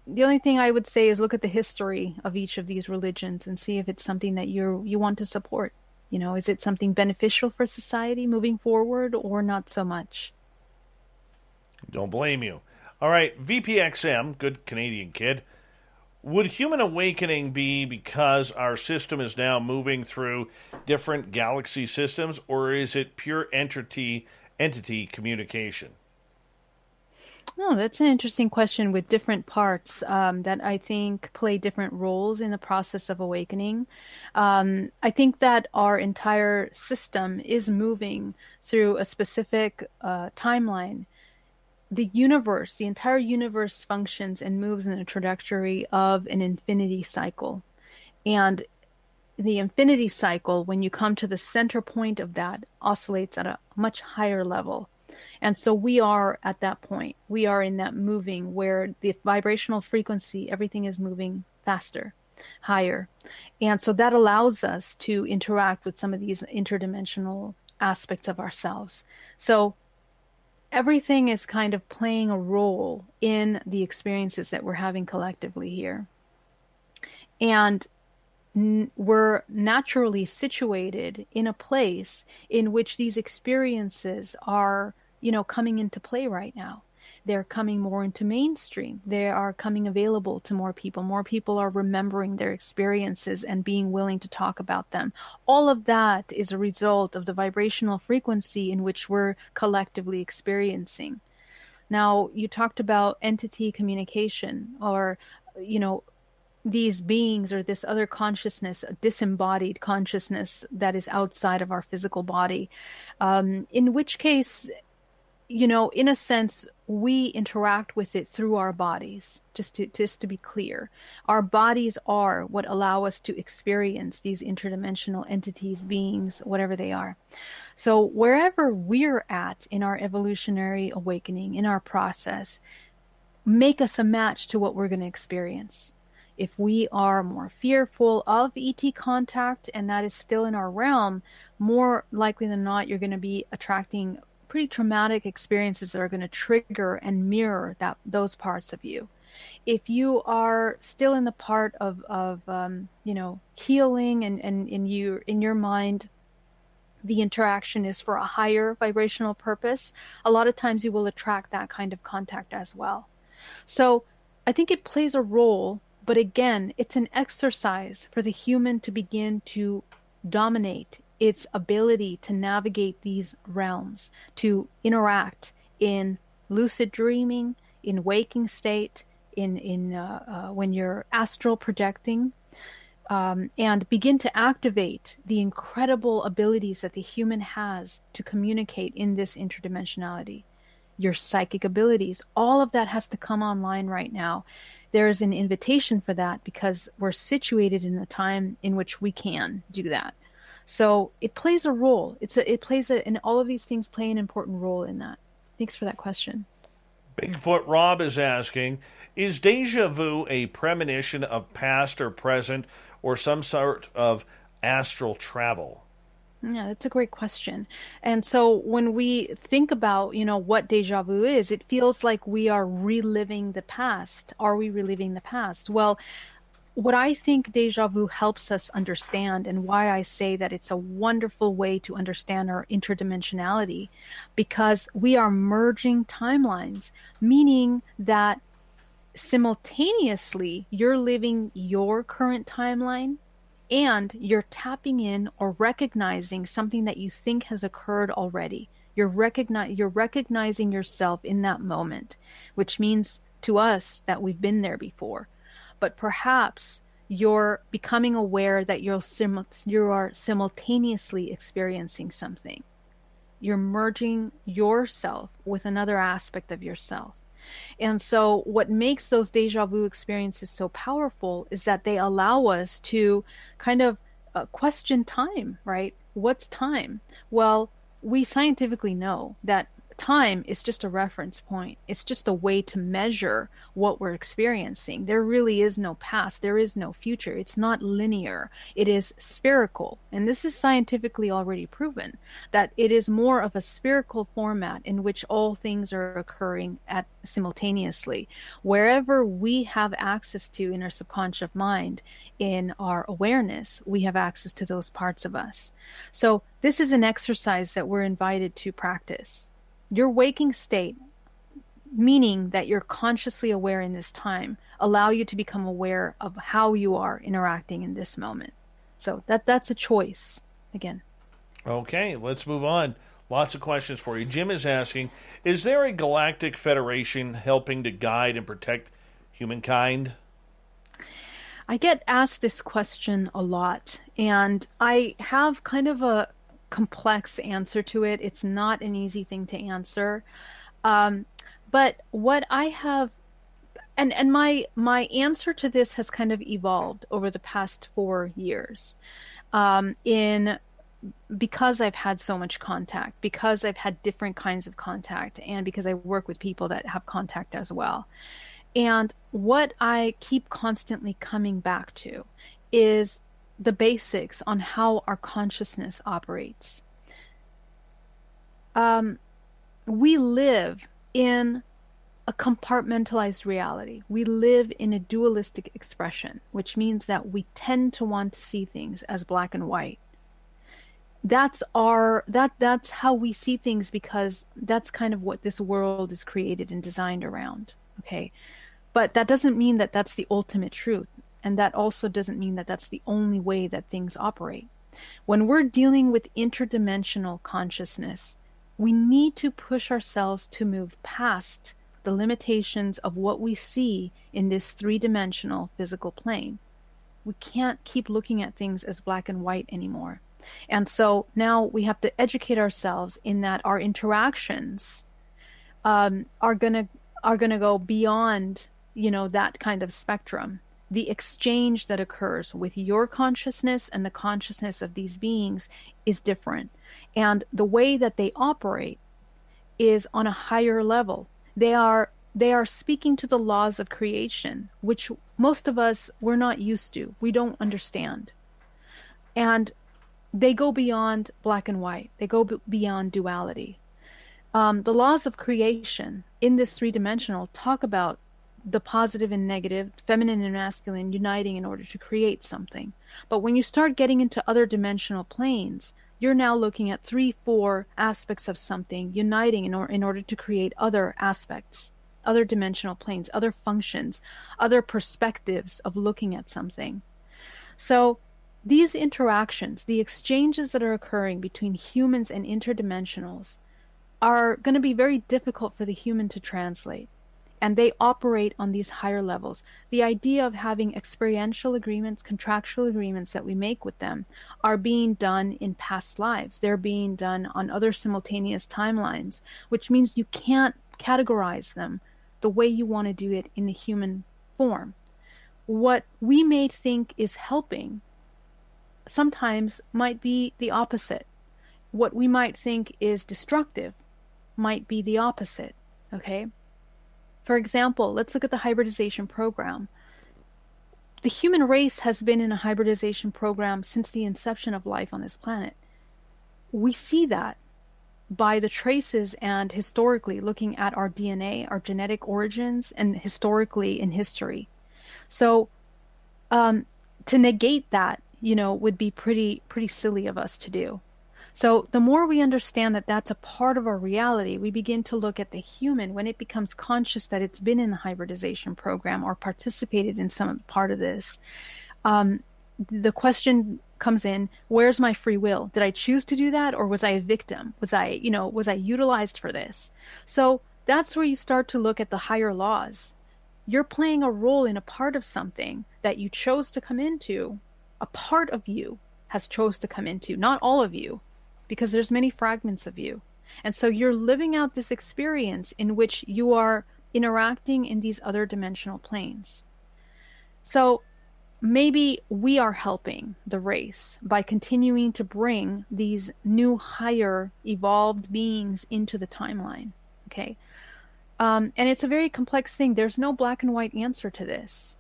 The only thing I would say is look at the history of each of these religions and see if it's something that you want to support. Is it something beneficial for society moving forward or not so much? Don't blame you. All right, VPXM, good Canadian kid. Would human awakening be because our system is now moving through different galaxy systems, or is it pure entity communication? Oh, that's an interesting question with different parts that I think play different roles in the process of awakening. I think that our entire system is moving through a specific timeline. The entire universe functions and moves in a trajectory of an infinity cycle. And the infinity cycle, when you come to the center point of that, oscillates at a much higher level. And so we are at that point. We are in that moving where the vibrational frequency, everything is moving faster, higher. And so that allows us to interact with some of these interdimensional aspects of ourselves. So everything is kind of playing a role in the experiences that we're having collectively here. And we're naturally situated in a place in which these experiences are, coming into play right now. They're coming more into mainstream. They are coming available to more people. More people are remembering their experiences and being willing to talk about them. All of that is a result of the vibrational frequency in which we're collectively experiencing. Now, you talked about entity communication, or, these beings, or this other consciousness, a disembodied consciousness that is outside of our physical body. In which case, in a sense, we interact with it through our bodies. Just to be clear, our bodies are what allow us to experience these interdimensional entities, beings, whatever they are. So wherever we're at in our evolutionary awakening, in our process, make us a match to what we're going to experience. If we are more fearful of ET contact, and that is still in our realm, more likely than not, you're going to be attracting pretty traumatic experiences that are going to trigger and mirror those parts of you. If you are still in the part of healing, and in your mind, the interaction is for a higher vibrational purpose, a lot of times you will attract that kind of contact as well. So I think it plays a role. But again, it's an exercise for the human to begin to dominate its ability to navigate these realms, to interact in lucid dreaming, in waking state, in when you're astral projecting, and begin to activate the incredible abilities that the human has to communicate in this interdimensionality. Your psychic abilities, all of that has to come online right now. There is an invitation for that because we're situated in a time in which we can do that. So it plays a role. And all of these things play an important role in that. Thanks for that question. Bigfoot Rob is asking, is deja vu a premonition of past or present or some sort of astral travel? Yeah, that's a great question. And so when we think about, what deja vu is, it feels like we are reliving the past. Are we reliving the past? Well, what I think deja vu helps us understand, and why I say that it's a wonderful way to understand our interdimensionality, because we are merging timelines, meaning that simultaneously you're living your current timeline, and you're tapping in or recognizing something that you think has occurred already. You're recognizing yourself in that moment, which means to us that we've been there before. But perhaps you're becoming aware that you are simultaneously experiencing something. You're merging yourself with another aspect of yourself. And so what makes those deja vu experiences so powerful is that they allow us to kind of question time, right? What's time? Well, we scientifically know that time is just a reference point. It's just a way to measure what we're experiencing. There really is no past. There is no future. It's not linear. It is spherical. And this is scientifically already proven, that it is more of a spherical format in which all things are occurring simultaneously. Wherever we have access to in our subconscious mind, in our awareness, we have access to those parts of us. So this is an exercise that we're invited to practice. Your waking state, meaning that you're consciously aware in this time, allow you to become aware of how you are interacting in this moment. So that's a choice, again. Okay, let's move on. Lots of questions for you. Jim is asking, is there a galactic federation helping to guide and protect humankind? I get asked this question a lot, and I have kind of a complex answer to it. It's not an easy thing to answer. But what I have And my answer to this has kind of evolved over the past 4 years. In Because I've had so much contact, because I've had different kinds of contact, and because I work with people that have contact as well. And what I keep constantly coming back to is the basics on how our consciousness operates. We live in a compartmentalized reality. We live in a dualistic expression, which means that we tend to want to see things as black and white. That's how we see things, because that's kind of what this world is created and designed around. Okay. But that doesn't mean that that's the ultimate truth. And that also doesn't mean that that's the only way that things operate. When we're dealing with interdimensional consciousness, we need to push ourselves to move past the limitations of what we see in this three-dimensional physical plane. We can't keep looking at things as black and white anymore. And so now we have to educate ourselves in that our interactions are gonna go beyond, that kind of spectrum. The exchange that occurs with your consciousness and the consciousness of these beings is different. And the way that they operate is on a higher level. They are speaking to the laws of creation, which most of us, we're not used to. We don't understand. And they go beyond black and white. They go beyond duality. The laws of creation in this three-dimensional talk about the positive and negative, feminine and masculine, uniting in order to create something. But when you start getting into other dimensional planes, you're now looking at 3-4 aspects of something uniting in order to create other aspects, other dimensional planes, other functions, other perspectives of looking at something. So these interactions, the exchanges that are occurring between humans and interdimensionals, are going to be very difficult for the human to translate. And they operate on these higher levels. The idea of having experiential agreements, contractual agreements that we make with them are being done in past lives. They're being done on other simultaneous timelines, which means you can't categorize them the way you want to do it in the human form. What we may think is helping sometimes might be the opposite. What we might think is destructive might be the opposite, okay? For example, let's look at the hybridization program. The human race has been in a hybridization program since the inception of life on this planet. We see that by the traces and historically looking at our DNA, our genetic origins, and historically in history. So to negate that, would be pretty silly of us to do. So the more we understand that that's a part of our reality, we begin to look at the human when it becomes conscious that it's been in the hybridization program or participated in some part of this. The question comes in, where's my free will? Did I choose to do that, or was I a victim? Was I utilized for this? So that's where you start to look at the higher laws. You're playing a role in a part of something that you chose to come into. A part of you has chose to come into, not all of you, because there's many fragments of you. And so you're living out this experience in which you are interacting in these other dimensional planes. So maybe we are helping the race by continuing to bring these new, higher, evolved beings into the timeline. Okay? And it's a very complex thing. There's no black and white answer to this.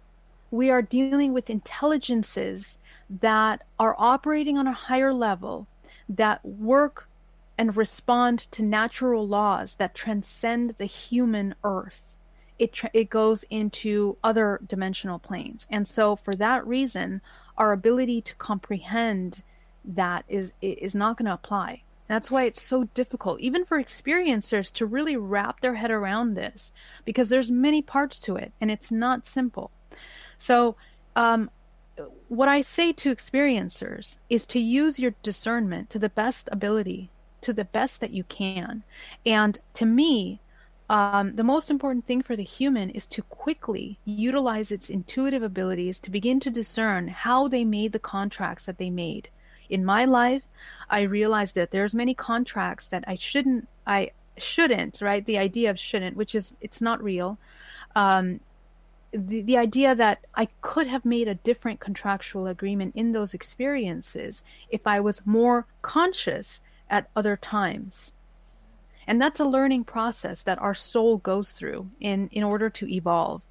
We are dealing with intelligences that are operating on a higher level, that work and respond to natural laws that transcend the human earth. It goes into other dimensional planes. And so for that reason, our ability to comprehend that is not going to apply. That's why it's so difficult, even for experiencers, to really wrap their head around this, because there's many parts to it and it's not simple. So what I say to experiencers is to use your discernment to the best ability, to the best that you can. And to me, the most important thing for the human is to quickly utilize its intuitive abilities to begin to discern how they made the contracts that they made. In my life, I realized that there's many contracts that I shouldn't, right? The idea of shouldn't, which is, it's not real. the idea that I could have made a different contractual agreement in those experiences if I was more conscious at other times. And that's a learning process that our soul goes through in order to evolve.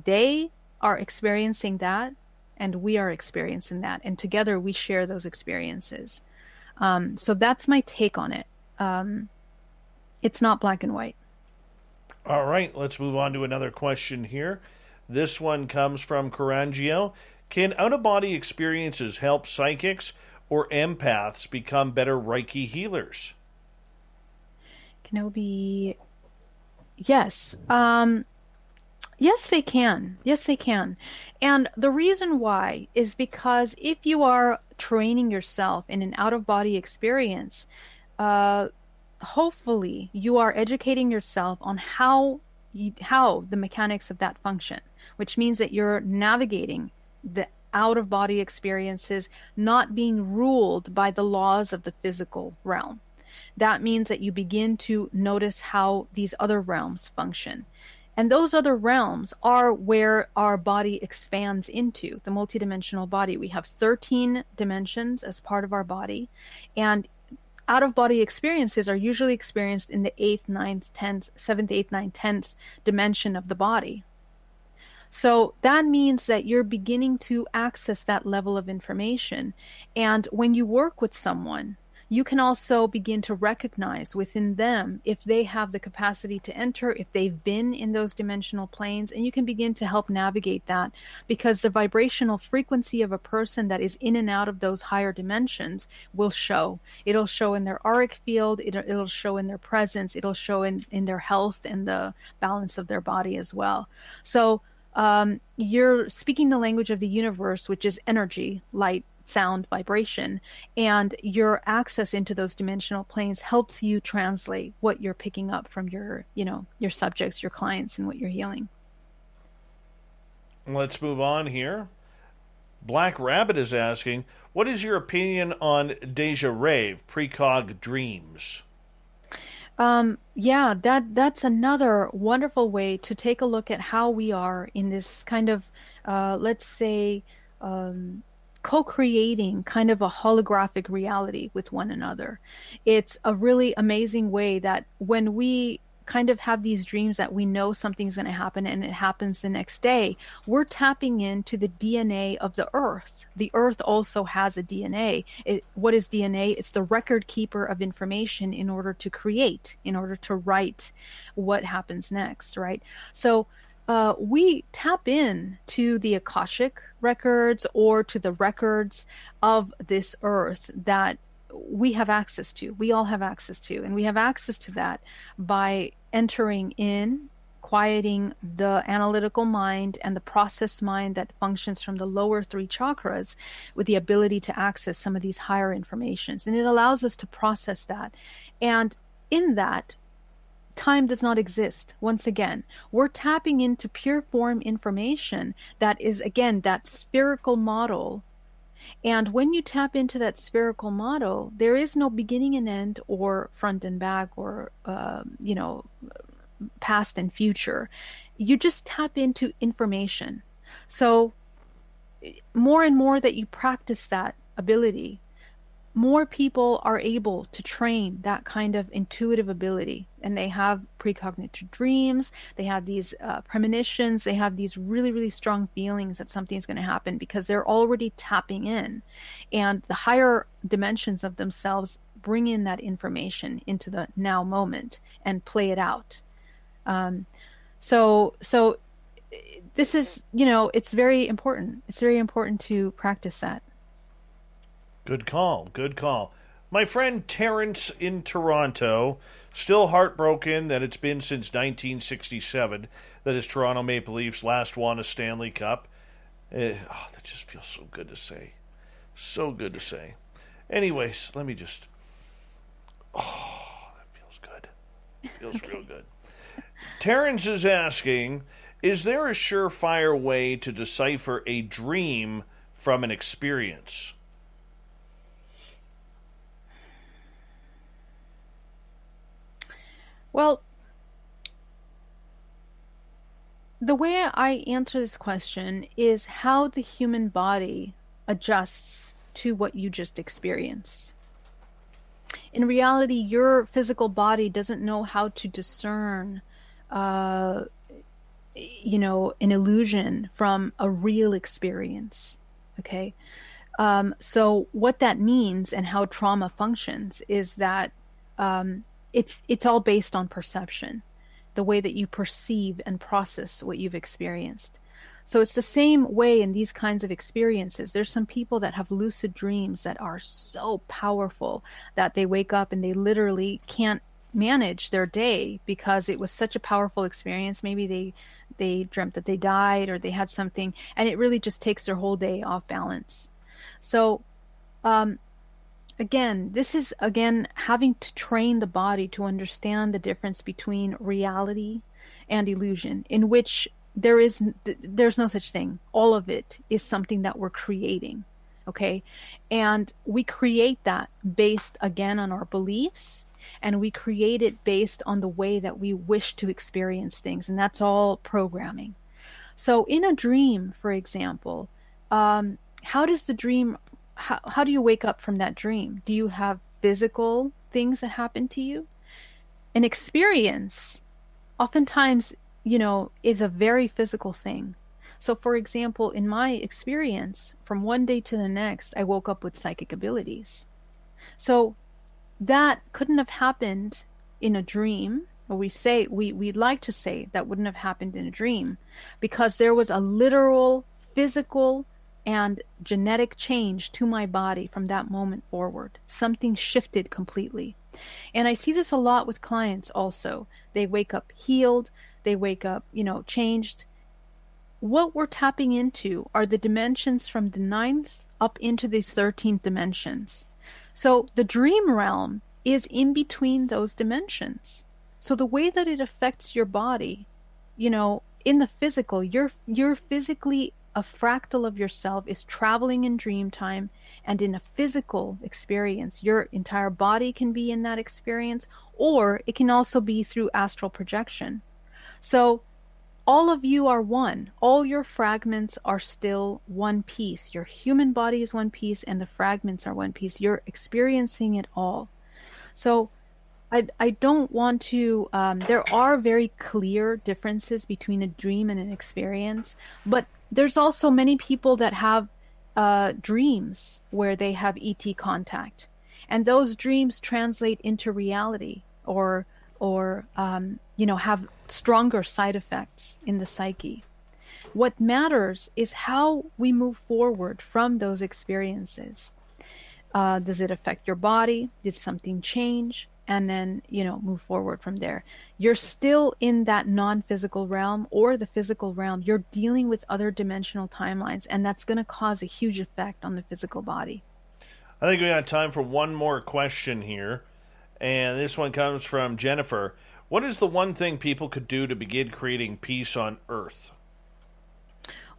They are experiencing that, and we are experiencing that. And together we share those experiences. So that's my take on it. It's not black and white. All right, let's move on to another question here. This one comes from Carangio. Can out-of-body experiences help psychics or empaths become better Reiki healers? Kenobi, yes. Yes, they can. Yes, they can. And the reason why is because if you are training yourself in an out-of-body experience, hopefully you are educating yourself on how the mechanics of that function, which means that you're navigating the out-of-body experiences, not being ruled by the laws of the physical realm. That means that you begin to notice how these other realms function. And those other realms are where our body expands into, the multidimensional body. We have 13 dimensions as part of our body. And out-of-body experiences are usually experienced in the 8th, 9th, 10th, 7th, 8th, 9th, 10th dimension of the body. So that means that you're beginning to access that level of information. And when you work with someone, you can also begin to recognize within them if they have the capacity to enter, if they've been in those dimensional planes, and you can begin to help navigate that, because the vibrational frequency of a person that is in and out of those higher dimensions will show. It'll show in their auric field, it'll show in their presence, it'll show in their health and the balance of their body as well. So you're speaking the language of the universe, which is energy, light, sound, vibration, and your access into those dimensional planes helps you translate what you're picking up from your subjects, your clients, and what you're healing. Let's move on here. Black Rabbit is asking, what is your opinion on Deja Rave, precog dreams? Yeah, that's another wonderful way to take a look at how we are in this kind of, let's say, co-creating kind of a holographic reality with one another. It's a really amazing way that when we kind of have these dreams that we know something's going to happen and it happens the next day, we're tapping into the DNA of the earth. The earth also has a DNA. What is DNA? It's the record keeper of information in order to create, in order to write what happens next, right? So we tap in to the Akashic records or to the records of this earth that we have access to. We all have access to. And we have access to that by entering in, quieting the analytical mind and the process mind that functions from the lower 3 chakras with the ability to access some of these higher informations. And it allows us to process that. And in that, time does not exist. Once again, we're tapping into pure form information that is, again, that spherical model. And when you tap into that spherical model, there is no beginning and end or front and back or, past and future. You just tap into information. So more and more that you practice that ability, more people are able to train that kind of intuitive ability, and they have precognitive dreams, they have these premonitions, they have these really, really strong feelings that something's going to happen because they're already tapping in, and the higher dimensions of themselves bring in that information into the now moment and play it out. So this is, it's very important. It's very important to practice that. Good call. Good call. My friend Terrence in Toronto, still heartbroken that it's been since 1967 that his Toronto Maple Leafs last won a Stanley Cup. That just feels so good to say. So good to say. Anyways, let me just... that feels good. It feels real good. Terrence is asking, is there a surefire way to decipher a dream from an experience? Well, The way I answer this question is how the human body adjusts to what you just experienced. In reality, your physical body doesn't know how to discern, uh, an illusion from a real experience. Okay. So what that means and how trauma functions is that it's all based on perception, the way that you perceive and process what you've experienced. So it's the same way in these kinds of experiences. There's some people that have lucid dreams that are so powerful that they wake up and they literally can't manage their day because it was such a powerful experience. Maybe they dreamt that they died or they had something, and it really just takes their whole day off balance. So again, this is having to train the body to understand the difference between reality and illusion, in which there's no such thing. All of it is something that we're creating. Okay. And we create that based again on our beliefs, and we create it based on the way that we wish to experience things. And that's all programming. So in a dream, for example, how does the dream, how do you wake up from that dream? Do you have physical things that happen to you? An experience oftentimes, is a very physical thing. So for example, in my experience, from one day to the next, I woke up with psychic abilities. So that couldn't have happened in a dream, or we'd like to say that wouldn't have happened in a dream, because there was a literal physical and genetic change to my body from that moment forward. Something shifted completely. And I see this a lot with clients also. They wake up healed, they wake up, changed. What we're tapping into are the dimensions from the 9th up into these 13th dimensions. So the dream realm is in between those dimensions. So the way that it affects your body, in the physical, you're physically, a fractal of yourself is traveling in dream time, and in a physical experience, your entire body can be in that experience, or it can also be through astral projection. So all of you are one. All your fragments are still one piece. Your human body is one piece, and the fragments are one piece. You're experiencing it all. So I don't want to, there are very clear differences between a dream and an experience, but there's also many people that have dreams where they have ET contact, and those dreams translate into reality, or have stronger side effects in the psyche. What matters is how we move forward from those experiences. Does it affect your body? Did something change? And then, move forward from there. You're still in that non-physical realm or the physical realm. You're dealing with other dimensional timelines, and that's going to cause a huge effect on the physical body. I think we got time for one more question here. And this one comes from Jennifer. What is the one thing people could do to begin creating peace on Earth?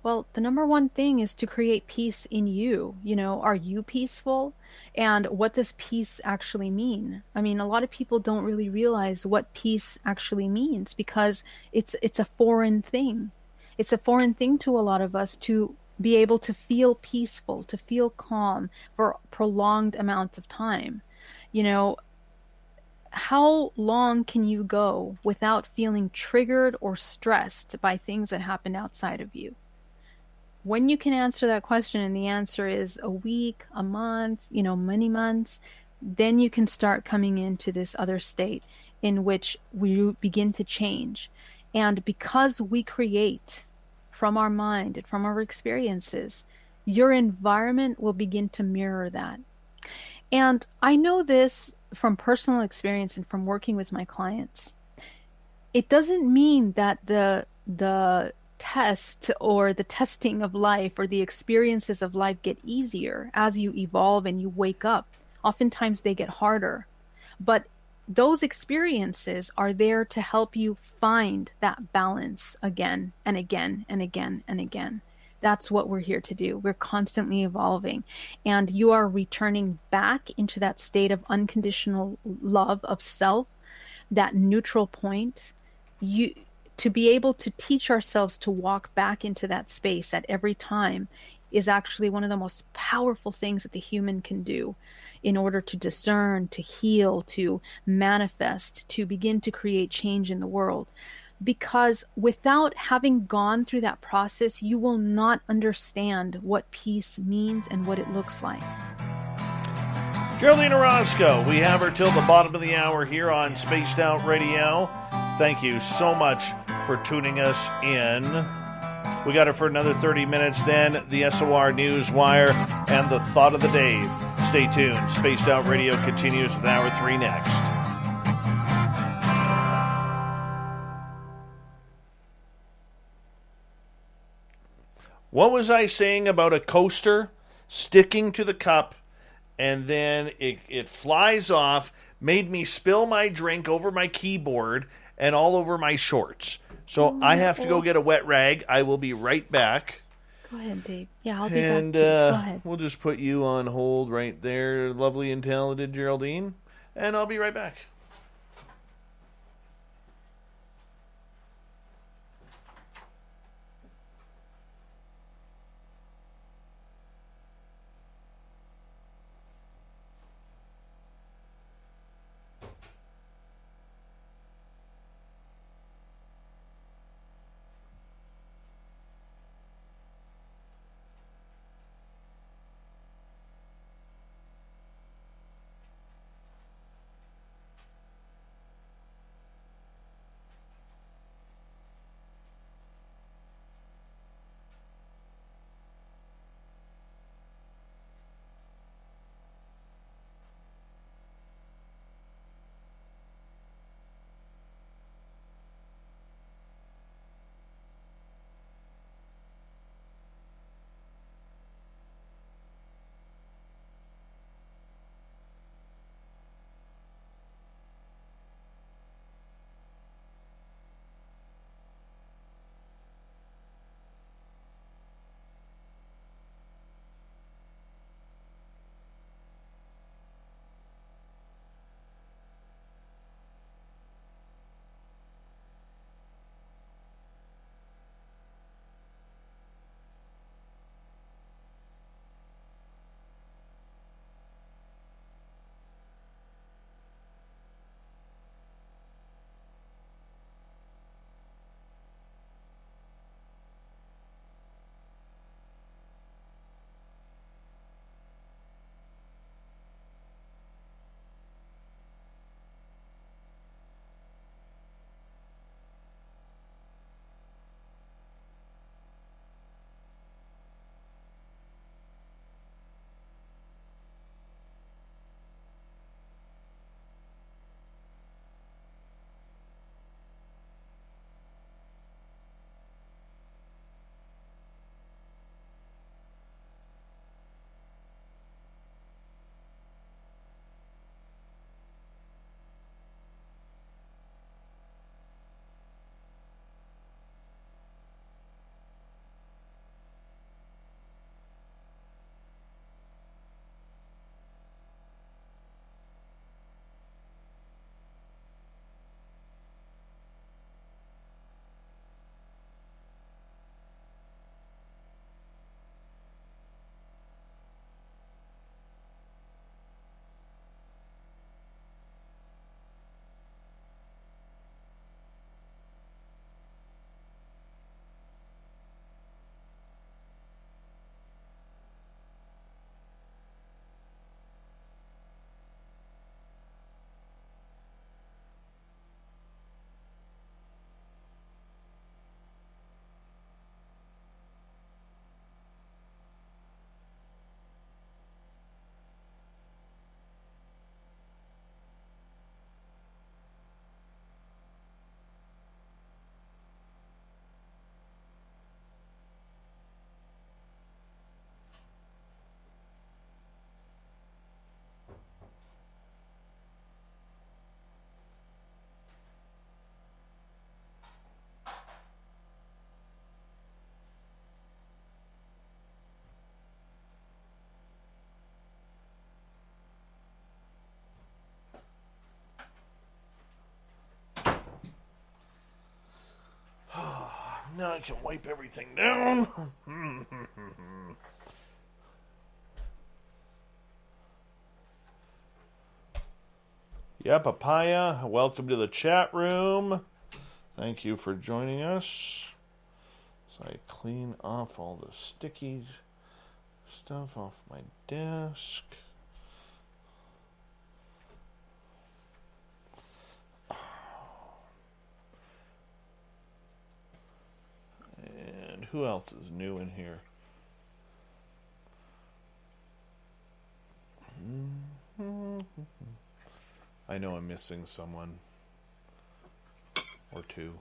Well, the number one thing is to create peace in you. Are you peaceful? And what does peace actually mean? I mean, a lot of people don't really realize what peace actually means, because it's a foreign thing. It's a foreign thing to a lot of us to be able to feel peaceful, to feel calm for prolonged amounts of time. How long can you go without feeling triggered or stressed by things that happen outside of you? When you can answer that question, and the answer is a week, a month, many months, then you can start coming into this other state in which we begin to change. And because we create from our mind and from our experiences, your environment will begin to mirror that. And I know this from personal experience and from working with my clients. It doesn't mean that the test or the testing of life or the experiences of life get easier as you evolve and you wake up. Oftentimes they get harder. But those experiences are there to help you find that balance again and again and again and again. That's what we're here to do. We're constantly evolving, and you are returning back into that state of unconditional love of self, that neutral point. to be able to teach ourselves to walk back into that space at every time is actually one of the most powerful things that the human can do in order to discern, to heal, to manifest, to begin to create change in the world. Because without having gone through that process, you will not understand what peace means and what it looks like. Geraldine Orozco, we have her till the bottom of the hour here on Spaced Out Radio. Thank you so much for tuning us in. We got her for another 30 minutes, then the SOR News Wire and the Thought of the Day. Stay tuned. Spaced Out Radio continues with Hour 3 next. What was I saying about a coaster sticking to the cup and then it flies off, made me spill my drink over my keyboard and all over my shorts. So I have to go get a wet rag. I will be right back. Go ahead, Dave. Yeah, I'll be back too. Go ahead. We'll just put you on hold right there, lovely and talented Geraldine, and I'll be right back. I can wipe everything down. Yeah, Papaya, welcome to the chat room. Thank you for joining us. So I clean off all the sticky stuff off my desk. And who else is new in here? I know I'm missing someone or two.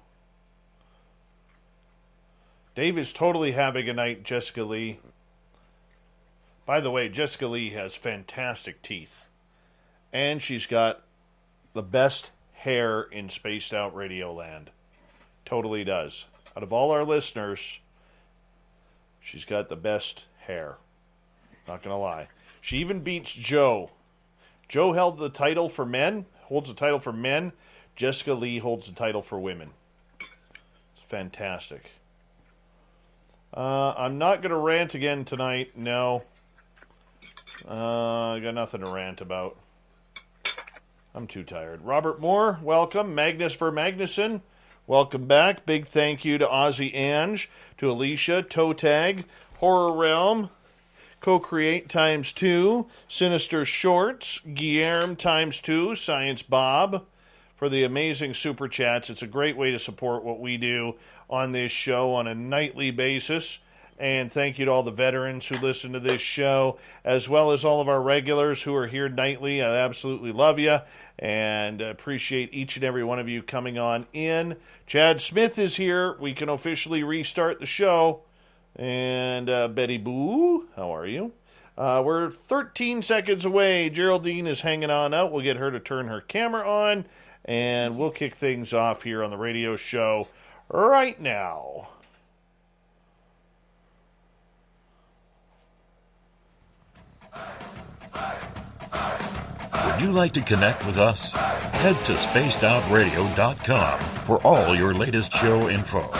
Dave is totally having a night, Jessica Lee. By the way, Jessica Lee has fantastic teeth. And she's got the best hair in Spaced Out Radio Land. Totally does. Out of all our listeners, she's got the best hair. Not going to lie. She even beats Joe. Joe held the title for men, holds the title for men. Jessica Lee holds the title for women. It's fantastic. I'm not going to rant again tonight. No. I got nothing to rant about. I'm too tired. Robert Moore, welcome. Magnus for Magnuson, welcome back. Big thank you to Ozzy Ange, to Alicia, Toe Tag, Horror Realm, Co-Create ×2, Sinister Shorts, Guillermo ×2, Science Bob, for the amazing super chats. It's a great way to support what we do on this show on a nightly basis. And thank you to all the veterans who listen to this show, as well as all of our regulars who are here nightly. I absolutely love you and appreciate each and every one of you coming on in. Chad Smith is here. We can officially restart the show. And Betty Boo, how are you? We're 13 seconds away. Geraldine is hanging on out. We'll get her to turn her camera on, and we'll kick things off here on the radio show right now. Would you like to connect with us? Head to spacedoutradio.com for all your latest show info.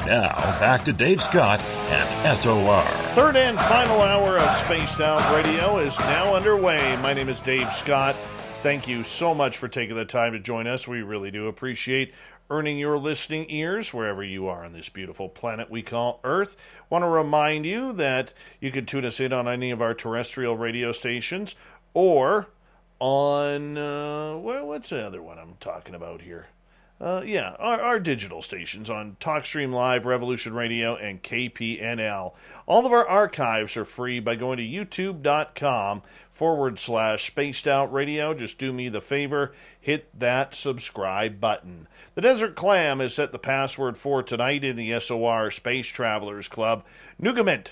Now, back to Dave Scott and SOR. Third and final hour of Spaced Out Radio is now underway. My name is Dave Scott. Thank you so much for taking the time to join us. We really do appreciate earning your listening ears wherever you are on this beautiful planet we call Earth. Want to remind you that you can tune us in on any of our terrestrial radio stations or on, what's the other one I'm talking about here? Our digital stations on TalkStream Live, Revolution Radio, and KPNL. All of our archives are free by going to youtube.com/Spaced Out Radio. Just do me the favor, hit that subscribe button. The Desert Clam has set the password for tonight in the SOR Space Travelers Club. Nougamint.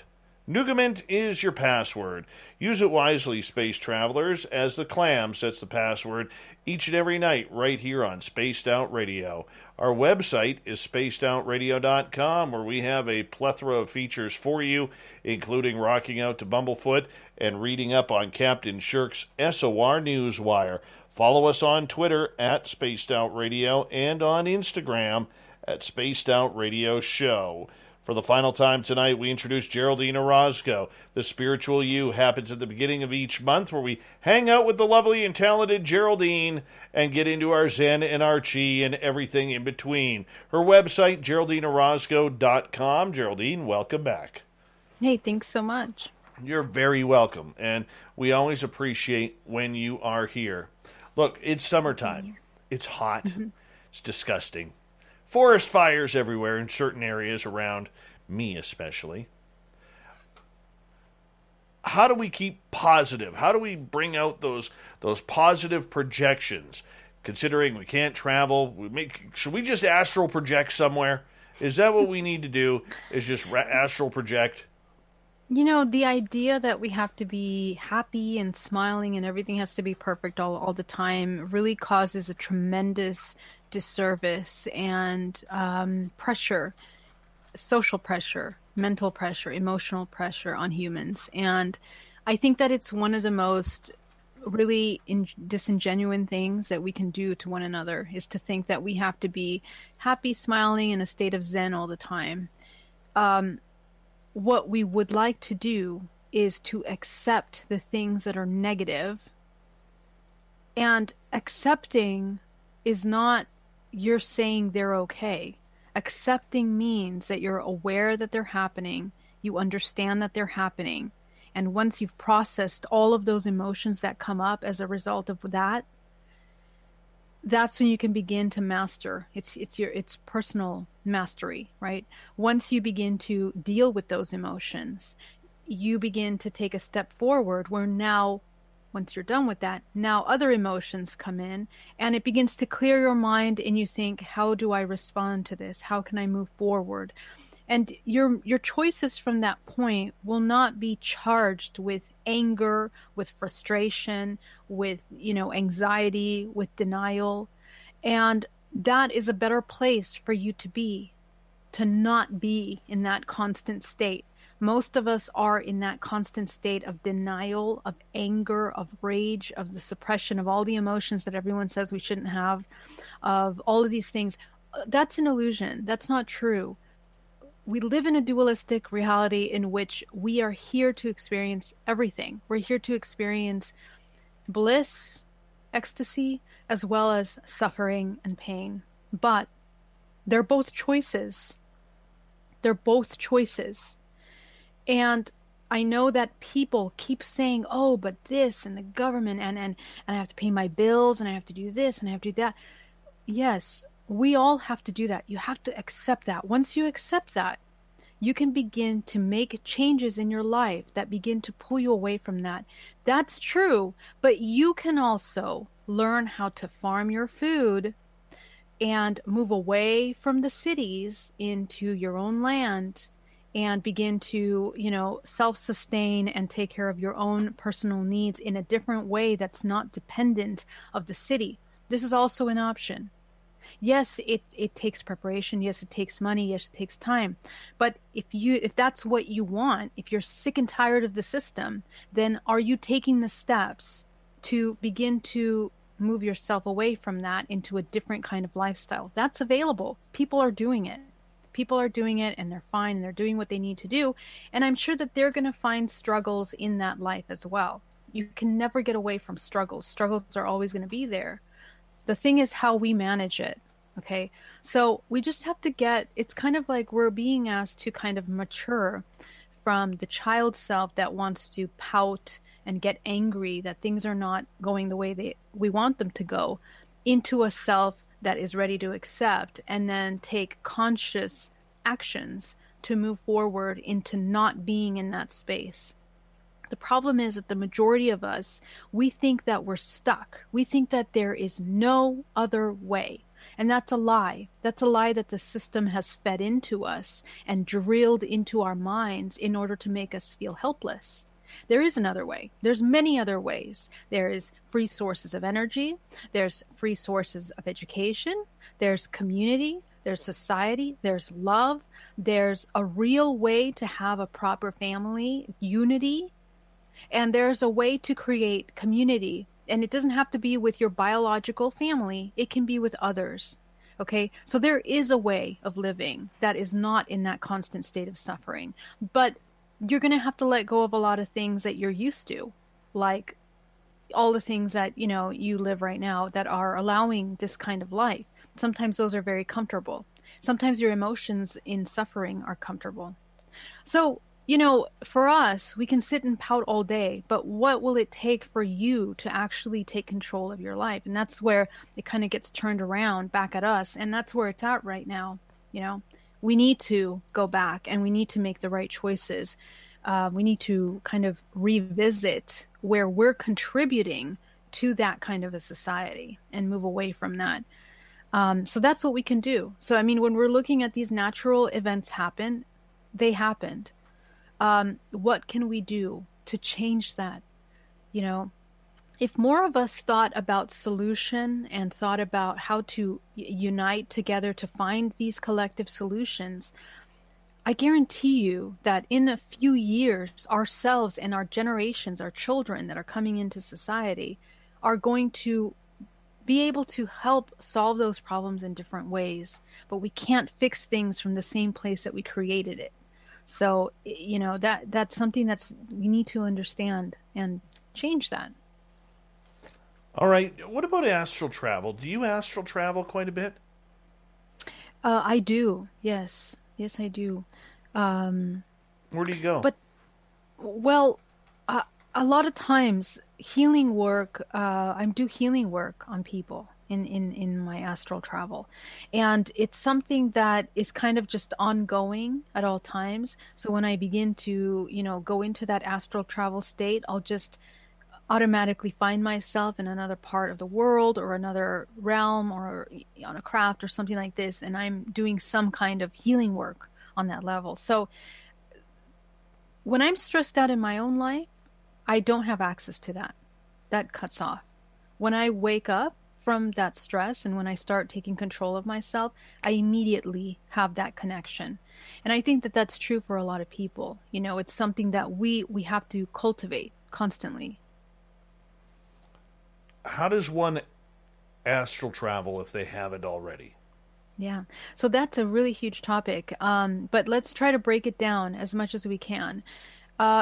Nougamint is your password. Use it wisely, space travelers, as the clam sets the password each and every night right here on Spaced Out Radio. Our website is spacedoutradio.com, where we have a plethora of features for you, including rocking out to Bumblefoot and reading up on Captain Shirk's SOR Newswire. Follow us on Twitter at Spaced Out Radio and on Instagram at Spaced Out Radio Show. For the final time tonight, we introduce Geraldine Orozco. The Spiritual You happens at the beginning of each month, where we hang out with the lovely and talented Geraldine and get into our Zen and our Chi and everything in between. Her website, GeraldineOrozco.com. Geraldine, welcome back. Hey, thanks so much. You're very welcome, and we always appreciate when you are here. Look, it's summertime. It's hot. It's disgusting. Forest fires everywhere in certain areas around me especially. How do we keep positive? How do we bring out those positive projections? Considering we can't travel, should we just astral project somewhere? Is that what we need to do, is just astral project? You know, the idea that we have to be happy and smiling and everything has to be perfect all the time really causes a tremendous disservice and pressure, social pressure, mental pressure, emotional pressure on humans. And I think that it's one of the most really disingenuous things that we can do to one another is to think that we have to be happy, smiling, in a state of Zen all the time. what we would like to do is to accept the things that are negative. And accepting is not you're saying they're okay. Accepting means that you're aware that they're happening, you understand that they're happening, and once you've processed all of those emotions that come up as a result of that, that's when you can begin to master. It's personal mastery, right? Once you begin to deal with those emotions, you begin to take a step forward where now, once you're done with that, now other emotions come in and it begins to clear your mind and you think, how do I respond to this? How can I move forward? And your choices from that point will not be charged with anger, with frustration, with, anxiety, with denial. And that is a better place for you to not be in that constant state. Most of us are in that constant state of denial, of anger, of rage, of the suppression of all the emotions that everyone says we shouldn't have, of all of these things. That's an illusion. That's not true. We live in a dualistic reality in which we are here to experience everything. We're here to experience bliss, ecstasy, as well as suffering and pain. But they're both choices. They're both choices. And I know that people keep saying, oh, but this and the government and I have to pay my bills and I have to do this and I have to do that. Yes, we all have to do that. You have to accept that. Once you accept that, you can begin to make changes in your life that begin to pull you away from that. That's true, but you can also learn how to farm your food and move away from the cities into your own land and begin to, self-sustain and take care of your own personal needs in a different way that's not dependent of the city. This is also an option. Yes, it takes preparation. Yes, it takes money. Yes, it takes time. But if that's what you want, if you're sick and tired of the system, then are you taking the steps to begin to move yourself away from that into a different kind of lifestyle? That's available. People are doing it. People are doing it and they're fine and they're doing what they need to do. And I'm sure that they're going to find struggles in that life as well. You can never get away from struggles. Struggles are always going to be there. The thing is how we manage it. Okay. So we just have to it's kind of like we're being asked to kind of mature from the child self that wants to pout and get angry that things are not going the way we want them to go, into a self that is ready to accept and then take conscious actions to move forward into not being in that space. The problem is that the majority of us, we think that we're stuck. We think that there is no other way. And that's a lie. That's a lie that the system has fed into us and drilled into our minds in order to make us feel helpless. There is another way. There's many other ways. There is free sources of energy. There's free sources of education. There's community. There's society. There's love. There's a real way to have a proper family unity. And there's a way to create community. And it doesn't have to be with your biological family. It can be with others. Okay? So there is a way of living that is not in that constant state of suffering. But you're going to have to let go of a lot of things that you're used to, like all the things that, you live right now that are allowing this kind of life. Sometimes those are very comfortable. Sometimes your emotions in suffering are comfortable. So, for us, we can sit and pout all day, but what will it take for you to actually take control of your life? And that's where it kind of gets turned around back at us. And that's where it's at right now. We need to go back and we need to make the right choices. We need to kind of revisit where we're contributing to that kind of a society and move away from that. So that's what we can do. So, when we're looking at these natural events happen, they happened. What can we do to change that? If more of us thought about solution and thought about how to unite together to find these collective solutions, I guarantee you that in a few years, ourselves and our generations, our children that are coming into society, are going to be able to help solve those problems in different ways. But we can't fix things from the same place that we created it. So, that's something that's we need to understand and change that. All right. What about astral travel? Do you astral travel quite a bit? I do. Yes. Yes, I do. Um, Where do you go? but well, a lot of times healing work, I do healing work on people in my astral travel. And it's something that is kind of just ongoing at all times. So when I begin to, go into that astral travel state, I'll just automatically find myself in another part of the world or another realm or on a craft or something like this. And I'm doing some kind of healing work on that level. So when I'm stressed out in my own life, I don't have access to that. That cuts off. When I wake up from that stress and when I start taking control of myself, I immediately have that connection. And I think that that's true for a lot of people. It's something that we have to cultivate constantly. How does one astral travel if they haven't already? Yeah. So that's a really huge topic. But let's try to break it down as much as we can.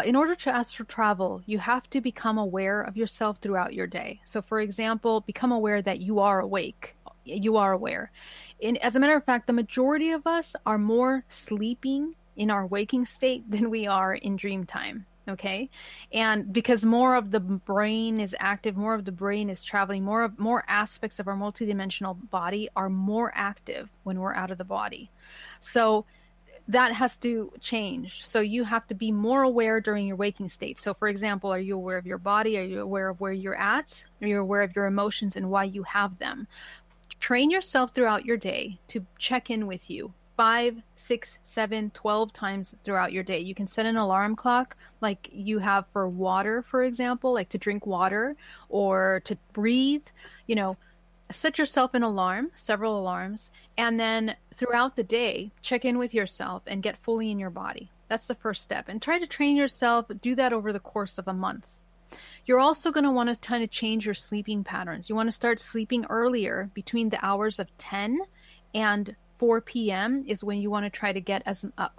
In order to astral travel, you have to become aware of yourself throughout your day. So, for example, become aware that you are awake. You are aware. As a matter of fact, the majority of us are more sleeping in our waking state than we are in dream time. Okay. And because more of the brain is active, more of the brain is traveling, more aspects of our multidimensional body are more active when we're out of the body. So that has to change. So you have to be more aware during your waking state. So for example, are you aware of your body? Are you aware of where you're at? Are you aware of your emotions and why you have them? Train yourself throughout your day to check in with you 5, 6, 7, 12 times throughout your day. You can set an alarm clock like you have for water, for example, like to drink water or to breathe. Set yourself an alarm, several alarms, and then throughout the day, check in with yourself and get fully in your body. That's the first step. And try to train yourself, do that over the course of a month. You're also going to want to kind of change your sleeping patterns. You want to start sleeping earlier between the hours of 10 and 4 p.m. is when you want to try to get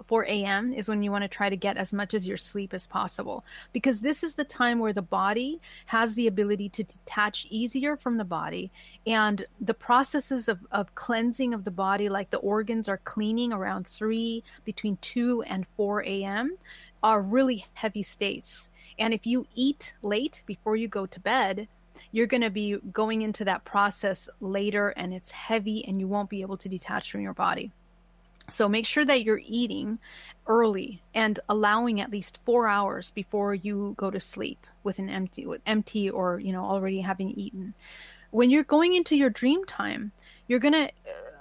4 a.m. is when you want to try to get as much as your sleep as possible, because this is the time where the body has the ability to detach easier from the body, and the processes of cleansing of the body, like the organs are cleaning around between 2 and 4 a.m. are really heavy states. And if you eat late before you go to bed, you're going to be going into that process later and it's heavy and you won't be able to detach from your body. So make sure that you're eating early and allowing at least 4 hours before you go to sleep with empty or, already having eaten. When you're going into your dream time, you're going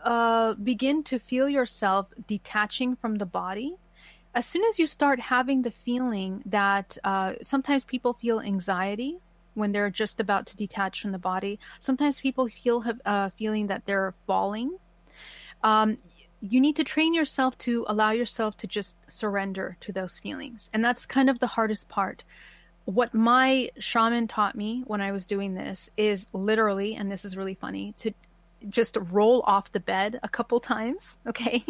to begin to feel yourself detaching from the body. As soon as you start having the feeling that sometimes people feel anxiety when they're just about to detach from the body. Sometimes people feel feeling that they're falling. You need to train yourself to allow yourself to just surrender to those feelings. And that's kind of the hardest part. What my shaman taught me when I was doing this is literally, and this is really funny, to just roll off the bed a couple times, okay?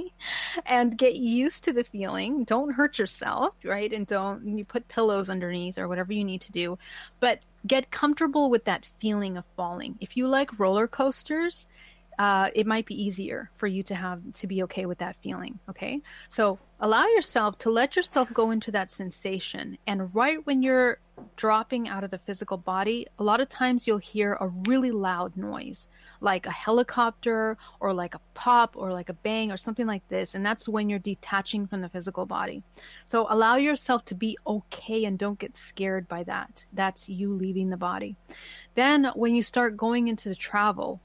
And get used to the feeling. Don't hurt yourself, right? And you put pillows underneath or whatever you need to do. But get comfortable with that feeling of falling. If you like roller coasters, it might be easier for you to be okay with that feeling, okay? So allow yourself to let yourself go into that sensation. And right when you're dropping out of the physical body, a lot of times you'll hear a really loud noise, like a helicopter or like a pop or like a bang or something like this. And that's when you're detaching from the physical body. So allow yourself to be okay and don't get scared by that. That's you leaving the body. Then when you start going into the travel,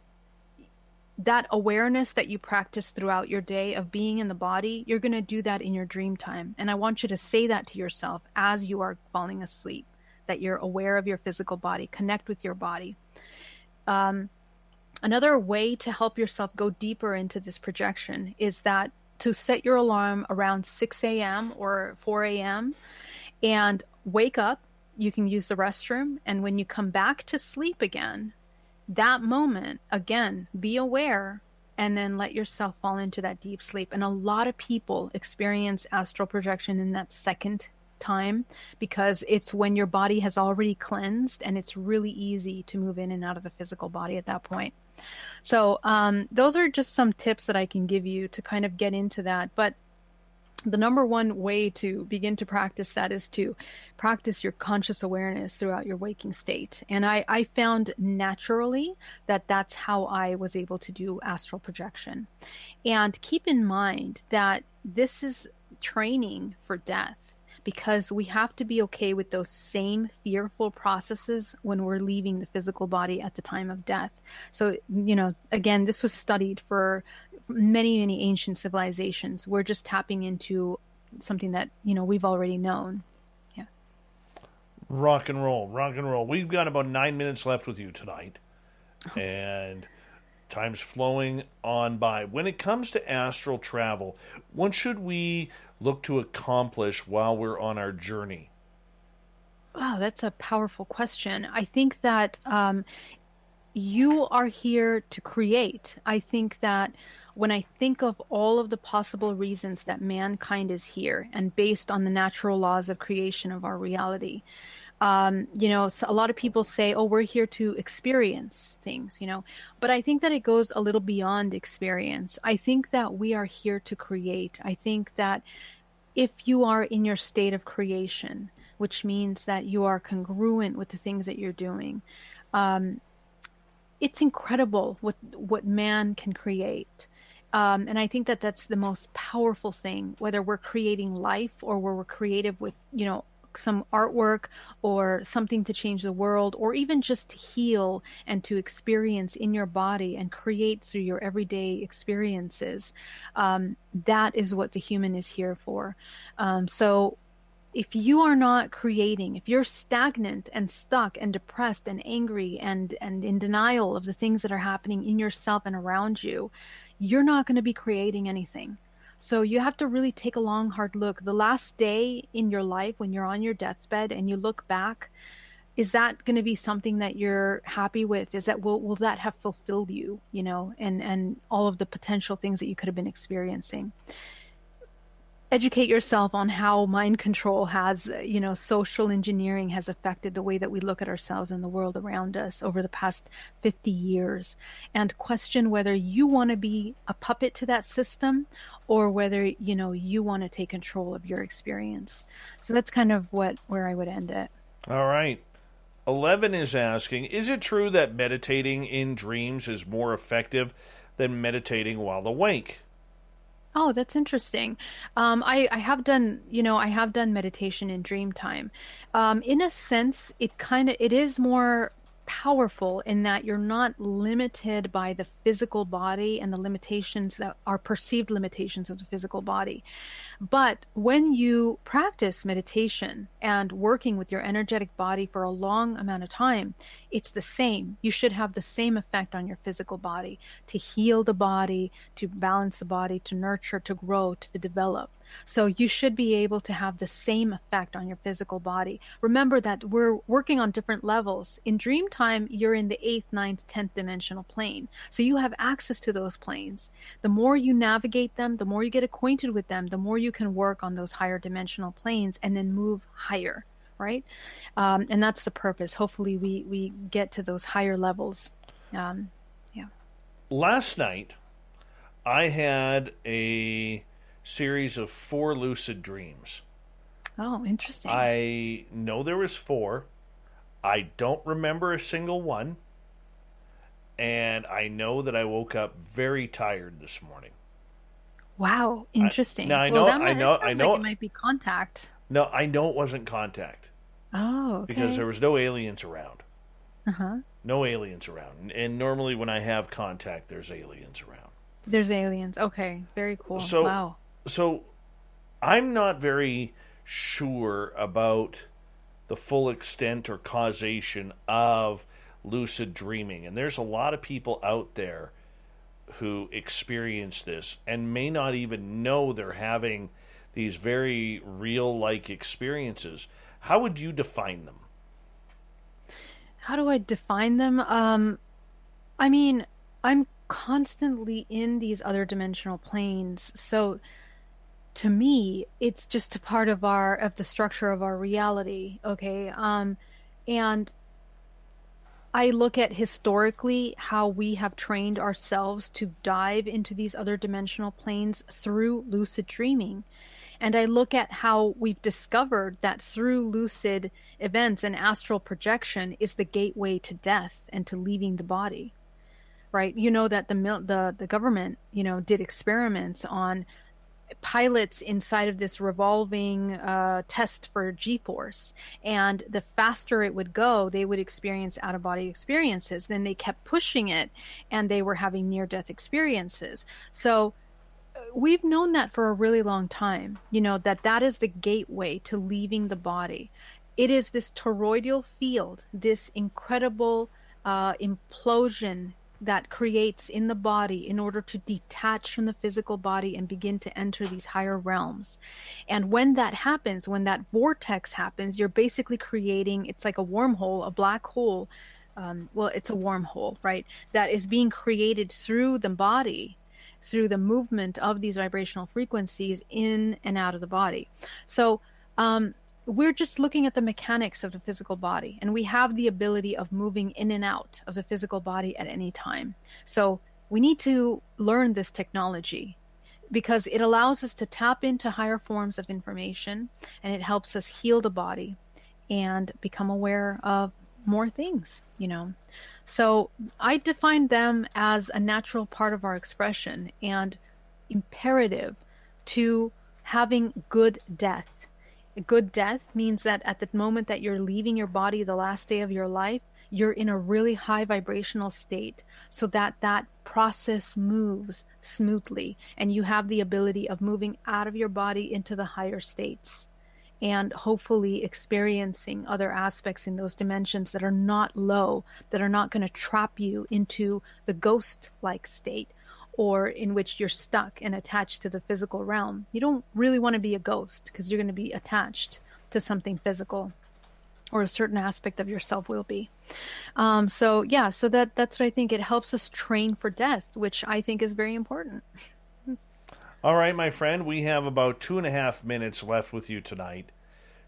that awareness that you practice throughout your day of being in the body, you're going to do that in your dream time. And I want you to say that to yourself as you are falling asleep, that you're aware of your physical body, connect with your body. Another way to help yourself go deeper into this projection is that to set your alarm around 6 a.m. or 4 a.m. and wake up. You can use the restroom. And when you come back to sleep again, that moment, again, be aware and then let yourself fall into that deep sleep. And a lot of people experience astral projection in that second time, because it's when your body has already cleansed, and it's really easy to move in and out of the physical body at that point. So those are just some tips that I can give you to kind of get into that. But the number one way to begin to practice that is to practice your conscious awareness throughout your waking state. And I found naturally that that's how I was able to do astral projection. And keep in mind that this is training for death, because we have to be okay with those same fearful processes when we're leaving the physical body at the time of death. So, again, this was studied for many, many ancient civilizations. We're just tapping into something that, we've already known. Yeah. Rock and roll. We've got about 9 minutes left with you tonight. Okay. And time's flowing on by. When it comes to astral travel, what should we look to accomplish while we're on our journey? Wow, that's a powerful question. I think that you are here to create. I think that when I think of all of the possible reasons that mankind is here, and based on the natural laws of creation of our reality, so a lot of people say, oh, we're here to experience things, but I think that it goes a little beyond experience. I think that we are here to create. I think that if you are in your state of creation, which means that you are congruent with the things that you're doing, it's incredible what man can create. And I think that that's the most powerful thing, whether we're creating life or where we're creative with, some artwork or something to change the world, or even just to heal and to experience in your body and create through your everyday experiences. That is what the human is here for. So if you are not creating, if you're stagnant and stuck and depressed and angry and in denial of the things that are happening in yourself and around you, you're not going to be creating anything. So you have to really take a long, hard look. The last day in your life, when you're on your deathbed and you look back, is that going to be something that you're happy with? Is that will that have fulfilled you, and all of the potential things that you could have been experiencing? Educate yourself on how mind control has, social engineering has affected the way that we look at ourselves and the world around us over the past 50 years, and question whether you want to be a puppet to that system or whether, you want to take control of your experience. So that's kind of where I would end it. All right. 11 is asking, is it true that meditating in dreams is more effective than meditating while awake? Oh, that's interesting. I have done, I have done meditation in dream time. In a sense, it is more powerful in that you're not limited by the physical body and the limitations that are perceived limitations of the physical body. But when you practice meditation and working with your energetic body for a long amount of time, it's the same. You should have the same effect on your physical body, to heal the body, to balance the body, to nurture, to grow, to develop. So you should be able to have the same effect on your physical body. Remember that we're working on different levels. In dream time, you're in the 8th, 9th, 10th dimensional plane. So you have access to those planes. The more you navigate them, the more you get acquainted with them, the more you can work on those higher dimensional planes and then move higher, right? And that's the purpose. Hopefully we get to those higher levels. Yeah. Last night, I had a series of 4 lucid dreams. Oh, interesting. I know there was 4. I don't remember a single one. And I know that I woke up very tired this morning. Wow, interesting. I know like it might be contact. No, I know it wasn't contact. Oh, okay. Because there was no aliens around. Uh-huh. No aliens around. And normally when I have contact, there's aliens around. There's aliens. Okay, very cool. Wow. So I'm not very sure about the full extent or causation of lucid dreaming. And there's a lot of people out there who experience this and may not even know they're having these very real-like experiences. How would you define them? How do I define them? I mean, I'm constantly in these other dimensional planes. So to me, it's just a part of the structure of our reality. Okay. And I look at historically how we have trained ourselves to dive into these other dimensional planes through lucid dreaming. And I look at how we've discovered that through lucid events and astral projection is the gateway to death and to leaving the body, right? You know that the government, did experiments on pilots inside of this revolving test for G-force, and the faster it would go, they would experience out-of-body experiences. Then they kept pushing it, and they were having near-death experiences. So we've known that for a really long time, that is the gateway to leaving the body. It is this toroidal field, this incredible implosion that creates in the body in order to detach from the physical body and begin to enter these higher realms. And when that happens, when that vortex happens, you're basically creating, it's like a wormhole, a black hole. Well, it's a wormhole, right? That is being created through the body, through the movement of these vibrational frequencies in and out of the body. So we're just looking at the mechanics of the physical body, and we have the ability of moving in and out of the physical body at any time. So we need to learn this technology because it allows us to tap into higher forms of information, and it helps us heal the body and become aware of more things, So I define them as a natural part of our expression and imperative to having good death. A good death means that at the moment that you're leaving your body, the last day of your life, you're in a really high vibrational state so that that process moves smoothly and you have the ability of moving out of your body into the higher states and hopefully experiencing other aspects in those dimensions that are not low, that are not going to trap you into the ghost-like state, or in which you're stuck and attached to the physical realm. You don't really want to be a ghost because you're going to be attached to something physical, or a certain aspect of yourself will be. So that's what I think. It helps us train for death, which I think is very important. All right, my friend, we have about 2.5 minutes left with you tonight.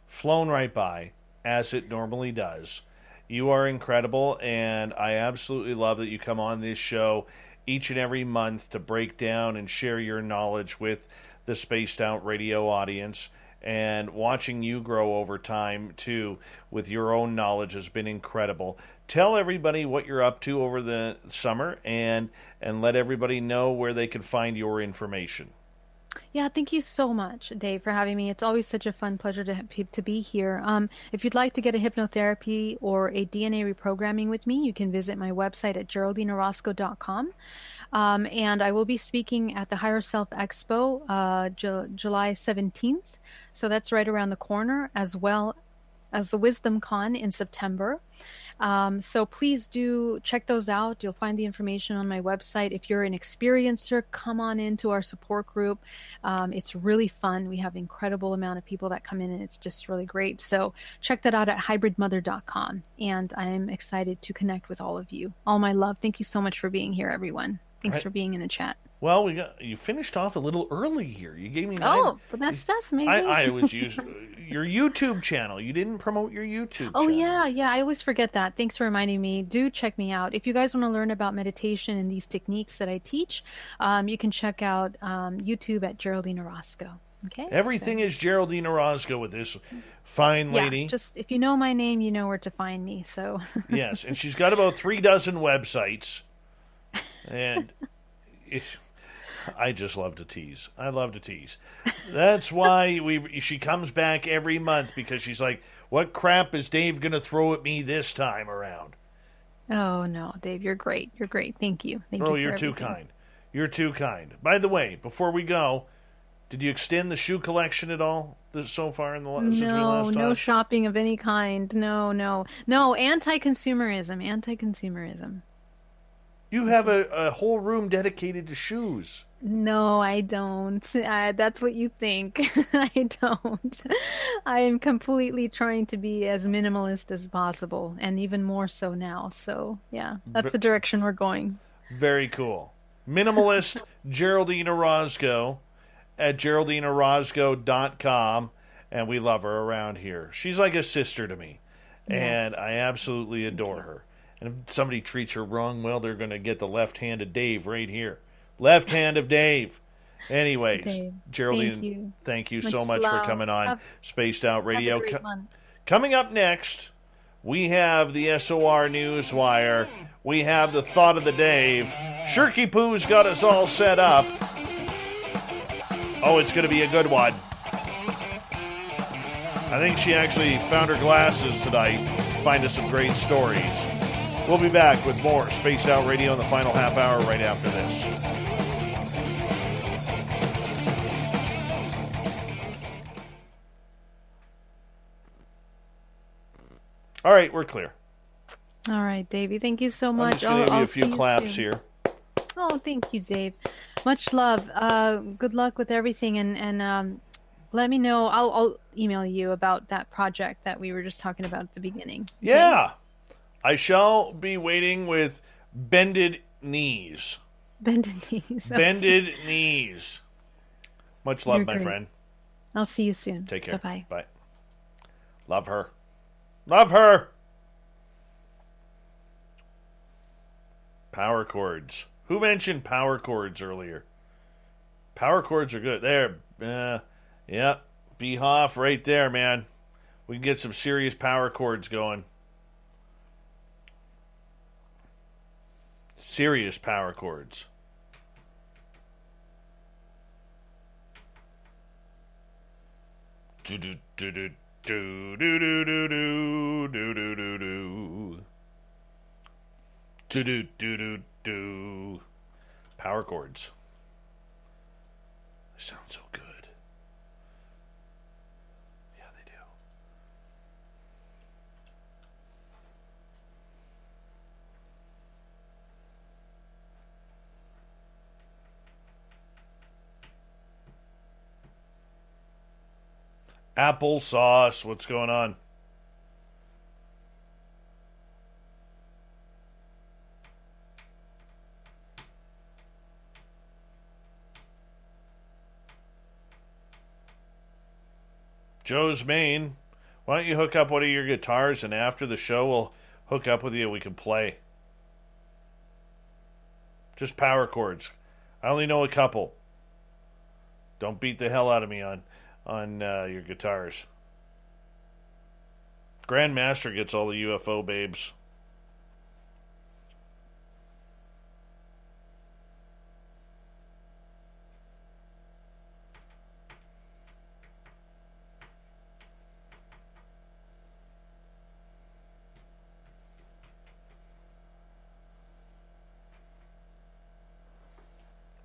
Flown right by, as it normally does. You are incredible, and I absolutely love that you come on this show each and every month to break down and share your knowledge with the Spaced Out Radio audience. And watching you grow over time, too, with your own knowledge has been incredible. Tell everybody what you're up to over the summer and let everybody know where they can find your information. Yeah, thank you so much, Dave, for having me. It's always such a fun pleasure to be here. If you'd like to get a hypnotherapy or a DNA reprogramming with me, you can visit my website at GeraldineOrozco.com. And I will be speaking at the Higher Self Expo July 17th. So that's right around the corner, as well as the Wisdom Con in September. So please do check those out. You'll find the information on my website. If you're an experiencer, come on into our support group. It's really fun. We have an incredible amount of people that come in, and it's just really great. So check that out at hybridmother.com. And I'm excited to connect with all of you. All my love. Thank you so much for being here, everyone. Thanks for being in the chat. Well, you finished off a little early here. You gave me but that's amazing. I was using your YouTube channel. You didn't promote your YouTube channel. Oh, yeah. I always forget that. Thanks for reminding me. Do check me out. If you guys want to learn about meditation and these techniques that I teach, you can check out YouTube at Geraldine Orozco. Okay. Everything is Geraldine Orozco with this fine lady. Yeah, just if you know my name, you know where to find me. So yes, and she's got about 3 dozen websites, and I just love to tease. I love to tease. That's why she comes back every month, because she's like, "What crap is Dave going to throw at me this time around?" Oh no, Dave, you're great. You're great. Thank you. You're too kind. You're too kind. By the way, before we go, did you extend the shoe collection at all so far since we last talked? No shopping of any kind. No. Anti-consumerism. You have a whole room dedicated to shoes. No, I don't. That's what you think. I don't. I am completely trying to be as minimalist as possible, and even more so now. So, yeah, that's the direction we're going. Very cool. Minimalist Geraldine Orozco at GeraldineOrozco.com, and we love her around here. She's like a sister to me, and Yes. I absolutely adore her. And if somebody treats her wrong, well, they're going to get the left hand of Dave right here. Left hand of Dave. Anyways, Dave, Geraldine, thank you so much love. for coming on Spaced Out Radio. Have a great month. Coming up next, we have the SOR Newswire. We have the Thought of the Dave. Shirky Poo's got us all set up. Oh, it's going to be a good one. I think she actually found her glasses tonight. Find us some great stories. We'll be back with more Spaced Out Radio in the final half hour right after this. All right, we're clear. All right, Davey. Thank you so much. I'm just going to give you a few claps here. Oh, thank you, Dave. Much love. Good luck with everything, and let me know. I'll email you about that project that we were just talking about at the beginning. Okay? Yeah. I shall be waiting with bended knees. Bended knees. Okay. Bended knees. Much love, You're my great. friend. I'll see you soon. Take care. Bye-bye. Bye. Love her. Love her. Power chords. Who mentioned power chords earlier? Power chords are good. There. Yeah. Behoff right there, man. We can get some serious power chords going. Serious power chords. Do do do do do do do do do do do do do do do do do. Power chords. They sound so good. Yeah, they do. Applesauce. What's going on? Joe's Maine. Why don't you hook up one of your guitars, and after the show we'll hook up with you and we can play. Just power chords. I only know a couple. Don't beat the hell out of me on your guitars. Grandmaster gets all the UFO babes.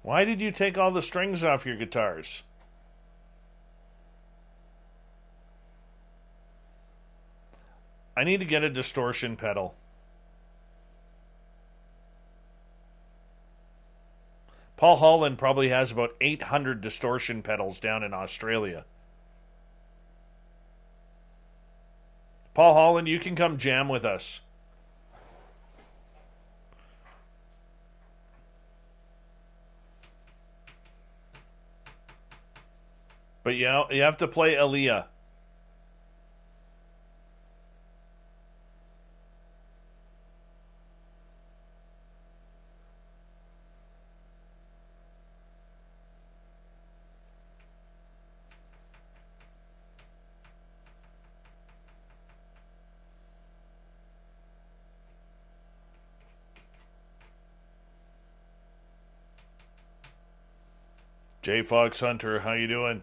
Why did you take all the strings off your guitars? I need to get a distortion pedal. Paul Holland probably has about 800 distortion pedals down in Australia. Paul Holland, you can come jam with us. But you have to play Aaliyah. J Fox Hunter, how you doing?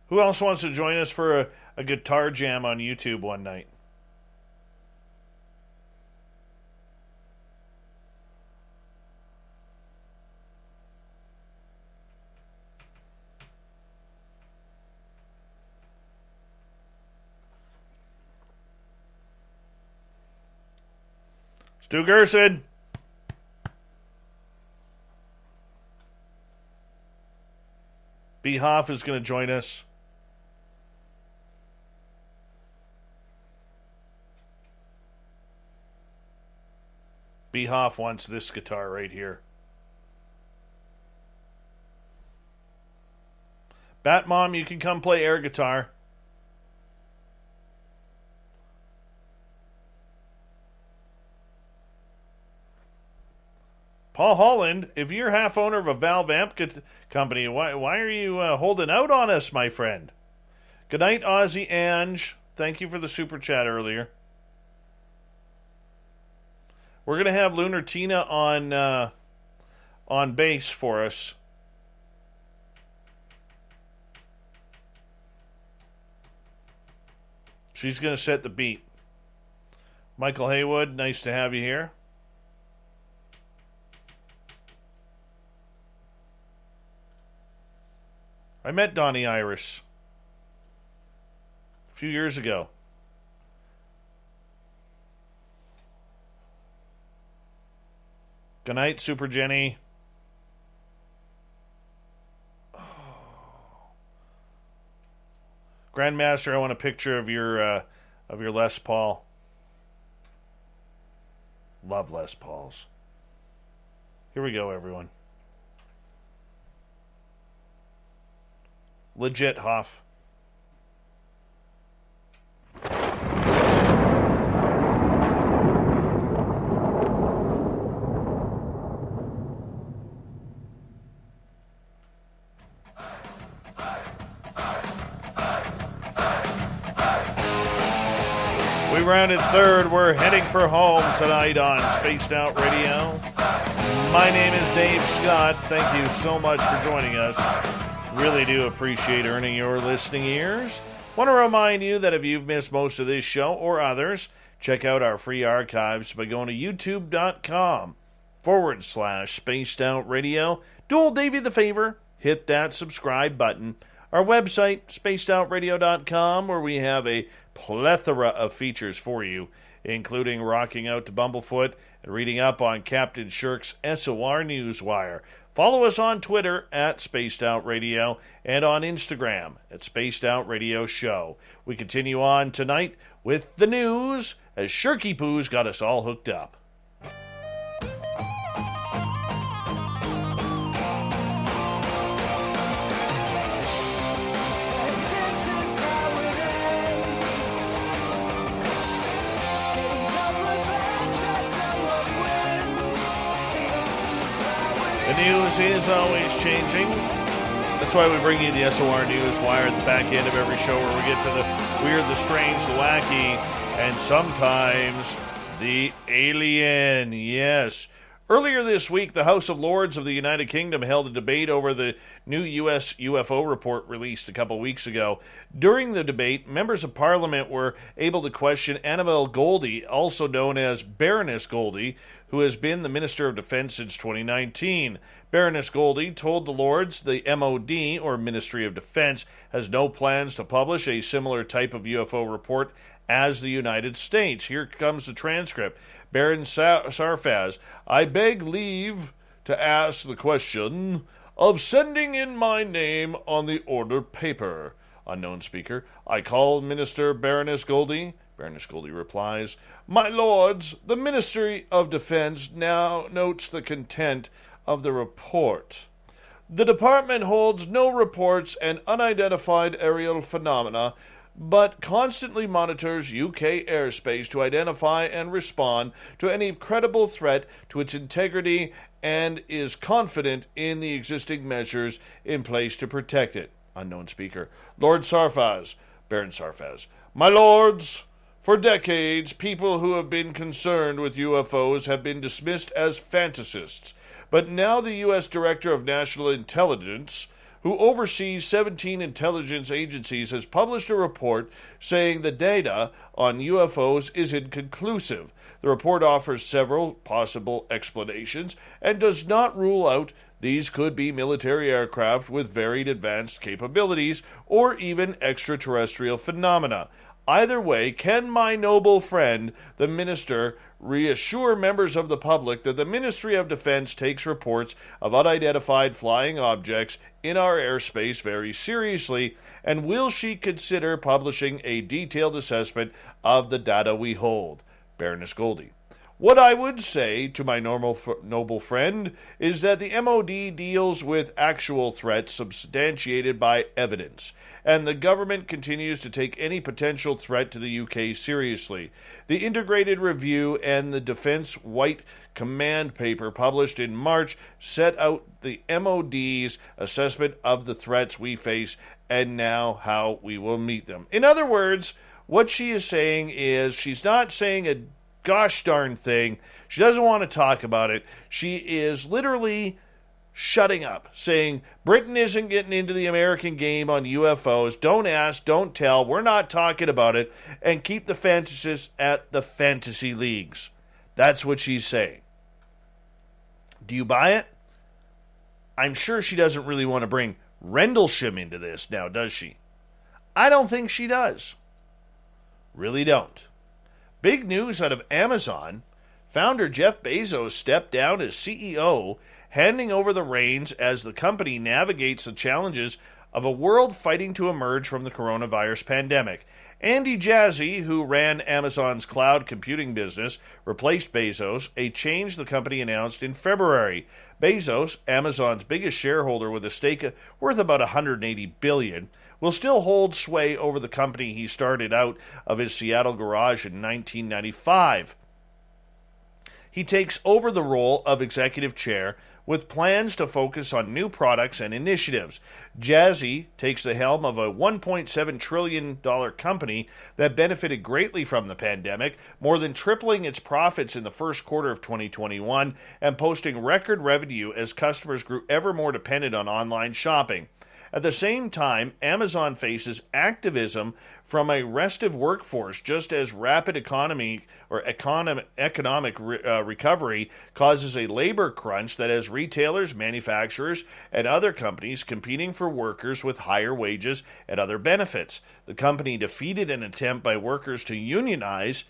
Who else wants to join us for a guitar jam on YouTube one night? Stu Gerson. B. Hoff is going to join us. Behoff wants this guitar right here. Bat Mom, you can come play air guitar. Paul Holland, if you're half owner of a Valve amp company, why are you holding out on us, my friend? Good night, Ozzy Ange. Thank you for the super chat earlier. We're going to have Lunar Tina on bass for us. She's going to set the beat. Michael Haywood, nice to have you here. I met Donnie Iris a few years ago. Good night, Super Jenny. Oh. Grandmaster, I want a picture of your Les Paul. Love Les Pauls. Here we go, everyone. Legit, Hoff. We rounded third. We're heading for home tonight on Spaced Out Radio. My name is Dave Scott. Thank you so much for joining us. Really do appreciate earning your listening ears. Want to remind you that if you've missed most of this show or others, check out our free archives by going to youtube.com/Spaced Out Radio. Do old Davey the favor, hit that subscribe button. Our website, spacedoutradio.com, where we have a plethora of features for you, including rocking out to Bumblefoot and reading up on Captain Shirk's SOR Newswire. Follow us on Twitter at Spaced Out Radio and on Instagram at Spaced Out Radio Show. We continue on tonight with the news as Shirky Poo's got us all hooked up. The news is always changing. That's why we bring you the SOR Newswire at the back end of every show, where we get to the weird, the strange, the wacky, and sometimes the alien. Yes. Earlier this week, the House of Lords of the United Kingdom held a debate over the new U.S. UFO report released a couple weeks ago. During the debate, members of Parliament were able to question Annabel Goldie, also known as Baroness Goldie, who has been the Minister of Defense since 2019. Baroness Goldie told the Lords the MOD, or Ministry of Defense, has no plans to publish a similar type of UFO report as the United States. Here comes the transcript. Baron Sarfaz, I beg leave to ask the question of sending in my name on the order paper. Unknown speaker, I call Minister Baroness Goldie. Baroness Goldie replies, My lords, the Ministry of Defense now notes the content of the report. The department holds no reports and unidentified aerial phenomena, but constantly monitors UK airspace to identify and respond to any credible threat to its integrity and is confident in the existing measures in place to protect it. Unknown speaker. Lord Sarfaz, Baron Sarfaz. My lords, for decades, people who have been concerned with UFOs have been dismissed as fantasists. But now the U.S. Director of National Intelligence, who oversees 17 intelligence agencies, has published a report saying the data on UFOs is inconclusive. The report offers several possible explanations and does not rule out these could be military aircraft with varied advanced capabilities or even extraterrestrial phenomena. Either way, can my noble friend, the minister, reassure members of the public that the Ministry of Defense takes reports of unidentified flying objects in our airspace very seriously, and will she consider publishing a detailed assessment of the data we hold? Baroness Goldie. What I would say to my noble friend is that the MOD deals with actual threats substantiated by evidence, and the government continues to take any potential threat to the UK seriously. The Integrated Review and the Defence White Command paper published in March set out the MOD's assessment of the threats we face and now how we will meet them. In other words, what she is saying is she's not saying a gosh darn thing. She doesn't want to talk about it. She is literally shutting up, saying Britain isn't getting into the American game on UFOs. Don't ask, don't tell. We're not talking about it. And keep the fantasists at the fantasy leagues. That's what she's saying. Do you buy it? I'm sure she doesn't really want to bring Rendlesham into this now, does she? I don't think she does. Really don't. Big news out of Amazon. Founder Jeff Bezos stepped down as CEO, handing over the reins as the company navigates the challenges of a world fighting to emerge from the coronavirus pandemic. Andy Jassy, who ran Amazon's cloud computing business, replaced Bezos, a change the company announced in February. Bezos, Amazon's biggest shareholder with a stake worth about $180 billion, will still hold sway over the company he started out of his Seattle garage in 1995. He takes over the role of executive chair with plans to focus on new products and initiatives. Jassy takes the helm of a $1.7 trillion company that benefited greatly from the pandemic, more than tripling its profits in the first quarter of 2021 and posting record revenue as customers grew ever more dependent on online shopping. At the same time, Amazon faces activism from a restive workforce, just as rapid economic recovery causes a labor crunch that has retailers, manufacturers, and other companies competing for workers with higher wages and other benefits. The company defeated an attempt by workers to unionize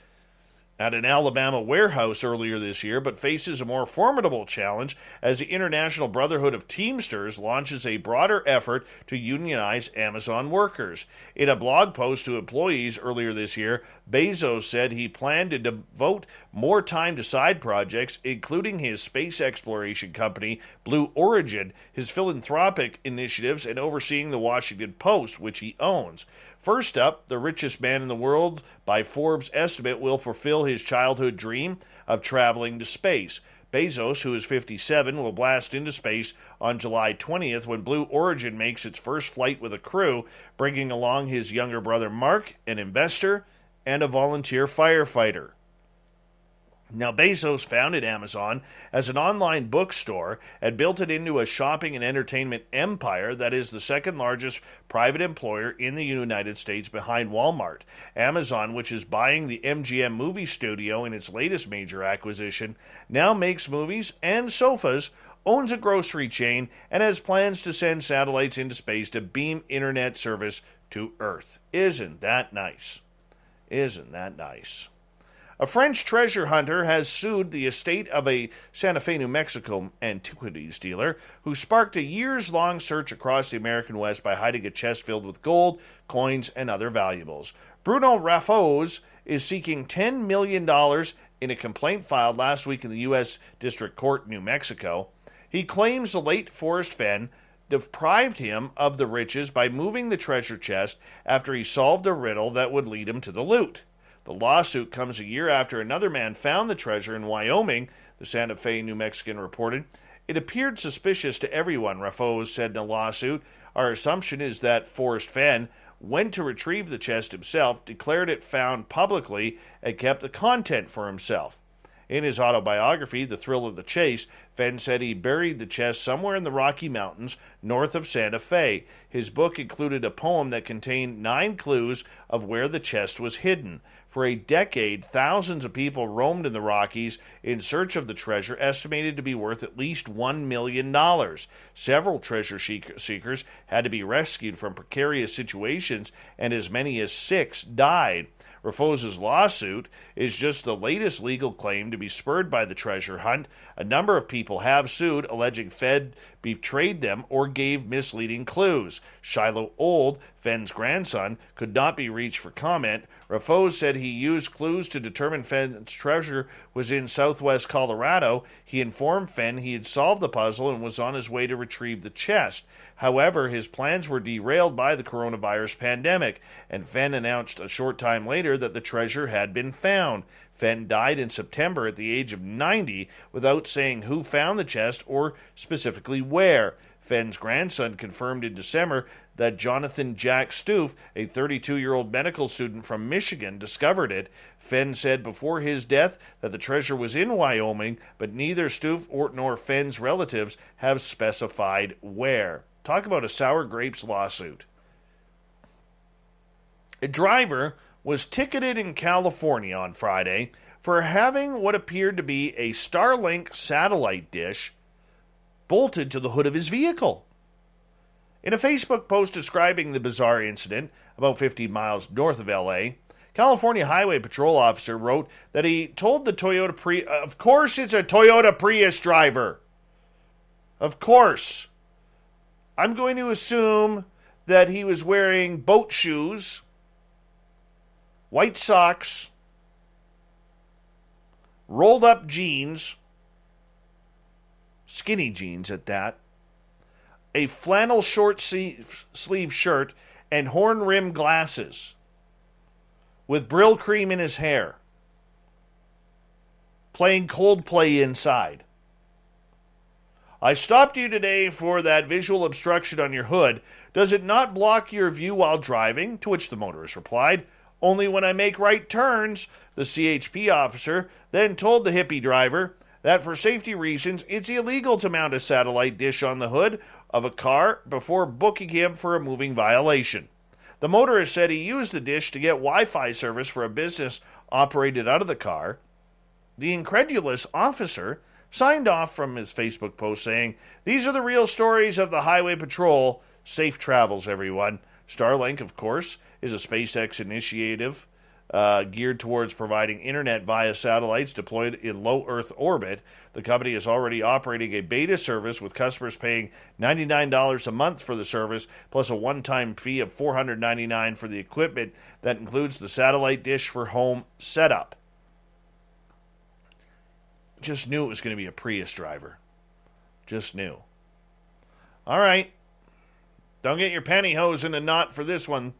at an Alabama warehouse earlier this year, but faces a more formidable challenge as the International Brotherhood of Teamsters launches a broader effort to unionize Amazon workers. In a blog post to employees earlier this year, Bezos said he planned to devote more time to side projects, including his space exploration company, Blue Origin, his philanthropic initiatives, and overseeing the Washington Post, which he owns. First up, the richest man in the world, by Forbes' estimate, will fulfill his childhood dream of traveling to space. Bezos, who is 57, will blast into space on July 20th when Blue Origin makes its first flight with a crew, bringing along his younger brother Mark, an investor, and a volunteer firefighter. Now, Bezos founded Amazon as an online bookstore and built it into a shopping and entertainment empire that is the second largest private employer in the United States behind Walmart. Amazon, which is buying the MGM movie studio in its latest major acquisition, now makes movies and sofas, owns a grocery chain, and has plans to send satellites into space to beam internet service to Earth. Isn't that nice? Isn't that nice? A French treasure hunter has sued the estate of a Santa Fe, New Mexico antiquities dealer who sparked a years-long search across the American West by hiding a chest filled with gold, coins, and other valuables. Bruno Raffos is seeking $10 million in a complaint filed last week in the U.S. District Court in New Mexico. He claims the late Forrest Fenn deprived him of the riches by moving the treasure chest after he solved a riddle that would lead him to the loot. The lawsuit comes a year after another man found the treasure in Wyoming, the Santa Fe New Mexican reported. It appeared suspicious to everyone, Raffos said in a lawsuit. Our assumption is that Forrest Fenn went to retrieve the chest himself, declared it found publicly, and kept the content for himself. In his autobiography, The Thrill of the Chase, Fenn said he buried the chest somewhere in the Rocky Mountains north of Santa Fe. His book included a poem that contained 9 clues of where the chest was hidden. For a decade, thousands of people roamed in the Rockies in search of the treasure, estimated to be worth at least $1 million. Several treasure seekers had to be rescued from precarious situations, and as many as 6 died. Rafosa's lawsuit is just the latest legal claim to be spurred by the treasure hunt. A number of people have sued, alleging Fenn betrayed them or gave misleading clues. Shiloh Old, Fenn's grandson, could not be reached for comment. Rafosa said he used clues to determine Fenn's treasure was in southwest Colorado. He informed Fenn he had solved the puzzle and was on his way to retrieve the chest. However, his plans were derailed by the coronavirus pandemic, and Fenn announced a short time later that the treasure had been found. Fenn died in September at the age of 90 without saying who found the chest or specifically where. Fenn's grandson confirmed in December that Jonathan Jack Stoof, a 32-year-old medical student from Michigan, discovered it. Fenn said before his death that the treasure was in Wyoming, but neither Stoof nor Fenn's relatives have specified where. Talk about a sour grapes lawsuit. A driver was ticketed in California on Friday for having what appeared to be a Starlink satellite dish bolted to the hood of his vehicle. In a Facebook post describing the bizarre incident, about 50 miles north of L.A., California Highway Patrol officer wrote that he told the Toyota Prius, of course it's a Toyota Prius driver. Of course. I'm going to assume that he was wearing boat shoes, white socks, rolled up jeans, skinny jeans at that, a flannel short sleeve shirt, and horn-rimmed glasses with Brill cream in his hair, playing Coldplay inside. I stopped you today for that visual obstruction on your hood. Does it not block your view while driving? To which the motorist replied, only when I make right turns. The CHP officer then told the hippie driver that for safety reasons, it's illegal to mount a satellite dish on the hood of a car before booking him for a moving violation. The motorist said he used the dish to get Wi-Fi service for a business operated out of the car. The incredulous officer signed off from his Facebook post saying, these are the real stories of the Highway Patrol. Safe travels, everyone. Starlink, of course, is a SpaceX initiative geared towards providing internet via satellites deployed in low Earth orbit. The company is already operating a beta service with customers paying $99 a month for the service, plus a one-time fee of $499 for the equipment that includes the satellite dish for home setup. Just knew it was going to be a Prius driver. Just knew. All right. Don't get your pantyhose in a knot for this one.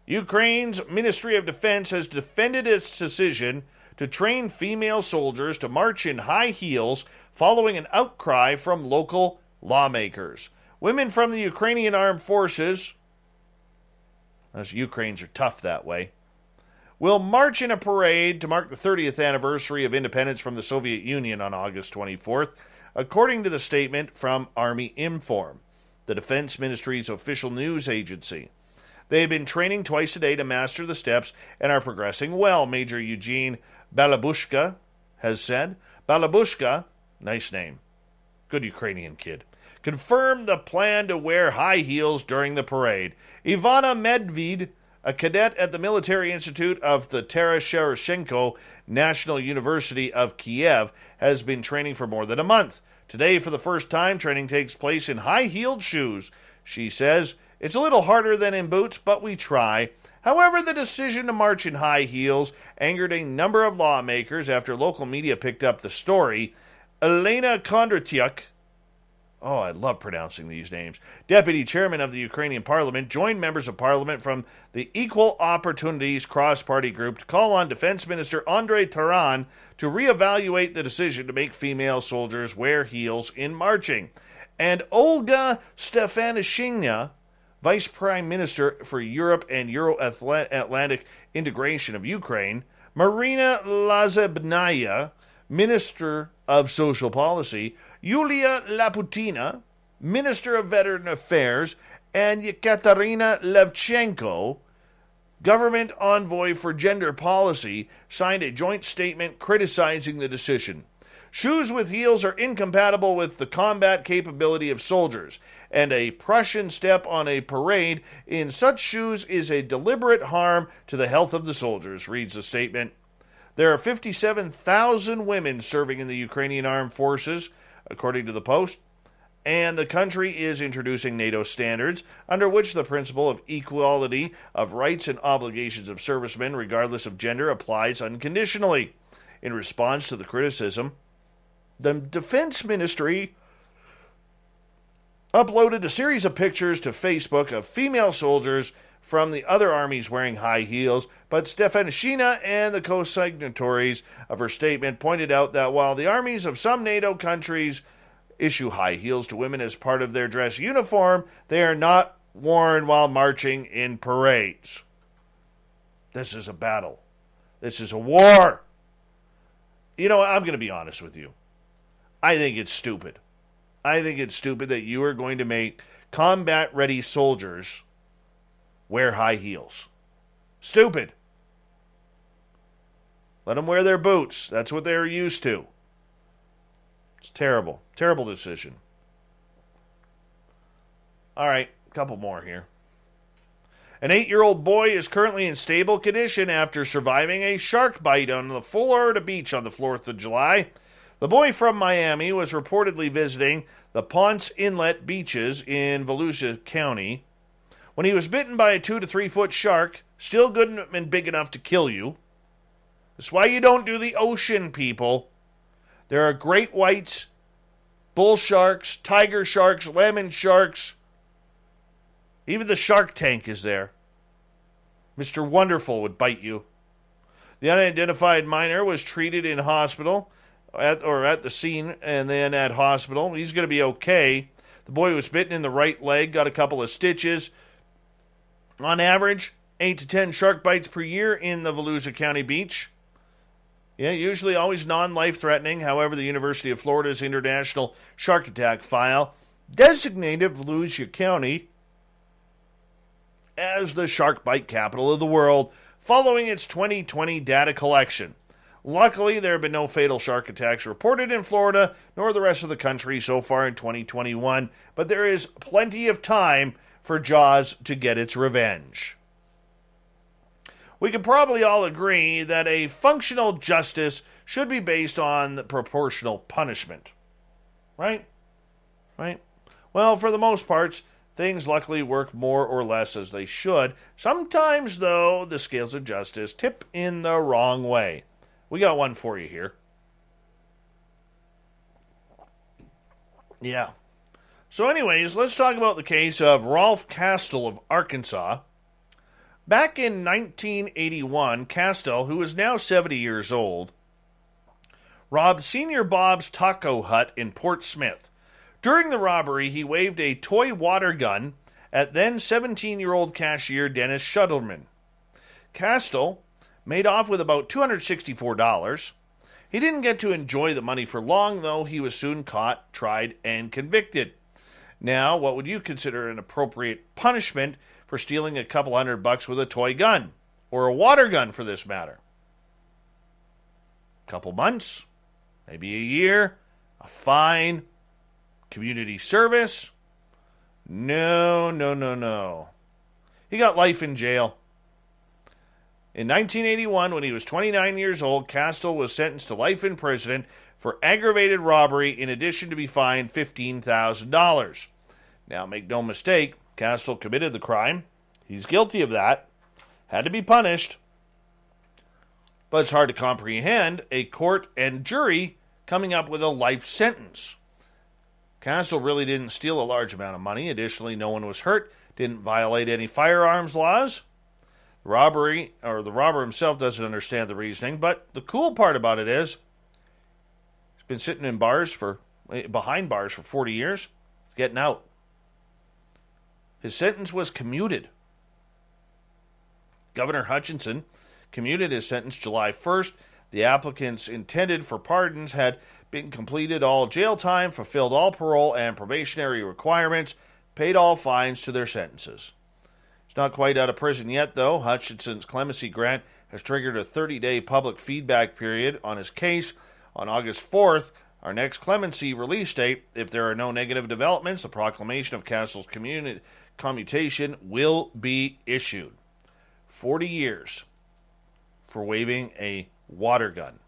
Ukraine's Ministry of Defense has defended its decision to train female soldiers to march in high heels following an outcry from local lawmakers. Women from the Ukrainian armed forces, as Ukrainians are tough that way, will march in a parade to mark the 30th anniversary of independence from the Soviet Union on August 24th, according to the statement from Army Inform, the Defense Ministry's official news agency. They have been training twice a day to master the steps and are progressing well, Major Eugene Balabushka has said. Balabushka, nice name, good Ukrainian kid, confirmed the plan to wear high heels during the parade. Ivana Medved, a cadet at the Military Institute of the Taras Shevchenko National University of Kiev, has been training for more than a month. Today, for the first time, training takes place in high-heeled shoes. She says, it's a little harder than in boots, but we try. However, the decision to march in high heels angered a number of lawmakers after local media picked up the story. Elena Kondratyuk, oh, I love pronouncing these names, deputy chairman of the Ukrainian parliament, joined members of parliament from the Equal Opportunities Cross-Party Group to call on Defense Minister Andrei Taran to reevaluate the decision to make female soldiers wear heels in marching. And Olga Stefanishina, Vice Prime Minister for Europe and Euro-Atlantic Integration of Ukraine, Marina Lazebnaya, Minister of Social Policy, Yulia Laputina, Minister of Veteran Affairs, and Yekaterina Levchenko, Government Envoy for Gender Policy, signed a joint statement criticizing the decision. Shoes with heels are incompatible with the combat capability of soldiers, and a Prussian step on a parade in such shoes is a deliberate harm to the health of the soldiers, reads the statement. There are 57,000 women serving in the Ukrainian armed forces, according to the Post, and the country is introducing NATO standards under which the principle of equality of rights and obligations of servicemen, regardless of gender, applies unconditionally. In response to the criticism, the Defense Ministry uploaded a series of pictures to Facebook of female soldiers from the other armies wearing high heels, but Stefanishina and the co-signatories of her statement pointed out that while the armies of some NATO countries issue high heels to women as part of their dress uniform, they are not worn while marching in parades. This is a battle. This is a war. You know, I'm going to be honest with you. I think it's stupid. I think it's stupid that you are going to make combat-ready soldiers wear high heels. Stupid. Let them wear their boots. That's what they're used to. It's terrible. Terrible decision. All right, a couple more here. An 8-year-old boy is currently in stable condition after surviving a shark bite on the Florida beach on the 4th of July. The boy from Miami was reportedly visiting the Ponce Inlet beaches in Volusia County when he was bitten by a 2 to 3 foot shark, still good and big enough to kill you. That's why you don't do the ocean, people. There are great whites, bull sharks, tiger sharks, lemon sharks. Even the shark tank is there. Mr. Wonderful would bite you. The unidentified minor was treated in hospital, at the scene, and then at hospital. He's going to be okay. The boy was bitten in the right leg, got a couple of stitches. On average, 8 to 10 shark bites per year in the Volusia County beach. Yeah, usually always non-life-threatening. However, the University of Florida's International Shark Attack File designated Volusia County as the shark bite capital of the world following its 2020 data collection. Luckily, there have been no fatal shark attacks reported in Florida nor the rest of the country so far in 2021, but there is plenty of time for Jaws to get its revenge. We can probably all agree that a functional justice should be based on proportional punishment. Right? Right? Well, for the most part, things luckily work more or less as they should. Sometimes, though, the scales of justice tip in the wrong way. We got one for you here. Yeah. So anyways, let's talk about the case of Rolf Castell of Arkansas. Back in 1981, Castell, who is now 70 years old, robbed Senior Bob's Taco Hut in Port Smith. During the robbery, he waved a toy water gun at then 17-year-old cashier Dennis Shuttleman. Castell made off with about $264. He didn't get to enjoy the money for long, though. He was soon caught, tried, and convicted. Now, what would you consider an appropriate punishment for stealing a couple $100 with a toy gun? Or a water gun, for this matter? A couple months? Maybe a year? A fine? Community service? No. He got life in jail. In 1981, when he was 29 years old, Castell was sentenced to life in prison for aggravated robbery in addition to be fined $15,000. Now, make no mistake, Castell committed the crime. He's guilty of that. Had to be punished. But it's hard to comprehend a court and jury coming up with a life sentence. Castell really didn't steal a large amount of money. Additionally, no one was hurt, didn't violate any firearms laws. The robber himself doesn't understand the reasoning, but the cool part about it is he's been sitting behind bars for 40 years. He's getting out. His sentence was commuted. Governor Hutchinson commuted his sentence July 1st. The applicants intended for pardons had been completed all jail time, fulfilled all parole and probationary requirements, paid all fines to their sentences. He's not quite out of prison yet, though. Hutchinson's clemency grant has triggered a 30-day public feedback period on his case. On August 4th, our next clemency release date, if there are no negative developments, the proclamation of Castle's commutation will be issued. 40 years for waving a water gun.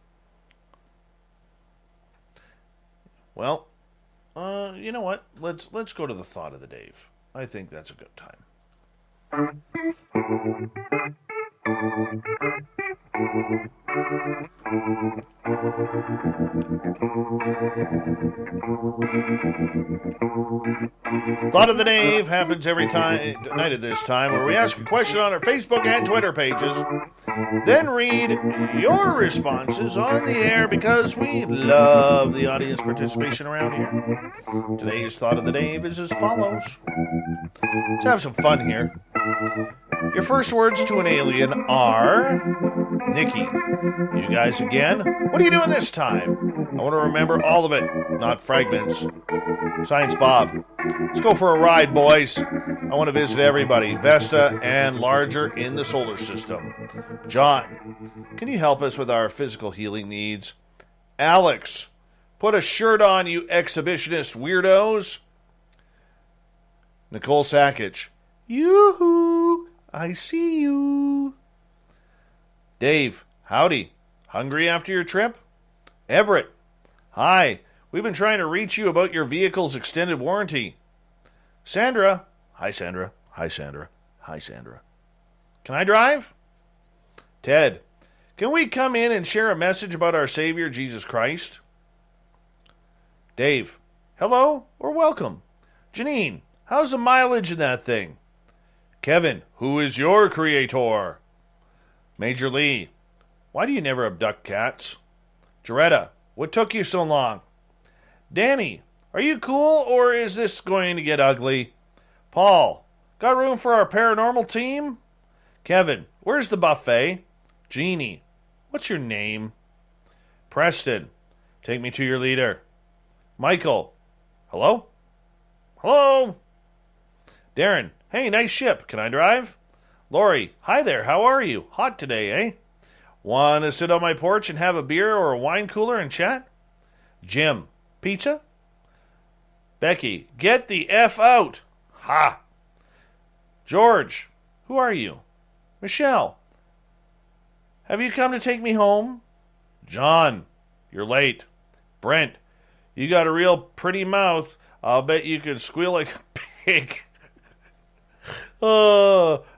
Well, you know what? Let's go to the thought of the Dave. I think that's a good time. Thought of the Dave happens every night at this time, where we ask a question on our Facebook and Twitter pages, then read your responses on the air because we love the audience participation around here. Today's Thought of the Dave is as follows. Let's have some fun here. Your first words to an alien are, Nikki, you guys again? What are you doing this time? I want to remember all of it, not fragments. Science Bob, let's go for a ride, boys. I want to visit everybody, Vesta and larger in the solar system. John, can you help us with our physical healing needs? Alex, put a shirt on, you exhibitionist weirdos. Nicole Sackich, yoo-hoo, I see you. Dave, howdy. Hungry after your trip? Everett, hi. We've been trying to reach you about your vehicle's extended warranty. Sandra, hi Sandra, hi Sandra, hi Sandra. Can I drive? Ted, can we come in and share a message about our Savior, Jesus Christ? Dave, hello or welcome. Janine, how's the mileage in that thing? Kevin, who is your creator? Major Lee, why do you never abduct cats? Joretta, what took you so long? Danny, are you cool or is this going to get ugly? Paul, got room for our paranormal team? Kevin, where's the buffet? Jeannie, what's your name? Preston, take me to your leader. Michael, hello? Hello? Darren, hey, nice ship. Can I drive? Lori, hi there. How are you? Hot today, eh? Want to sit on my porch and have a beer or a wine cooler and chat? Jim, pizza? Becky, get the F out. Ha! George, who are you? Michelle, have you come to take me home? John, you're late. Brent, you got a real pretty mouth. I'll bet you could squeal like a pig.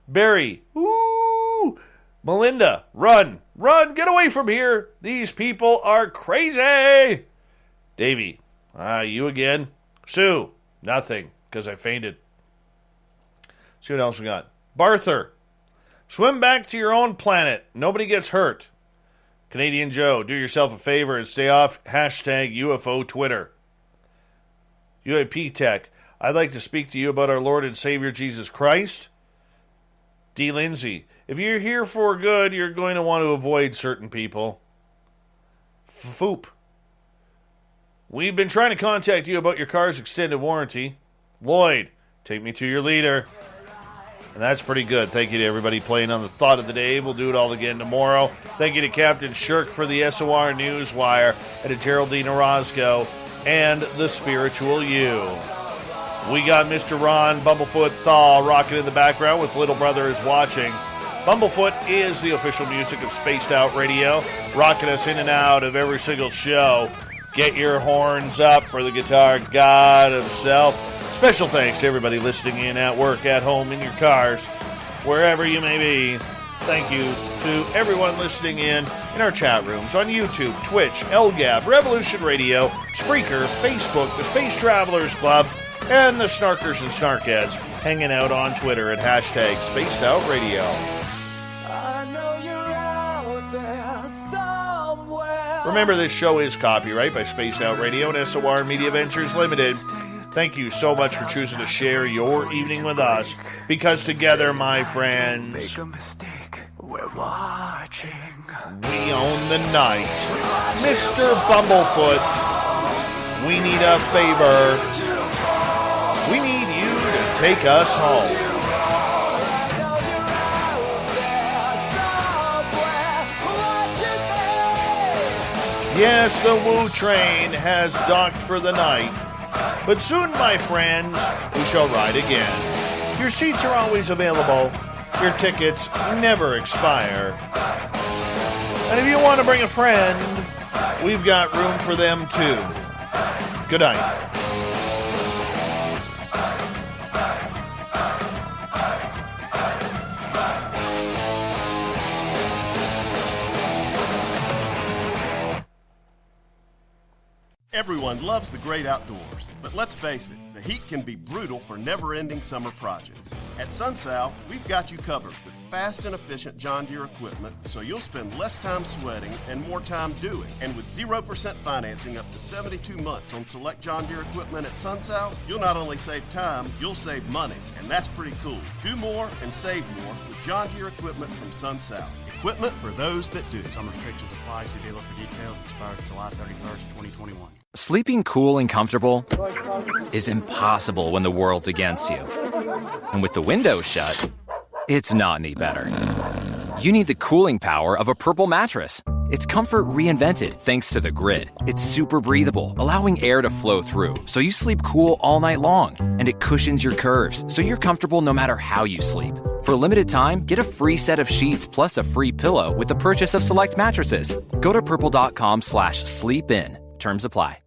Barry, ooh. Melinda, run, get away from here. These people are crazy. Davey, you again? Sue, nothing, because I fainted. See what else we got. Barther, swim back to your own planet. Nobody gets hurt. Canadian Joe, do yourself a favor and stay off hashtag UFO Twitter. UAP Tech, I'd like to speak to you about our Lord and Savior Jesus Christ. D. Lindsay, if you're here for good, you're going to want to avoid certain people. Foop, we've been trying to contact you about your car's extended warranty. Lloyd, take me to your leader. And that's pretty good. Thank you to everybody playing on the Thought of the Day. We'll do it all again tomorrow. Thank you to Captain Shirk for the SOR Newswire, and to Geraldine Orozco and the Spiritual You. We got Mr. Ron Bumblefoot Thaw rocking in the background with Little Brother is Watching. Bumblefoot is the official music of Spaced Out Radio, rocking us in and out of every single show. Get your horns up for the guitar god himself. Special thanks to everybody listening in at work, at home, in your cars, wherever you may be. Thank you to everyone listening in our chat rooms on YouTube, Twitch, LGAB, Revolution Radio, Spreaker, Facebook, the Space Travelers Club, and the Snarkers and Snarkettes hanging out on Twitter at hashtag Spaced Out Radio. I know you're out there somewhere. Remember, this show is copyright by Spaced Out Radio and SOR Media Ventures Limited. Thank you so much for choosing to share your evening with us, because together, my friends, Make a mistake. We're watching. we own the night. Mr. Bumblefoot, we need a favor. We need you to take us home. Yes, the Woo train has docked for the night, but soon, my friends, we shall ride again. Your seats are always available. Your tickets never expire. And if you want to bring a friend, we've got room for them too. Good night. Everyone loves the great outdoors, but let's face it, the heat can be brutal for never-ending summer projects. At SunSouth, we've got you covered with fast and efficient John Deere equipment, so you'll spend less time sweating and more time doing. And with 0% financing up to 72 months on select John Deere equipment at SunSouth, you'll not only save time, you'll save money, and that's pretty cool. Do more and save more with John Deere equipment from SunSouth. Equipment for those that do. Some restrictions apply. See dealer for details. Expires July 31st, 2021. Sleeping cool and comfortable is impossible when the world's against you. And with the windows shut, it's not any better. You need the cooling power of a Purple mattress. It's comfort reinvented thanks to the grid. It's super breathable, allowing air to flow through, so you sleep cool all night long. And it cushions your curves, so you're comfortable no matter how you sleep. For a limited time, get a free set of sheets plus a free pillow with the purchase of select mattresses. Go to purple.com/sleepin. Terms apply.